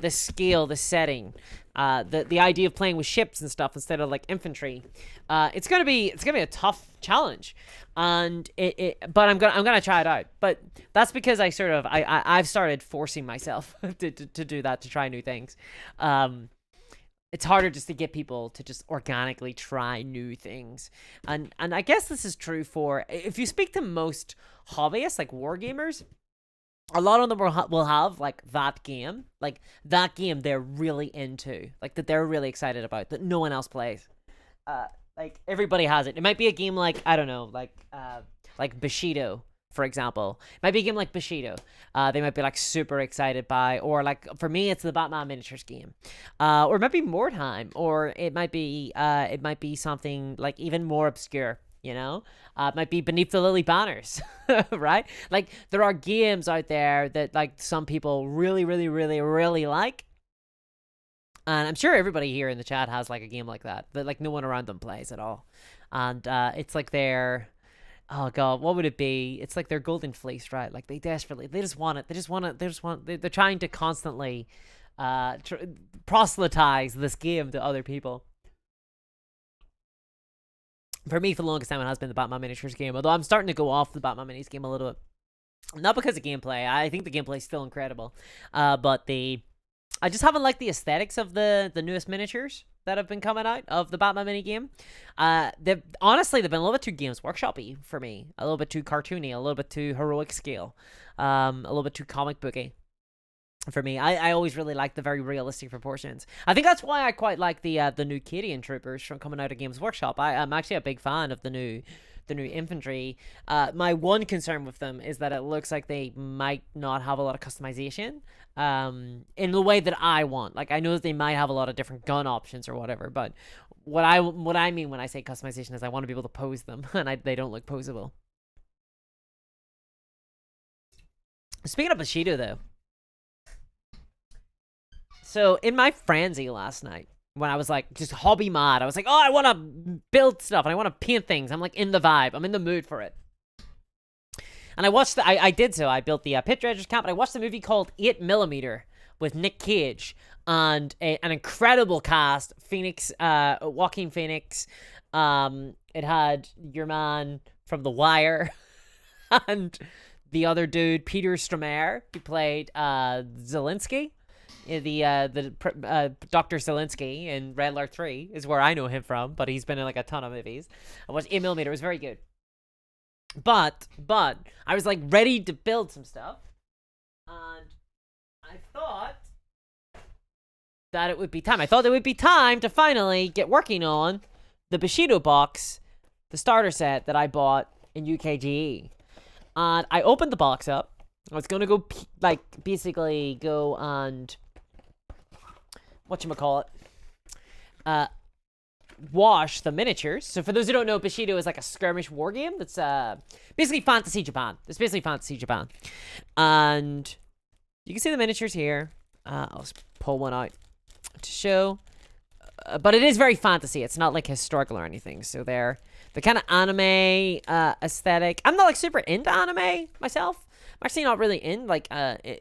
scale, this setting, the idea of playing with ships and stuff instead of like infantry. It's gonna be a tough challenge, and but I'm gonna try it out. But that's because I've started forcing myself to do that, to try new things. It's harder just to get people to just organically try new things. And I guess this is true for, if you speak to most hobbyists, like wargamers, a lot of them will have like that game they're really into, like that they're really excited about, that no one else plays. Like everybody has it. It might be a game like, I don't know, like Bushido, for example. It might be a game like Bushido. They might be like super excited by, or like for me, it's the Batman miniatures game, or it might be Mordheim, or it might be something like even more obscure. You know, it might be Beneath the Lily Banners, right? Like there are games out there that like some people really, really, really, really like. And I'm sure everybody here in the chat has like a game like that like no one around them plays at all. And it's like their, oh god, what would it be? It's like their golden fleece, right? Like they just want it. They're trying to constantly proselytize this game to other people. For me, for the longest time, it has been the Batman miniatures game. Although I'm starting to go off the Batman minis game a little bit. Not because of gameplay. I think the gameplay is still incredible. But I just haven't liked the aesthetics of the newest miniatures that have been coming out of the Batman mini game. They've been a little bit too Games Workshop-y for me. A little bit too cartoony, a little bit too heroic scale, a little bit too comic booky. For me, I always really like the very realistic proportions. I think that's why I quite like the new Cadian troopers from coming out of Games Workshop. I'm actually a big fan of the new infantry. My one concern with them is that it looks like they might not have a lot of customization in the way that I want. Like I know that they might have a lot of different gun options or whatever, but what I mean when I say customization is I want to be able to pose them, and they don't look posable. Speaking of Bushido though, so in my frenzy last night, when I was like just hobby mod, I was like, oh, I want to build stuff and I want to paint things. I'm like in the vibe. I'm in the mood for it. And I watched I did so. I built the Pit Dredgers camp, and I watched the movie called 8mm with Nick Cage and an incredible cast. Joaquin Phoenix. It had your man from The Wire and the other dude, Peter Stormare, who played Zelensky. The Dr. Zelensky in Red Alert 3 is where I know him from, but he's been in like a ton of movies. I watched 8mm. It was very good. But I was like ready to build some stuff, and I thought that it would be time. I thought it would be time to finally get working on the Bushido box, the starter set that I bought in UKGE. And I opened the box up. I was gonna go, like, basically go and whatchamacallit, wash the miniatures. So for those who don't know, Bushido is like a skirmish war game that's basically Fantasy Japan. It's basically Fantasy Japan. And you can see the miniatures here. I'll just pull one out to show. But it is very fantasy. It's not like historical or anything. So they're the kind of anime aesthetic. I'm not like super into anime myself. I'm actually not really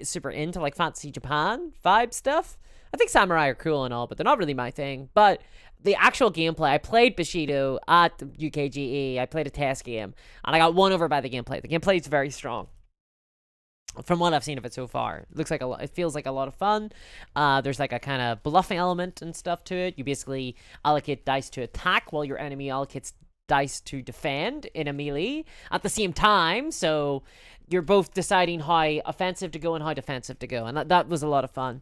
super into like Fantasy Japan vibe stuff. I think samurai are cool and all, but they're not really my thing. But the actual gameplay, I played Bushido at UKGE. I played a test game, and I got won over by the gameplay. The gameplay is very strong. From what I've seen of it so far, it looks like it feels like a lot of fun. There's like a kind of bluffing element and stuff to it. You basically allocate dice to attack while your enemy allocates dice to defend in a melee at the same time. So you're both deciding how offensive to go and how defensive to go, and that was a lot of fun.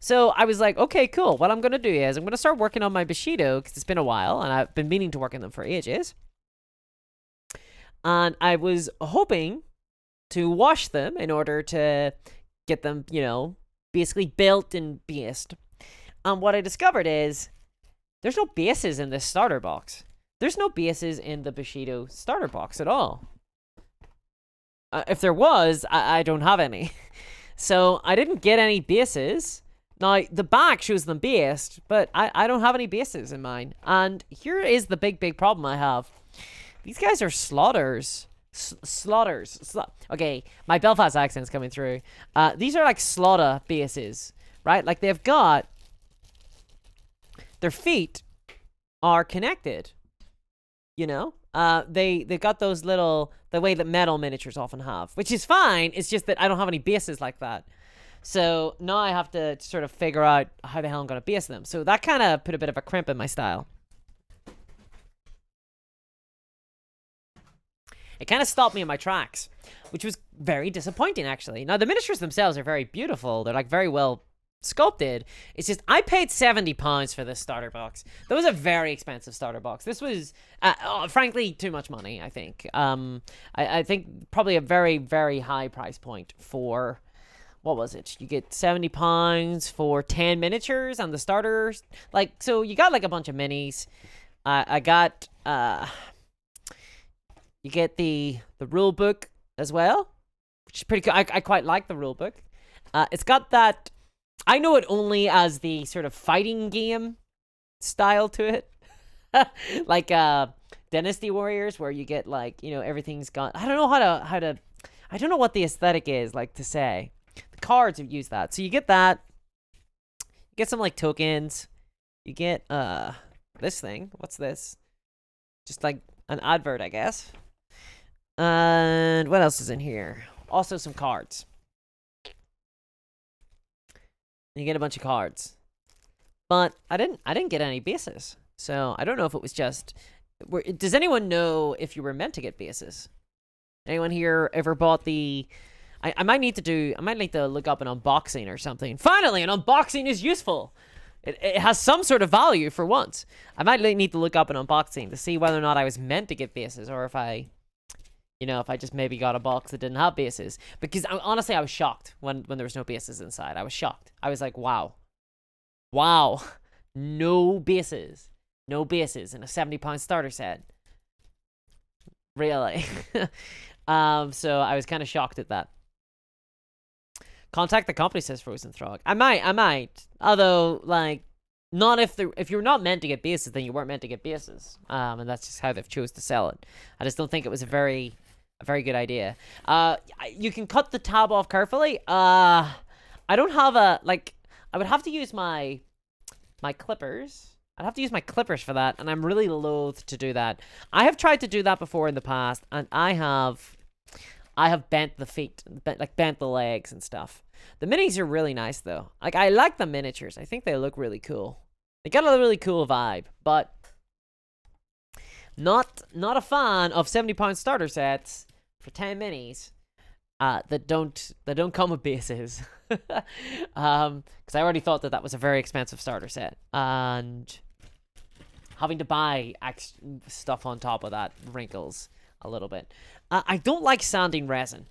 So I was like, okay, cool. What I'm gonna do is I'm gonna start working on my Bushido because it's been a while, and I've been meaning to work on them for ages. And I was hoping to wash them in order to get them, basically built and based. And what I discovered is there's no bases in this starter box. There's no bases in the Bushido starter box at all. If there was, I don't have any. So I didn't get any bases. Now, the back shows them based, but I don't have any bases in mine. And here is the big problem I have. These guys are slaughters. Okay, my Belfast accent's coming through. These are like slaughter bases, right? Like they've got their feet are connected. They've got those little, the way that metal miniatures often have, which is fine. It's just that I don't have any bases like that. So now I have to sort of figure out how the hell I'm going to base them. So that kind of put a bit of a crimp in my style. It kind of stopped me in my tracks, which was very disappointing, actually. Now, the miniatures themselves are very beautiful. They're, like, very well sculpted. It's just, I paid £70 for this starter box. That was a very expensive starter box. This was, frankly, too much money, I think. I think probably a very, very high price point for, what was it? You get £70 for 10 miniatures and the starters. Like, so you got, like, a bunch of minis. I got, you get the rule book as well, which is pretty cool. I quite like the rule book. It's got that, I know it only as the sort of fighting game style to it. Like Dynasty Warriors, where you get like, everything's got, I don't know how to, I don't know what the aesthetic is like to say. The cards have used that. So you get that. You get some like tokens. You get this thing. What's this? Just like an advert, I guess. And what else is in here? Also some cards. You get a bunch of cards. But I didn't get any bases. So I don't know if it was just, does anyone know if you were meant to get bases? Anyone here ever bought the, I might need to look up an unboxing or something. Finally, an unboxing is useful. It has some sort of value for once. I might need to look up an unboxing to see whether or not I was meant to get bases, or if I just maybe got a box that didn't have bases. Because honestly, I was shocked when there was no bases inside. I was shocked. I was like, wow. No bases in a £70 starter set. Really? So I was kind of shocked at that. Contact the company, says Frozen Throg. I might. Although, like, not if you're not meant to get bases, then you weren't meant to get bases. And that's just how they've chose to sell it. I just don't think it was a very good idea. You can cut the tab off carefully. I don't have I would have to use my clippers. I'd have to use my clippers for that, and I'm really loath to do that. I have tried to do that before in the past, and I have bent the feet, bent the legs and stuff. The minis are really nice, though. Like, I like the miniatures. I think they look really cool. They got a really cool vibe, but not a fan of £70 starter sets for 10 minis. that don't come with bases. Because I already thought that was a very expensive starter set, and having to buy stuff on top of that wrinkles a little bit. I don't like sanding resin.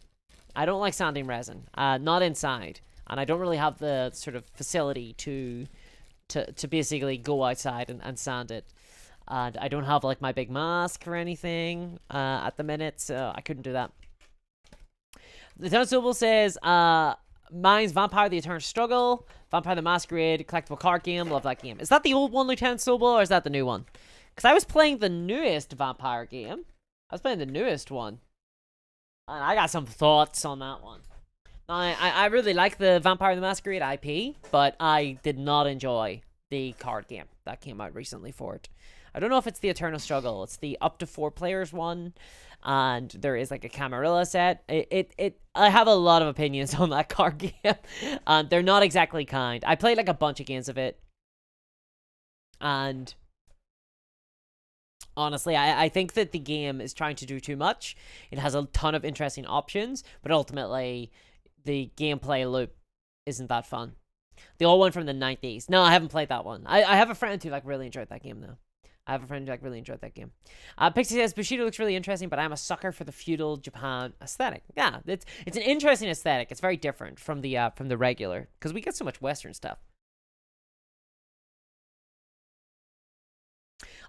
Not inside, and I don't really have the sort of facility to basically go outside and sand it. And I don't have like my big mask or anything at the minute, so I couldn't do that. The Town Noble says, mine's Vampire the Eternal Struggle, Vampire the Masquerade, collectible card game. Love that game. Is that the old one, Lieutenant Noble, or is that the new one? Because I was playing the newest Vampire game. I was playing the newest one. And I got some thoughts on that one. I really like the Vampire the Masquerade IP, but I did not enjoy the card game that came out recently for it. I don't know if it's the Eternal Struggle. It's the up to 4 players one. And there is like a Camarilla set. I have a lot of opinions on that card game. They're not exactly kind. I played like a bunch of games of it. And honestly, I think that the game is trying to do too much. It has a ton of interesting options, but ultimately the gameplay loop isn't that fun. The old one from the 90s. No, I haven't played that one. I have a friend who like really enjoyed that game though. Pixie says Bushido looks really interesting, but I'm a sucker for the feudal Japan aesthetic. Yeah, it's an interesting aesthetic. It's very different from the regular, because we get so much Western stuff.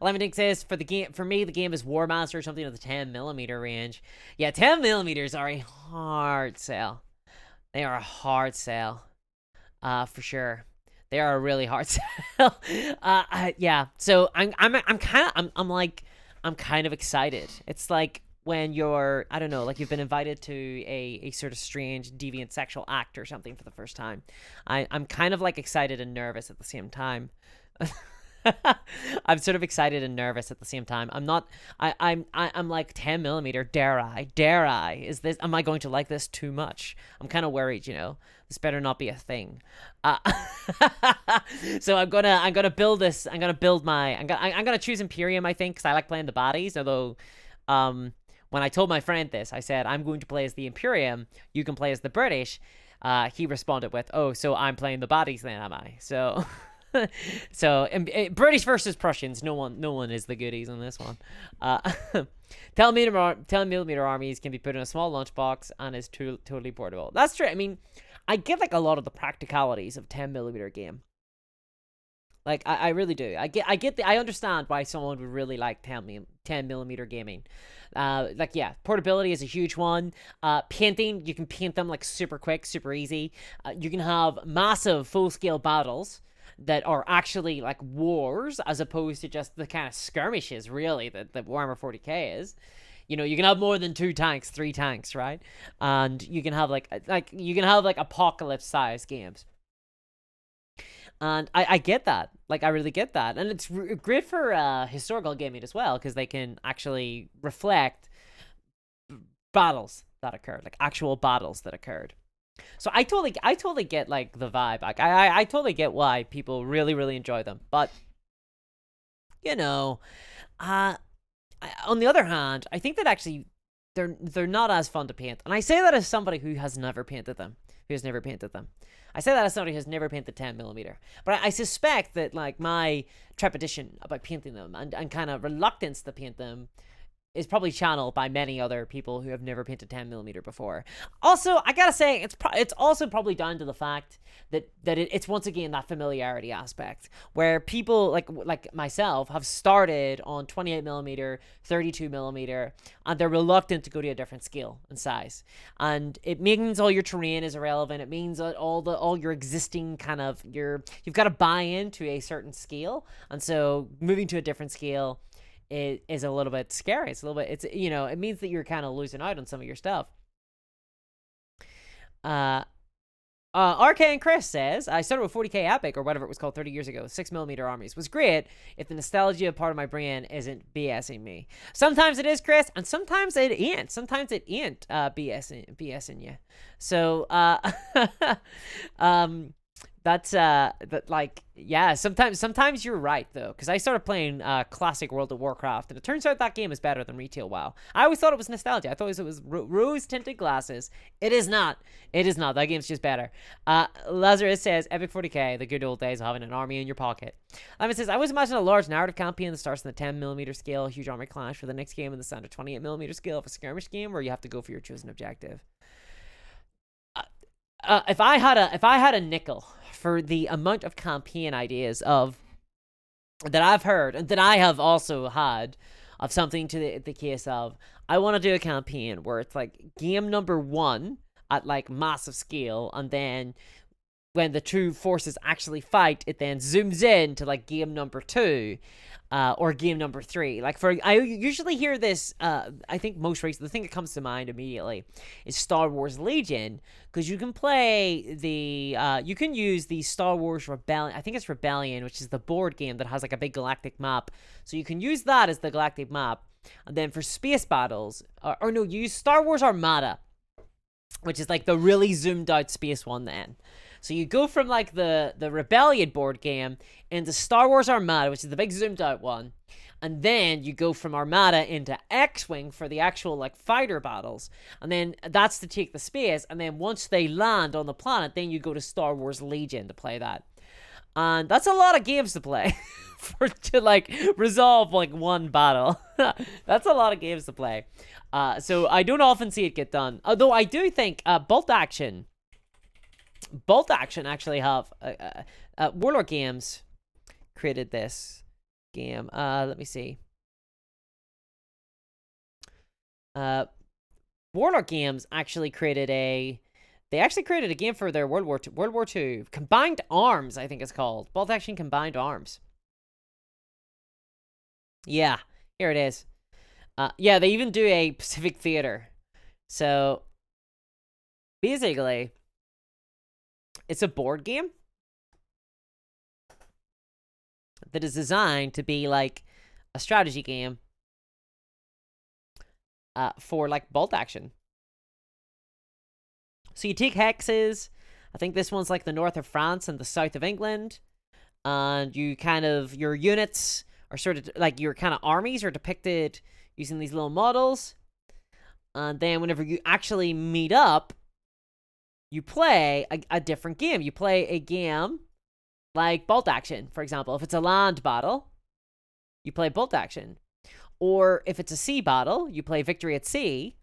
11 Dick says for me the game is War Master or something of the 10mm range. Yeah, 10mm are a hard sell. They are a hard sell, for sure. They are a really hard sell. Yeah. So I'm kind of excited. It's like when you're, I don't know, like you've been invited to a sort of strange deviant sexual act or something for the first time. I'm kind of like excited and nervous at the same time. I'm sort of excited and nervous at the same time. I'm like 10mm. Dare I? Am I going to like this too much? I'm kind of worried, This better not be a thing. So I'm gonna build this. I'm gonna choose Imperium, I think, because I like playing the bodies. Although, when I told my friend this, I said I'm going to play as the Imperium. You can play as the British. He responded with, "Oh, so I'm playing the bodies then, am I?" So. So British versus Prussians. No one is the goodies on this one. 10mm armies can be put in a small lunchbox and is totally portable. That's true. I mean, I get like a lot of the practicalities of 10mm game. Like I really do. I understand why someone would really like 10mm gaming. Like, yeah, portability is a huge one. Painting, you can paint them like super quick, super easy. You can have massive full-scale battles that are actually like wars, as opposed to just the kind of skirmishes, really, that Warhammer 40k is. You can have more than 2 tanks, 3 tanks, right? And you can have like apocalypse size games. And I get that. Like, I really get that. And it's great for historical gaming as well, because they can actually reflect battles that occurred, like actual battles that occurred. So I totally get like the vibe. Like I totally get why people really, really enjoy them. But on the other hand, I think that actually they're not as fun to paint. And I say that as somebody who has never painted them. I say that as somebody who has never painted 10mm. But I suspect that like my trepidation about painting them and kind of reluctance to paint them is probably channeled by many other people who have never painted 10mm before. Also, I gotta say, it's also probably down to the fact that it's once again that familiarity aspect, where people like myself have started on 28mm, 32mm, and they're reluctant to go to a different scale and size. And it means all your terrain is irrelevant. It means that all your existing kind of you've got to buy into a certain scale, and so moving to a different scale is a little bit scary. It means that you're kind of losing out on some of your stuff. RK and Chris says, I started with 40k Epic, or whatever it was called 30 years ago. 6mm armies was great if the nostalgia part of my brain isn't BSing me. Sometimes it is, Chris, and sometimes it ain't. Sometimes it ain't BSing you. So, like, yeah, sometimes you're right though, because I started playing classic World of Warcraft, and it turns out that game is better than retail WoW. I always thought it was nostalgia. I thought it was rose tinted glasses. It is not. It is not. That game's just better. Lazarus says, Epic 40k, the good old days of having an army in your pocket. Lemon says, I always imagine a large narrative campaign that starts in the 10mm scale, huge army clash for the next game in the standard 28mm scale of a skirmish game where you have to go for your chosen objective. If I had a nickel for the amount of campaign ideas of that I've heard and that I have also had of something to the case of, I want to do a campaign where it's like game number 1 at like massive scale, and then when the two forces actually fight, it then zooms in to like game number 2. Or game number 3. Like, I usually hear this, I think most recently, the thing that comes to mind immediately is Star Wars Legion, because you can play you can use the Star Wars Rebellion, I think it's Rebellion, which is the board game that has like a big galactic map, so you can use that as the galactic map, and then for space battles, or no, you use Star Wars Armada, which is like the really zoomed out space one then. So you go from like the Rebellion board game into Star Wars Armada, which is the big zoomed out one. And then you go from Armada into X-Wing for the actual like fighter battles. And then that's to take the space. And then once they land on the planet, then you go to Star Wars Legion to play that. And that's a lot of games to play to like resolve like one battle. That's a lot of games to play. So I don't often see it get done. Although I do think Bolt Action actually have Warlord Games created this game. Let me see. Warlord Games actually created a game for their World War II Combined Arms, I think it's called. Bolt Action Combined Arms. Yeah, here it is. Yeah, they even do a Pacific Theater. So basically, it's a board game that is designed to be like a strategy game for like Bolt Action. So you take hexes. I think this one's like the north of France and the south of England. And you kind of, your units are sort of like your kind of armies are depicted using these little models. And then whenever you actually meet up, you play a different game. You play a game like Bolt Action, for example. If it's a land battle, you play Bolt Action. Or if it's a sea battle, you play Victory at Sea.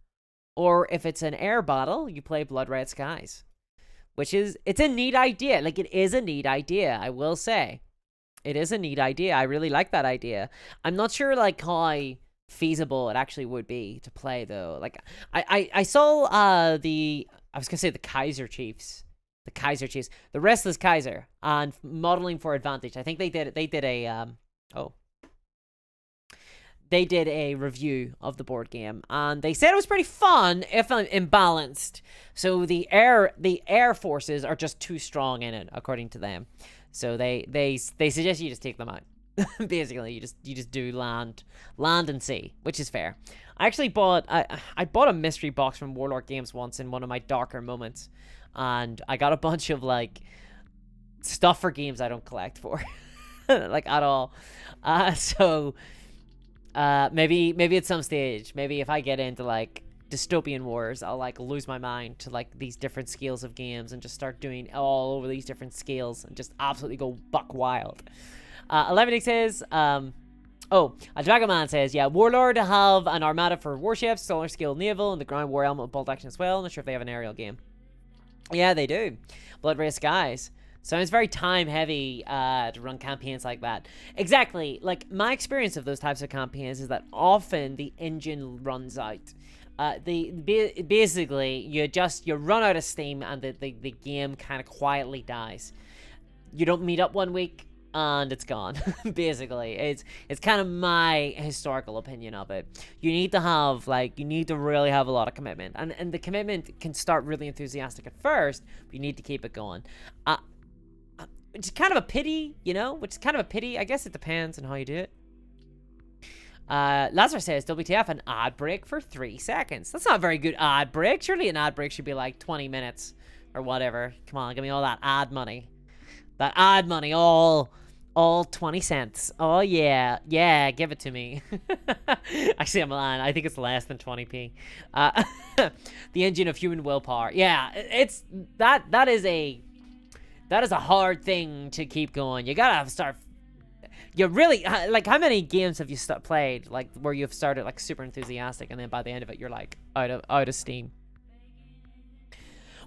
Or if it's an air battle, you play Blood Red Skies. It's a neat idea. Like, it is a neat idea, I will say. It is a neat idea. I really like that idea. I'm not sure, like, how feasible it actually would be to play, though. Like, I saw I was going to say the Kaiser Chiefs. The Restless Kaiser on Modeling for Advantage. I think they did a review of the board game, and they said it was pretty fun if imbalanced. So the air forces are just too strong in it, according to them. So they suggest you just take them out. Basically, you just do land and sea, which is fair. I actually bought a mystery box from Warlord Games once in one of my darker moments, and I got a bunch of like stuff for games I don't collect for, like at all. So maybe at some stage, maybe if I get into like dystopian wars, I'll like lose my mind to like these different scales of games and just start doing all over these different scales and just absolutely go buck wild. 11 says, a Dragon Man says, yeah, Warlord have an armada for warships, solar scale naval, and the ground war element of Bolt Action as well. I'm not sure if they have an aerial game. Yeah, they do. Blood Red Skies. Sounds very time heavy to run campaigns like that. Exactly. Like, my experience of those types of campaigns is that often the engine runs out. Basically, you run out of steam and the game kind of quietly dies. You don't meet up one week and it's gone. Basically, it's kind of my historical opinion of it. You need to really have a lot of commitment, and the commitment can start really enthusiastic at first, but you need to keep it going. Which is kind of a pity, I guess it depends on how you do it. Lazar says, WTF, an ad break for 3 seconds. That's not a very good ad break. Surely an ad break should be like 20 minutes or whatever. Come on, give me all that ad money. That ad money, all 20 cents. Oh, yeah. Yeah, give it to me. Actually, I'm lying. I think it's less than 20p. The engine of human willpower. Yeah, it's... That is a hard thing to keep going. You gotta start... You really... Like, how many games have you played, like, where you've started, like, super enthusiastic, and then by the end of it, you're, like, out of steam?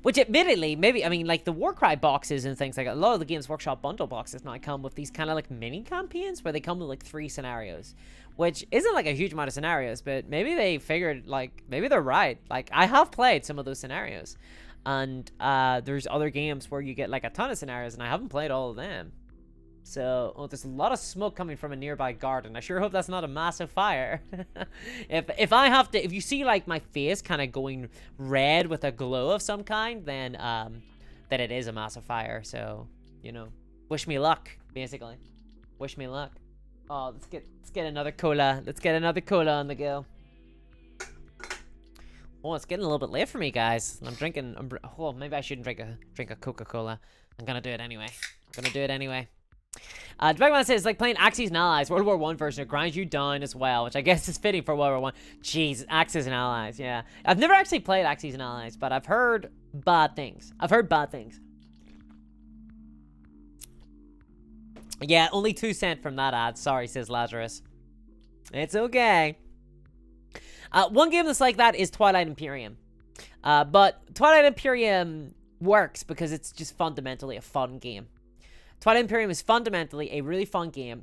Which, admittedly, maybe, I mean, like, the Warcry boxes and things like that, a lot of the Games Workshop bundle boxes now come with these kind of, like, mini campaigns where they come with, like, 3 scenarios. Which isn't, like, a huge amount of scenarios, but maybe they figured, like, maybe they're right. Like, I have played some of those scenarios. And, there's other games where you get, like, a ton of scenarios, and I haven't played all of them. So, oh, there's a lot of smoke coming from a nearby garden. I sure hope that's not a massive fire. If you see, like, my face kind of going red with a glow of some kind, then it is a massive fire. So, you know, wish me luck, basically. Wish me luck. Oh, let's get another cola. Let's get another cola on the go. Oh, it's getting a little bit late for me, guys. I'm drinking. Oh, maybe I shouldn't drink a Coca-Cola. I'm gonna do it anyway. Dragonman says, like playing Axis and Allies, World War I version, it grinds you down as well, which I guess is fitting for World War I. Jeez, Axis and Allies, yeah. I've never actually played Axis and Allies, but I've heard bad things. Yeah, only 2 cents from that ad. Sorry, says Lazarus. It's okay. One game that's like that is Twilight Imperium. But Twilight Imperium works because it's just fundamentally a fun game. Twilight Imperium is fundamentally a really fun game.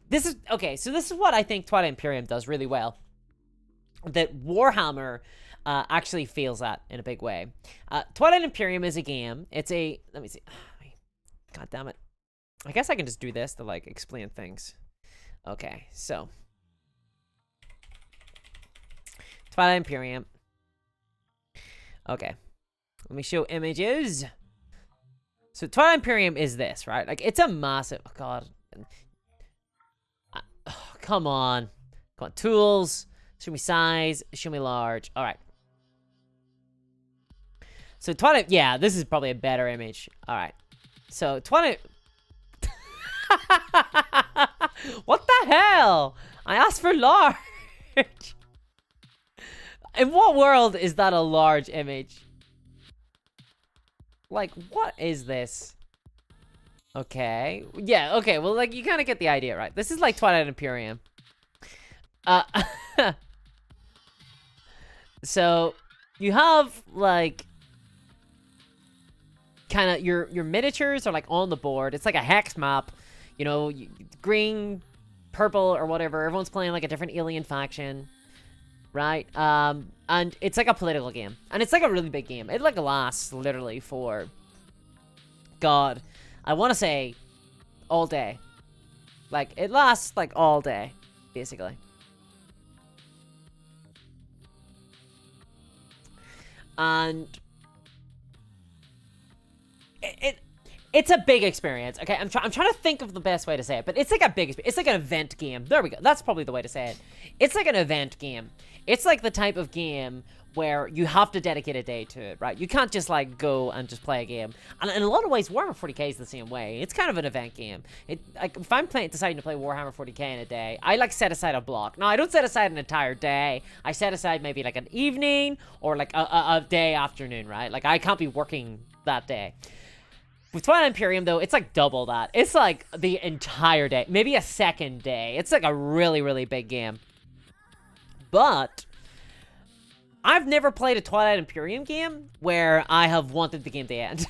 This is what I think Twilight Imperium does really well, that Warhammer actually fails at in a big way. Twilight Imperium is a game. It's a... Let me see. God damn it. I guess I can just do this to, like, explain things. Okay, so... Twilight Imperium. Okay. Let me show images. So Twilight Imperium is this, right? Like, it's a massive... Oh, God. Come on. Come on. Tools. Show me size. Show me large. All right. So Twilight... Yeah, this is probably a better image. All right. So Twilight... What the hell? I asked for large. In what world is that a large image? Like, what is this? Okay. Yeah, okay. Well, like, you kind of get the idea, right? This is like Twilight Imperium. So, you have, like, kind of your miniatures are, like, on the board. It's like a hex map. You know, green, purple, or whatever. Everyone's playing, like, a different alien faction. Right? And it's like a political game. And it's like a really big game. It, like, lasts literally for... God. I want to say all day. Like, it lasts, like, all day, basically. And... It's a big experience, okay? I'm trying to think of the best way to say it, but it's like a big experience. It's like an event game. There we go. That's probably the way to say it. It's like an event game. It's like the type of game where you have to dedicate a day to it, right? You can't just, like, go and just play a game. And in a lot of ways, Warhammer 40k is the same way. It's kind of an event game. Like, if I'm deciding to play Warhammer 40k in a day, I, like, set aside a block. Now, I don't set aside an entire day. I set aside maybe, like, an evening or, like, a day afternoon, right? Like, I can't be working that day. With Twilight Imperium, though, it's like double that. It's like the entire day. Maybe a second day. It's like a really, really big game. But I've never played a Twilight Imperium game where I have wanted the game to end.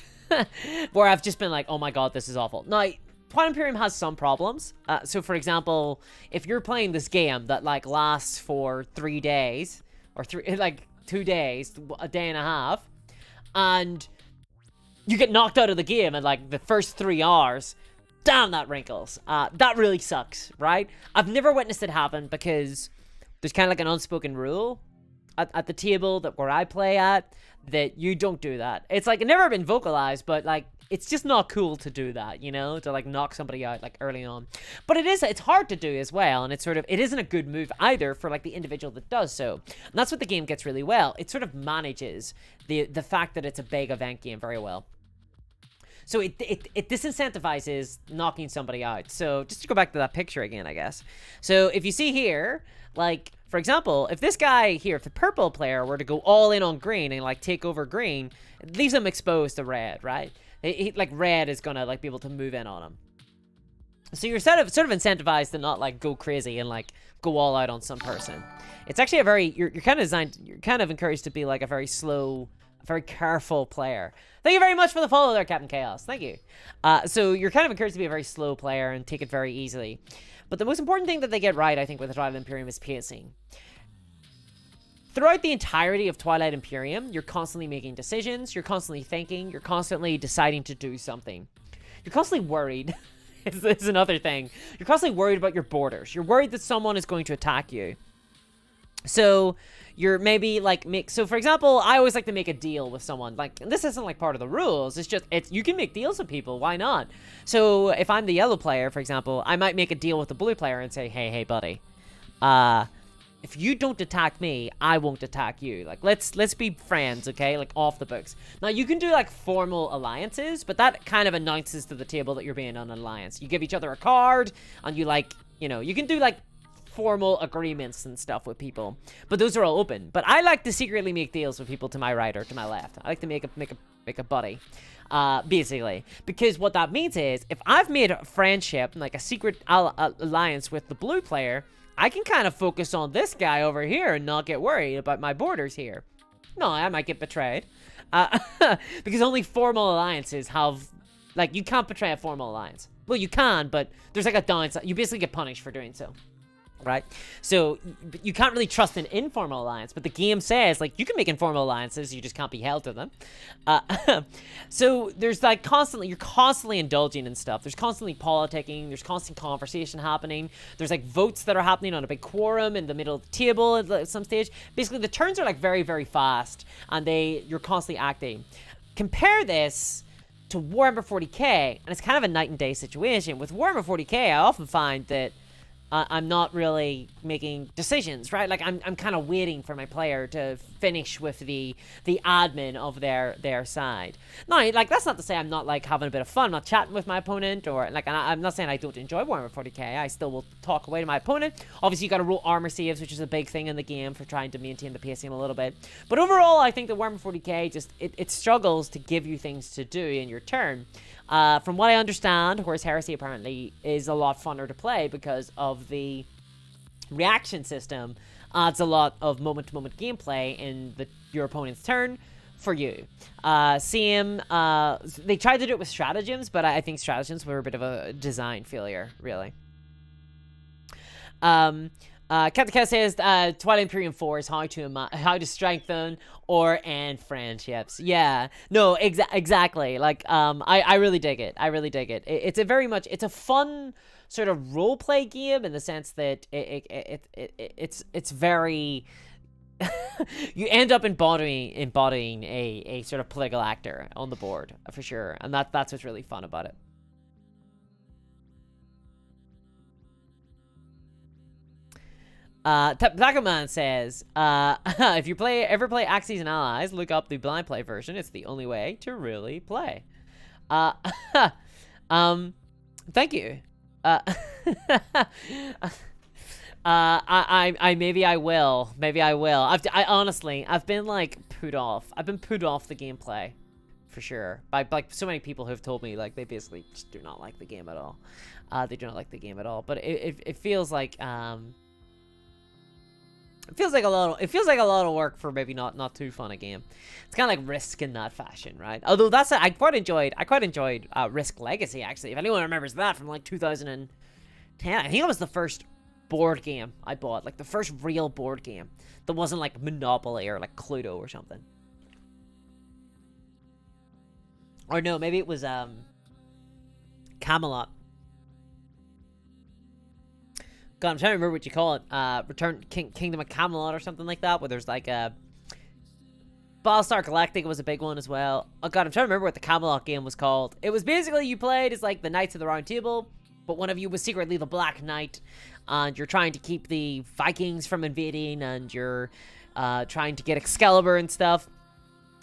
Where I've just been like, oh my god, this is awful. Now, Twilight Imperium has some problems. So, for example, if you're playing this game that, like, lasts for 3 days, or 2 days, a day and a half, and... you get knocked out of the game in, like, the first 3 hours. Damn, that wrinkles. That really sucks, right? I've never witnessed it happen because there's kind of like an unspoken rule at the table where I play at that you don't do that. It's, like, never been vocalized, but, like, it's just not cool to do that, you know? To, like, knock somebody out, like, early on. But it's hard to do as well, and it isn't a good move either for, like, the individual that does so. And that's what the game gets really well. It sort of manages the fact that it's a big event game very well. So it disincentivizes knocking somebody out. So just to go back to that picture again, I guess. So if you see here, like, for example, if this guy here, if the purple player were to go all in on green and, like, take over green, it leaves him exposed to red, right? Like, red is gonna, like, be able to move in on him. So you're sort of incentivized to not, like, go crazy and, like, go all out on some person. It's actually a very, you're kind of designed, you're kind of encouraged to be, like, a very slow, very careful player. Thank you very much for the follow there, Captain Chaos. Thank you. So you're kind of encouraged to be a very slow player and take it very easily. But the most important thing that they get right, I think, with the Twilight Imperium is pacing. Throughout the entirety of Twilight Imperium, you're constantly making decisions, you're constantly thinking, you're constantly deciding to do something. You're constantly worried. It's another thing. You're constantly worried about your borders. You're worried that someone is going to attack you. So you're maybe like so for example, I always like to make a deal with someone. Like, and this isn't like part of the rules. It's just you can make deals with people. Why not? So if I'm the yellow player, for example, I might make a deal with the blue player and say, hey buddy, if you don't attack me, I won't attack you. Like, let's be friends, okay? Like, off the books. Now, you can do, like, formal alliances, but that kind of announces to the table that you're being on an alliance. You give each other a card, and you, like, you know, you can do, like, formal agreements and stuff with people. But those are all open. But I like to secretly make deals with people to my right or to my left. I like to make a buddy. Basically. Because what that means is, if I've made a friendship, like a secret alliance with the blue player, I can kind of focus on this guy over here and not get worried about my borders here. No, I might get betrayed. Because only formal alliances have... Like, you can't betray a formal alliance. Well, you can, but there's like a downside. You basically get punished for doing so. Right? So, you can't really trust an informal alliance, but the game says, like, you can make informal alliances, you just can't be held to them. So, there's, like, you're constantly indulging in stuff. There's constantly politicking, there's constant conversation happening, there's, like, votes that are happening on a big quorum in the middle of the table at some stage. Basically, the turns are, like, very, very fast, and you're constantly acting. Compare this to Warhammer 40k, and it's kind of a night and day situation. With Warhammer 40k, I often find that I'm not really making decisions, right? Like, I'm kind of waiting for my player to finish with the admin of their side. No, like, that's not to say I'm not, like, having a bit of fun. I'm not chatting with my opponent, or, like, I'm not saying I don't enjoy Warhammer 40k. I still will talk away to my opponent. Obviously, you got to roll armor saves, which is a big thing in the game for trying to maintain the pacing a little bit. But overall, I think that Warhammer 40k just, it struggles to give you things to do in your turn. From what I understand, Horus Heresy apparently is a lot funner to play because of the reaction system. Adds a lot of moment-to-moment gameplay in your opponent's turn for you. They tried to do it with stratagems, but I think stratagems were a bit of a design failure, really. Captain Cat says, Twilight Imperium 4 is how to strengthen or end friendships. Yeah, no, exactly. Like, I really dig it. I really dig it. It's a fun sort of role play game in the sense that it's very. You end up embodying a sort of political actor on the board for sure, and that's what's really fun about it. Tobacco Man says, if you ever play Axes and Allies, look up the blind play version. It's the only way to really play. Thank you. Maybe I will. Honestly, I've been like put off. I've been put off the gameplay, for sure. By like so many people who have told me like they basically just do not like the game at all. They do not like the game at all. But it feels like It feels like a lot of work for maybe not too fun a game. It's kind of like Risk in that fashion, right? Although I quite enjoyed Risk Legacy actually. If anyone remembers that from like 2010, I think it was the first board game I bought, like the first real board game that wasn't like Monopoly or like Cluedo or something. Or no, maybe it was Camelot. God, I'm trying to remember what you call it. Kingdom of Camelot or something like that, where there's like a Battlestar Galactica was a big one as well. Oh god, I'm trying to remember what the Camelot game was called. It was basically you played as like the Knights of the Round Table, but one of you was secretly the Black Knight, and you're trying to keep the Vikings from invading, and you're trying to get Excalibur and stuff.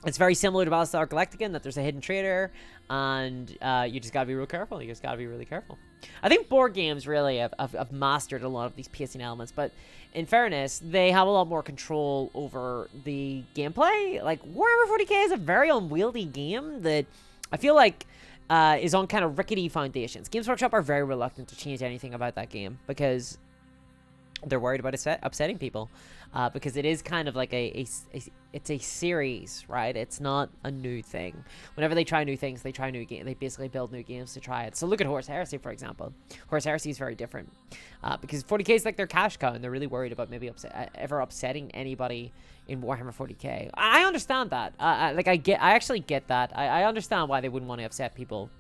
It's very similar to Battlestar Galactica in that there's a hidden traitor, and you just gotta be real careful. You just gotta be really careful. I think board games really have mastered a lot of these pacing elements, but in fairness, they have a lot more control over the gameplay. Like, Warhammer 40k is a very unwieldy game that I feel like is on kind of rickety foundations. Games Workshop are very reluctant to change anything about that game because they're worried about upsetting people, because it is kind of like it's a series, right? It's not a new thing. Whenever they try new things, they try new games. They basically build new games to try it. So look at Horse Heresy, for example. Horse Heresy is very different, because 40k is like their cash cow, and they're really worried about maybe ever upsetting anybody in Warhammer 40k. I understand that. I actually get that. I understand why they wouldn't want to upset people.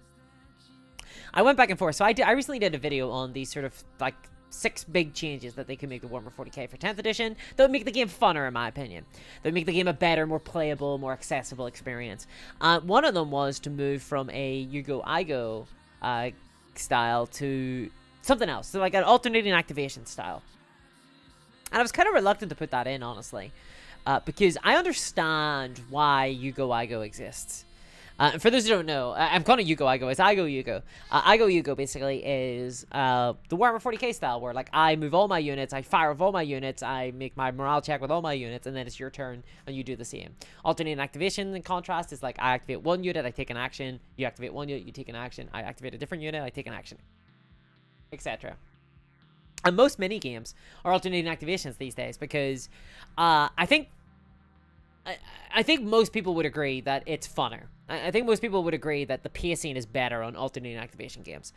I went back and forth. So I recently did a video on these sort of like 6 big changes that they could make the Warhammer 40k for 10th edition that would make the game funner, in my opinion. That would make the game a better, more playable, more accessible experience. One of them was to move from a You-Go-I-Go style to something else. So like an alternating activation style. And I was kind of reluctant to put that in, honestly. Because I understand why You-Go-I-Go exists. And for those who don't know, I'm calling it You-Go-I-Go. It's I-Go-You-Go. I-Go-You-Go basically is the Warhammer 40k style, where like I move all my units, I fire with all my units, I make my morale check with all my units, and then it's your turn, and you do the same. Alternating activation, in contrast, is like I activate one unit, I take an action. You activate one unit, you take an action. I activate a different unit, I take an action, etc. And most mini games are alternating activations these days because I think most people would agree that it's funner. I think most people would agree that the pacing is better on alternating activation games.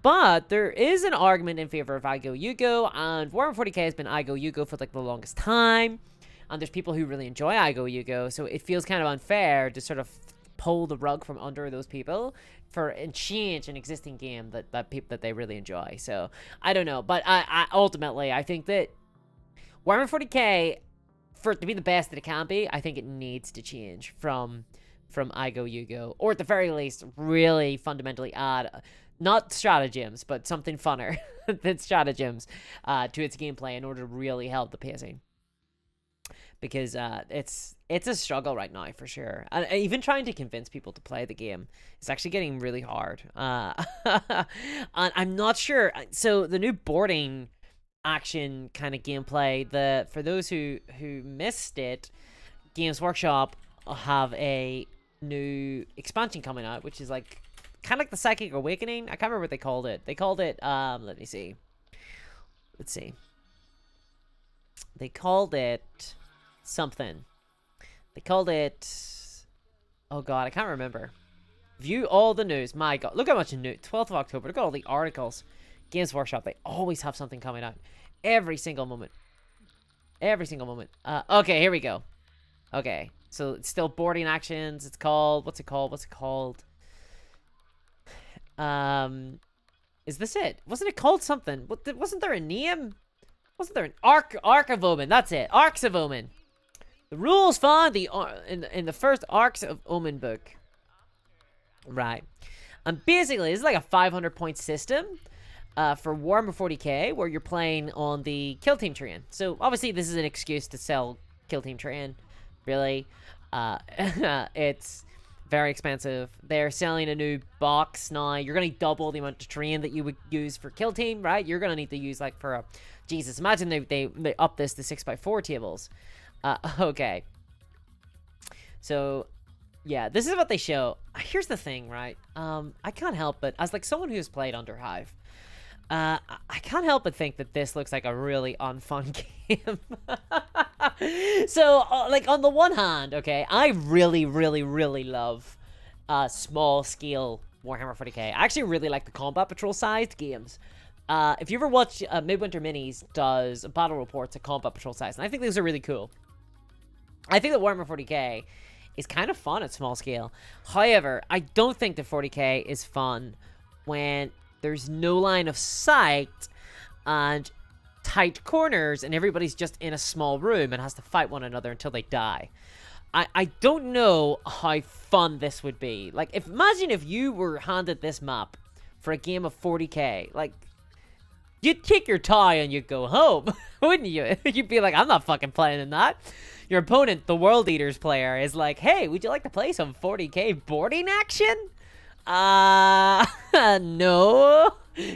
But there is an argument in favor of I-Go-You-Go, and Warhammer 40k has been I-Go-You-Go for like the longest time. And there's people who really enjoy I-Go-You-Go, so it feels kind of unfair to sort of pull the rug from under those people and change an existing game that they really enjoy. So I don't know, but I ultimately I think that Warhammer 40k, for it to be the best that it can be, I think it needs to change from I-Go-You-Go, or at the very least, really fundamentally add, not stratagems, but something funner than stratagems to its gameplay in order to really help the pacing. Because it's a struggle right now, for sure. And even trying to convince people to play the game is actually getting really hard. And I'm not sure. So the new boarding action kind of gameplay, for those who missed it, Games Workshop have a new expansion coming out, which is like kind of like the Psychic Awakening. I can't remember what they called it. They called it let me see. Let's see. They called it something. They called it, oh god, I can't remember. View all the news. My god, look how much news. 12th of October. Look at all the articles. Games Workshop, they always have something coming out every single moment. Every single moment. Okay, here we go. Okay, so it's still boarding actions. It's called, what's it called? Is this it? Wasn't it called something? Wasn't there a name? Wasn't there an Arc of Omen? That's it. Arcs of Omen. The rules found in the first Arcs of Omen book. Right. And basically, this is like a 500-point system for Warhammer 40k, where you're playing on the Kill Team train. So obviously, this is an excuse to sell Kill Team train. Really, it's very expensive. They're selling a new box now. You're gonna double the amount of terrain that you would use for Kill Team, right? You're gonna need to use like for a Jesus. Imagine they up this to 6x4 tables. Okay. So, yeah, this is what they show. Here's the thing, right? I can't help but, as like someone who's played Under Hive, I can't help but think that this looks like a really unfun game. So, like, on the one hand, okay, I really, really, really love small scale Warhammer 40k. I actually really like the Combat Patrol sized games. If you ever watch Midwinter Minis does battle reports at Combat Patrol size, and I think those are really cool. I think that Warhammer 40k is kind of fun at small scale. However, I don't think that 40k is fun when there's no line of sight and tight corners and everybody's just in a small room and has to fight one another until they die. I don't know how fun this would be. Like, imagine if you were handed this map for a game of 40k. Like, you'd take your tie and you'd go home, wouldn't you? You'd be like, I'm not fucking playing in that. Your opponent, the World Eaters player, is like, hey, would you like to play some 40k boarding action? No.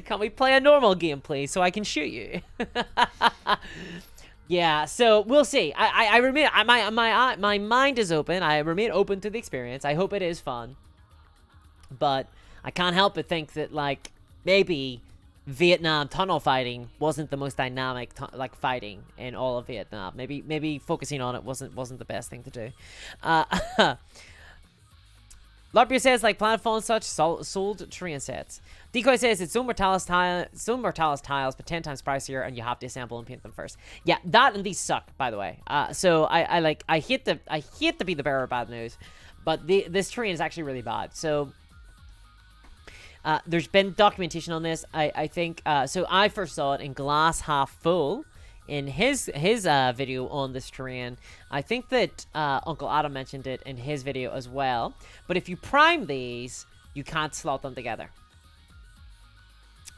Can we play a normal gameplay so I can shoot you? Yeah, so we'll see. I remain, my mind is open. I remain open to the experience. I hope it is fun. But I can't help but think that, like, maybe Vietnam tunnel fighting wasn't the most dynamic like fighting in all of Vietnam. Maybe focusing on it wasn't the best thing to do. Larpia says, like Planetfall and such, sold terrain sets. Decoy says it's Zone Mortalis tiles, but 10 times pricier, and you have to assemble and paint them first. Yeah, that and these suck, by the way. So I hate to be the bearer of bad news, but this terrain is actually really bad. So there's been documentation on this. I think so. I first saw it in Glass Half Full in his video on this terrain. I think that Uncle Adam mentioned it in his video as well. But if you prime these, you can't slot them together.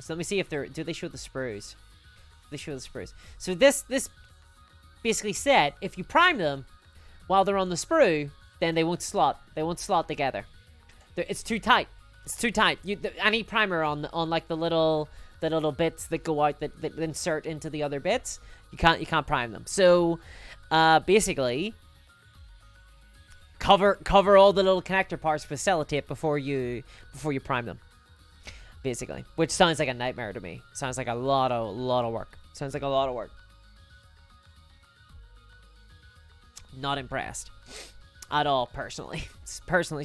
So let me see if do they show the sprues? They show the sprues. So this basically said if you prime them while they're on the sprue, then they won't slot. They won't slot together. It's too tight. It's too tight. Any primer on like the little bits that go out that insert into the other bits, you can't prime them. So basically cover all the little connector parts with sellotape before you prime them. Basically, which sounds like a nightmare to me. Sounds like a lot of work. Sounds like a lot of work. Not impressed at all, personally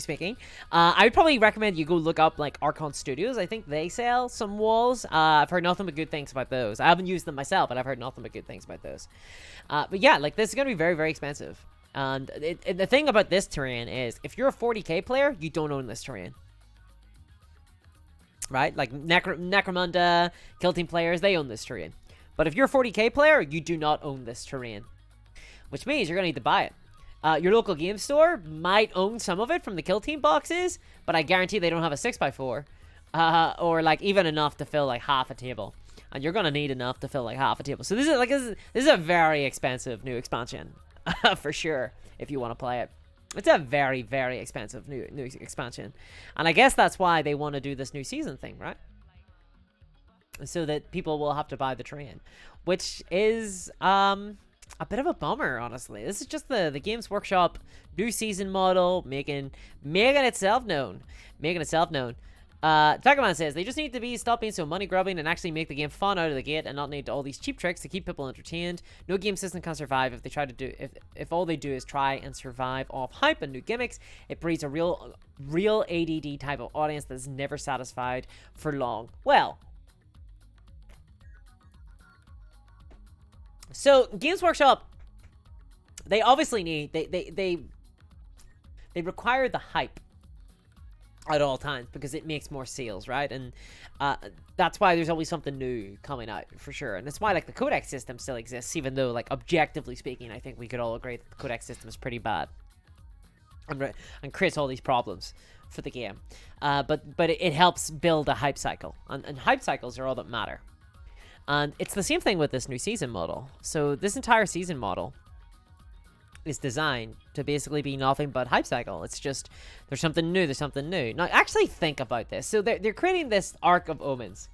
speaking. I would probably recommend you go look up like Archon Studios. I think they sell some walls. I've heard nothing but good things about those. I haven't used them myself, but I've heard nothing but good things about those. But yeah, like this is gonna be very, very expensive. And the thing about this terrain is, if you're a 40k player, you don't own this terrain. Right? Like Necromunda, Kill Team players, they own this terrain. But if you're a 40k player, you do not own this terrain. Which means you're gonna need to buy it. Your local game store might own some of it from the Kill Team boxes, but I guarantee they don't have a 6x4. Or like even enough to fill like half a table. And you're gonna need enough to fill like half a table. So this is a very expensive new expansion. For sure, if you want to play it. It's a very, very expensive new expansion. And I guess that's why they want to do this new season thing, right? So that people will have to buy the terrain. Which is a bit of a bummer, honestly. This is just the Games Workshop new season model making itself known. Takaman says, they just need to stop being so money grubbing and actually make the game fun out of the gate and not need all these cheap tricks to keep people entertained. No game system can survive if they try to do if all they do is try and survive off hype and new gimmicks. It breeds a real ADD type of audience that's never satisfied for long. Well, so Games Workshop, they obviously need they require the hype at all times because it makes more sales, right? And that's why there's always something new coming out, for sure. And that's why like the codex system still exists, even though like objectively speaking, I think we could all agree that the codex system is pretty bad and creates all these problems for the game. But it helps build a hype cycle, and hype cycles are all that matter. And it's the same thing with this new season model. So this entire season model is designed to basically be nothing but hype cycle. It's just, there's something new. Now, actually think about this. So they're creating this Arc of Omens.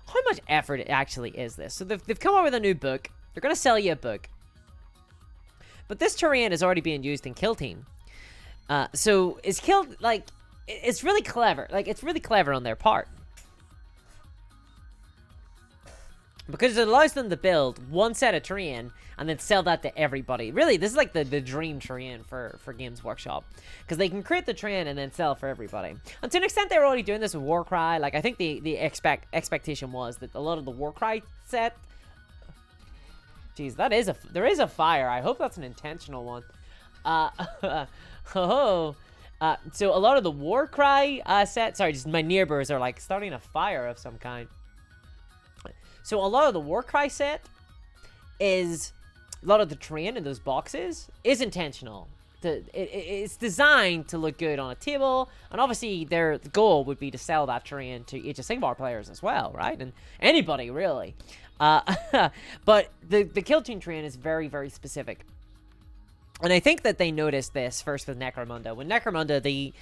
How much effort actually is this? So they've come up with a new book. They're going to sell you a book. But this terrain is already being used in Kill Team. So it's it's really clever. Like, it's really clever on their part. Because it allows them to build one set of terrain and then sell that to everybody. Really, this is like the dream terrain for Games Workshop. Because they can create the terrain and then sell for everybody. And to an extent, they were already doing this with Warcry. Like, I think the expectation was that a lot of the Warcry set... Jeez, there is a fire. I hope that's an intentional one. So a lot of the Warcry set... Sorry, just my neighbors are like starting a fire of some kind. So a lot of the Warcry set is, a lot of the terrain in those boxes is intentional. It's designed to look good on a table, and obviously the goal would be to sell that terrain to Age of Sigmar players as well, right? And anybody, really. But the Kill Team terrain is very, very specific. And I think that they noticed this first with Necromunda. When Necromunda,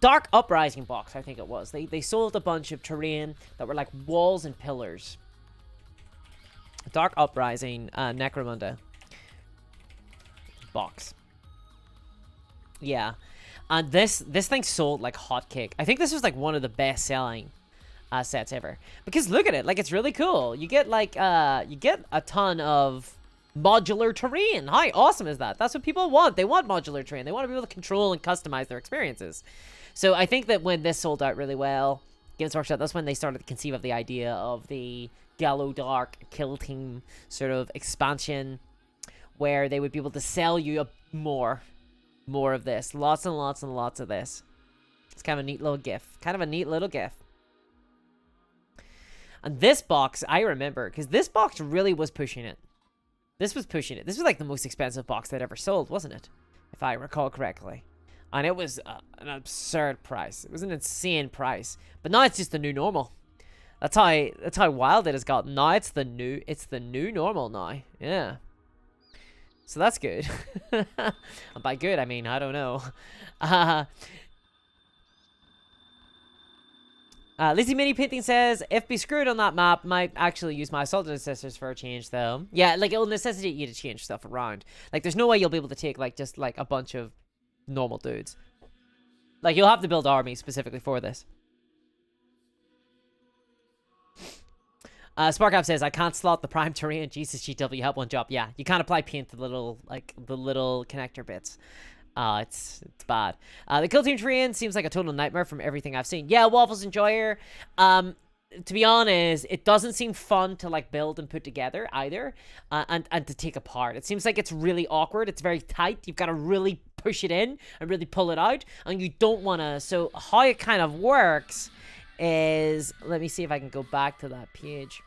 Dark Uprising box, I think it was. They sold a bunch of terrain that were like walls and pillars. Dark Uprising Necromunda box. Yeah. And this thing sold like hotcake. I think this was like one of the best selling sets ever. Because look at it, like it's really cool. You get like you get a ton of modular terrain. How awesome is that? That's what people want. They want modular terrain. They want to be able to control and customize their experiences. So I think that when this sold out really well, Games Workshop, that's when they started to conceive of the idea of the Gallo Dark Kill Team sort of expansion, where they would be able to sell you more of this. Lots and lots and lots of this. It's kind of a neat little gif. Kind of a neat little gif. And this box, I remember, because this box really was pushing it. This was pushing it. This was like the most expensive box they'd ever sold, wasn't it? If I recall correctly. And it was an absurd price. It was an insane price. But now it's just the new normal. That's how wild it has gotten. Now it's the new normal now. Yeah. So that's good. And by good, I mean, I don't know. Lizzie Mini Painting says, if be screwed on that map, might actually use my Assaulted Sisters for a change, though. Yeah, like, it'll necessitate you to change stuff around. Like, there's no way you'll be able to take, like, just, like, a bunch of normal dudes. Like, you'll have to build armies specifically for this. Sparkup says, I can't slot the prime terrain. Jesus, GW, help one job. Yeah, you can't apply paint to the little, like, the little connector bits. It's bad. The Kill Team terrain seems like a total nightmare from everything I've seen. Yeah, Waffles Enjoyer. To be honest, it doesn't seem fun to like build and put together either, and to take apart. It seems like it's really awkward. It's very tight. You've got to really push it in and really pull it out, and you don't want to. So how it kind of works is, let me see if I can go back to that page.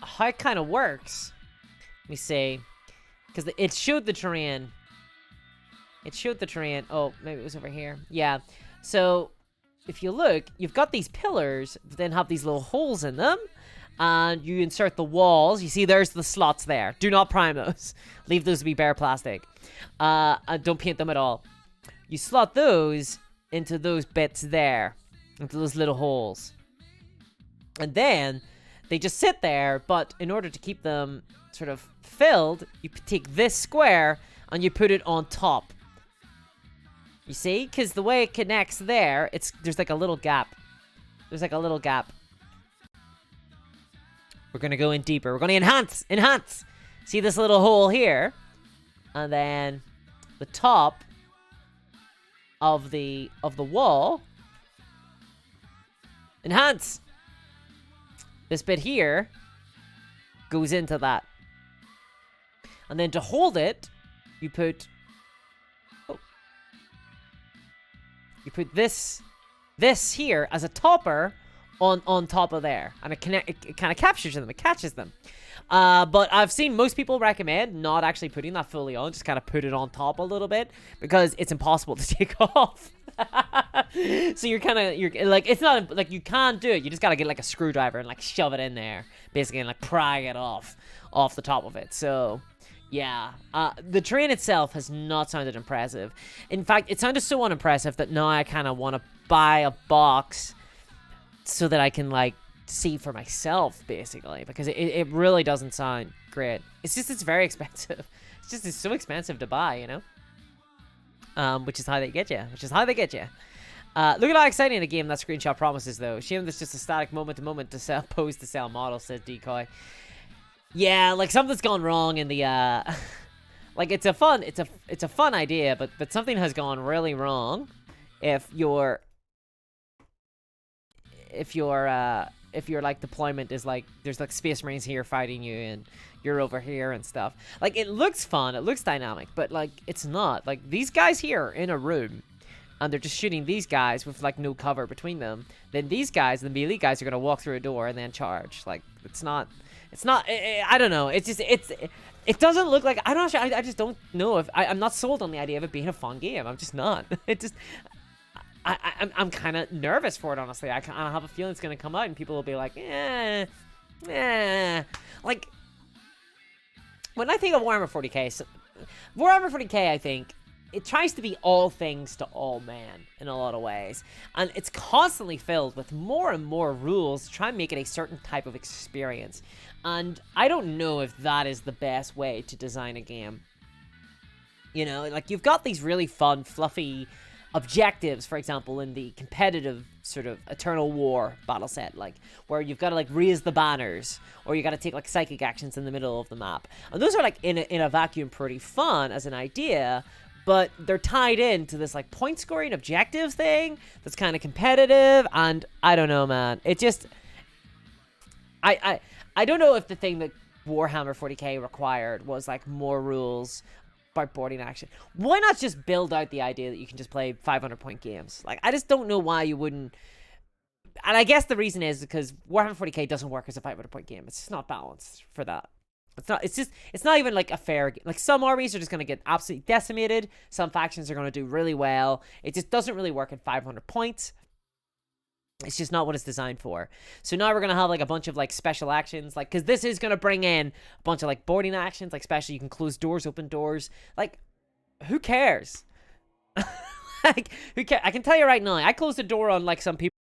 How it kind of works. Let me see. Because it showed the terrain. It showed the terrain. Oh, maybe it was over here. Yeah. So, if you look, you've got these pillars, that then have these little holes in them. And you insert the walls. You see, there's the slots there. Do not prime those. Leave those to be bare plastic. And don't paint them at all. You slot those into those bits there. Into those little holes. And then, they just sit there, but in order to keep them sort of filled, you take this square and you put it on top. You see? Because the way it connects there, there's like a little gap. There's like a little gap. We're going to go in deeper. We're going to enhance! Enhance! See this little hole here? And then the top of the wall. Enhance! This bit here goes into that. And then to hold it, you put... Oh. You put this here as a topper on top of there. And it kind of captures them. It catches them. But I've seen most people recommend not actually putting that fully on. Just kind of put it on top a little bit. Because it's impossible to take off. So you're like, it's not like you can't do it. You just gotta get like a screwdriver and like shove it in there, basically, and like pry it off the top of it. So yeah, the terrain itself has not sounded impressive. In fact, it sounded so unimpressive that now I kind of want to buy a box so that I can like see for myself, basically, because it really doesn't sound great. It's very expensive. It's so expensive to buy, you know. Which is how they get you. Look at how exciting a game that screenshot promises, though. Shame there's just a static moment to sell, pose to sell model, says Decoy. Yeah, like something's gone wrong in the like it's a fun idea, but something has gone really wrong if your like deployment is like there's like Space Marines here fighting you and you're over here and stuff. Like, it looks fun, it looks dynamic, but like it's not. Like, these guys here are in a room and they're just shooting these guys with like no cover between them. Then these guys, the melee guys, are gonna walk through a door and then charge. Like, it's not I don't know. It doesn't look like, I'm not sure. I just don't know if I'm not sold on the idea of it being a fun game. I'm just not. I'm kind of nervous for it, honestly. I have a feeling it's going to come out and people will be like, like, when I think of Warhammer 40k, I think it tries to be all things to all men in a lot of ways, and it's constantly filled with more and more rules to try and make it a certain type of experience. And I don't know if that is the best way to design a game. You know, like, you've got these really fun, fluffy objectives, for example, in the competitive sort of Eternal War battle set, like, where you've got to, like, raise the banners, or you got to take, like, psychic actions in the middle of the map. And those are, like, in a vacuum pretty fun as an idea, but they're tied into this, like, point scoring objective thing that's kind of competitive, and I don't know, man. It just... I don't know if the thing that Warhammer 40k required was, like, more rules about boarding action. Why not just build out the idea that you can just play 500-point games? Like, I just don't know why you wouldn't. And I guess the reason is because Warhammer 40k doesn't work as a 500-point game. It's just not balanced for that. It's not even, like, a fair game. Like, some armies are just going to get absolutely decimated. Some factions are going to do really well. It just doesn't really work at 500 points. It's just not what it's designed for. So now we're going to have, like, a bunch of, like, special actions. Like, because this is going to bring in a bunch of, like, boarding actions. Like, especially you can close doors, open doors. Like, who cares? Like, who cares? I can tell you right now, I closed the door on, like, some people.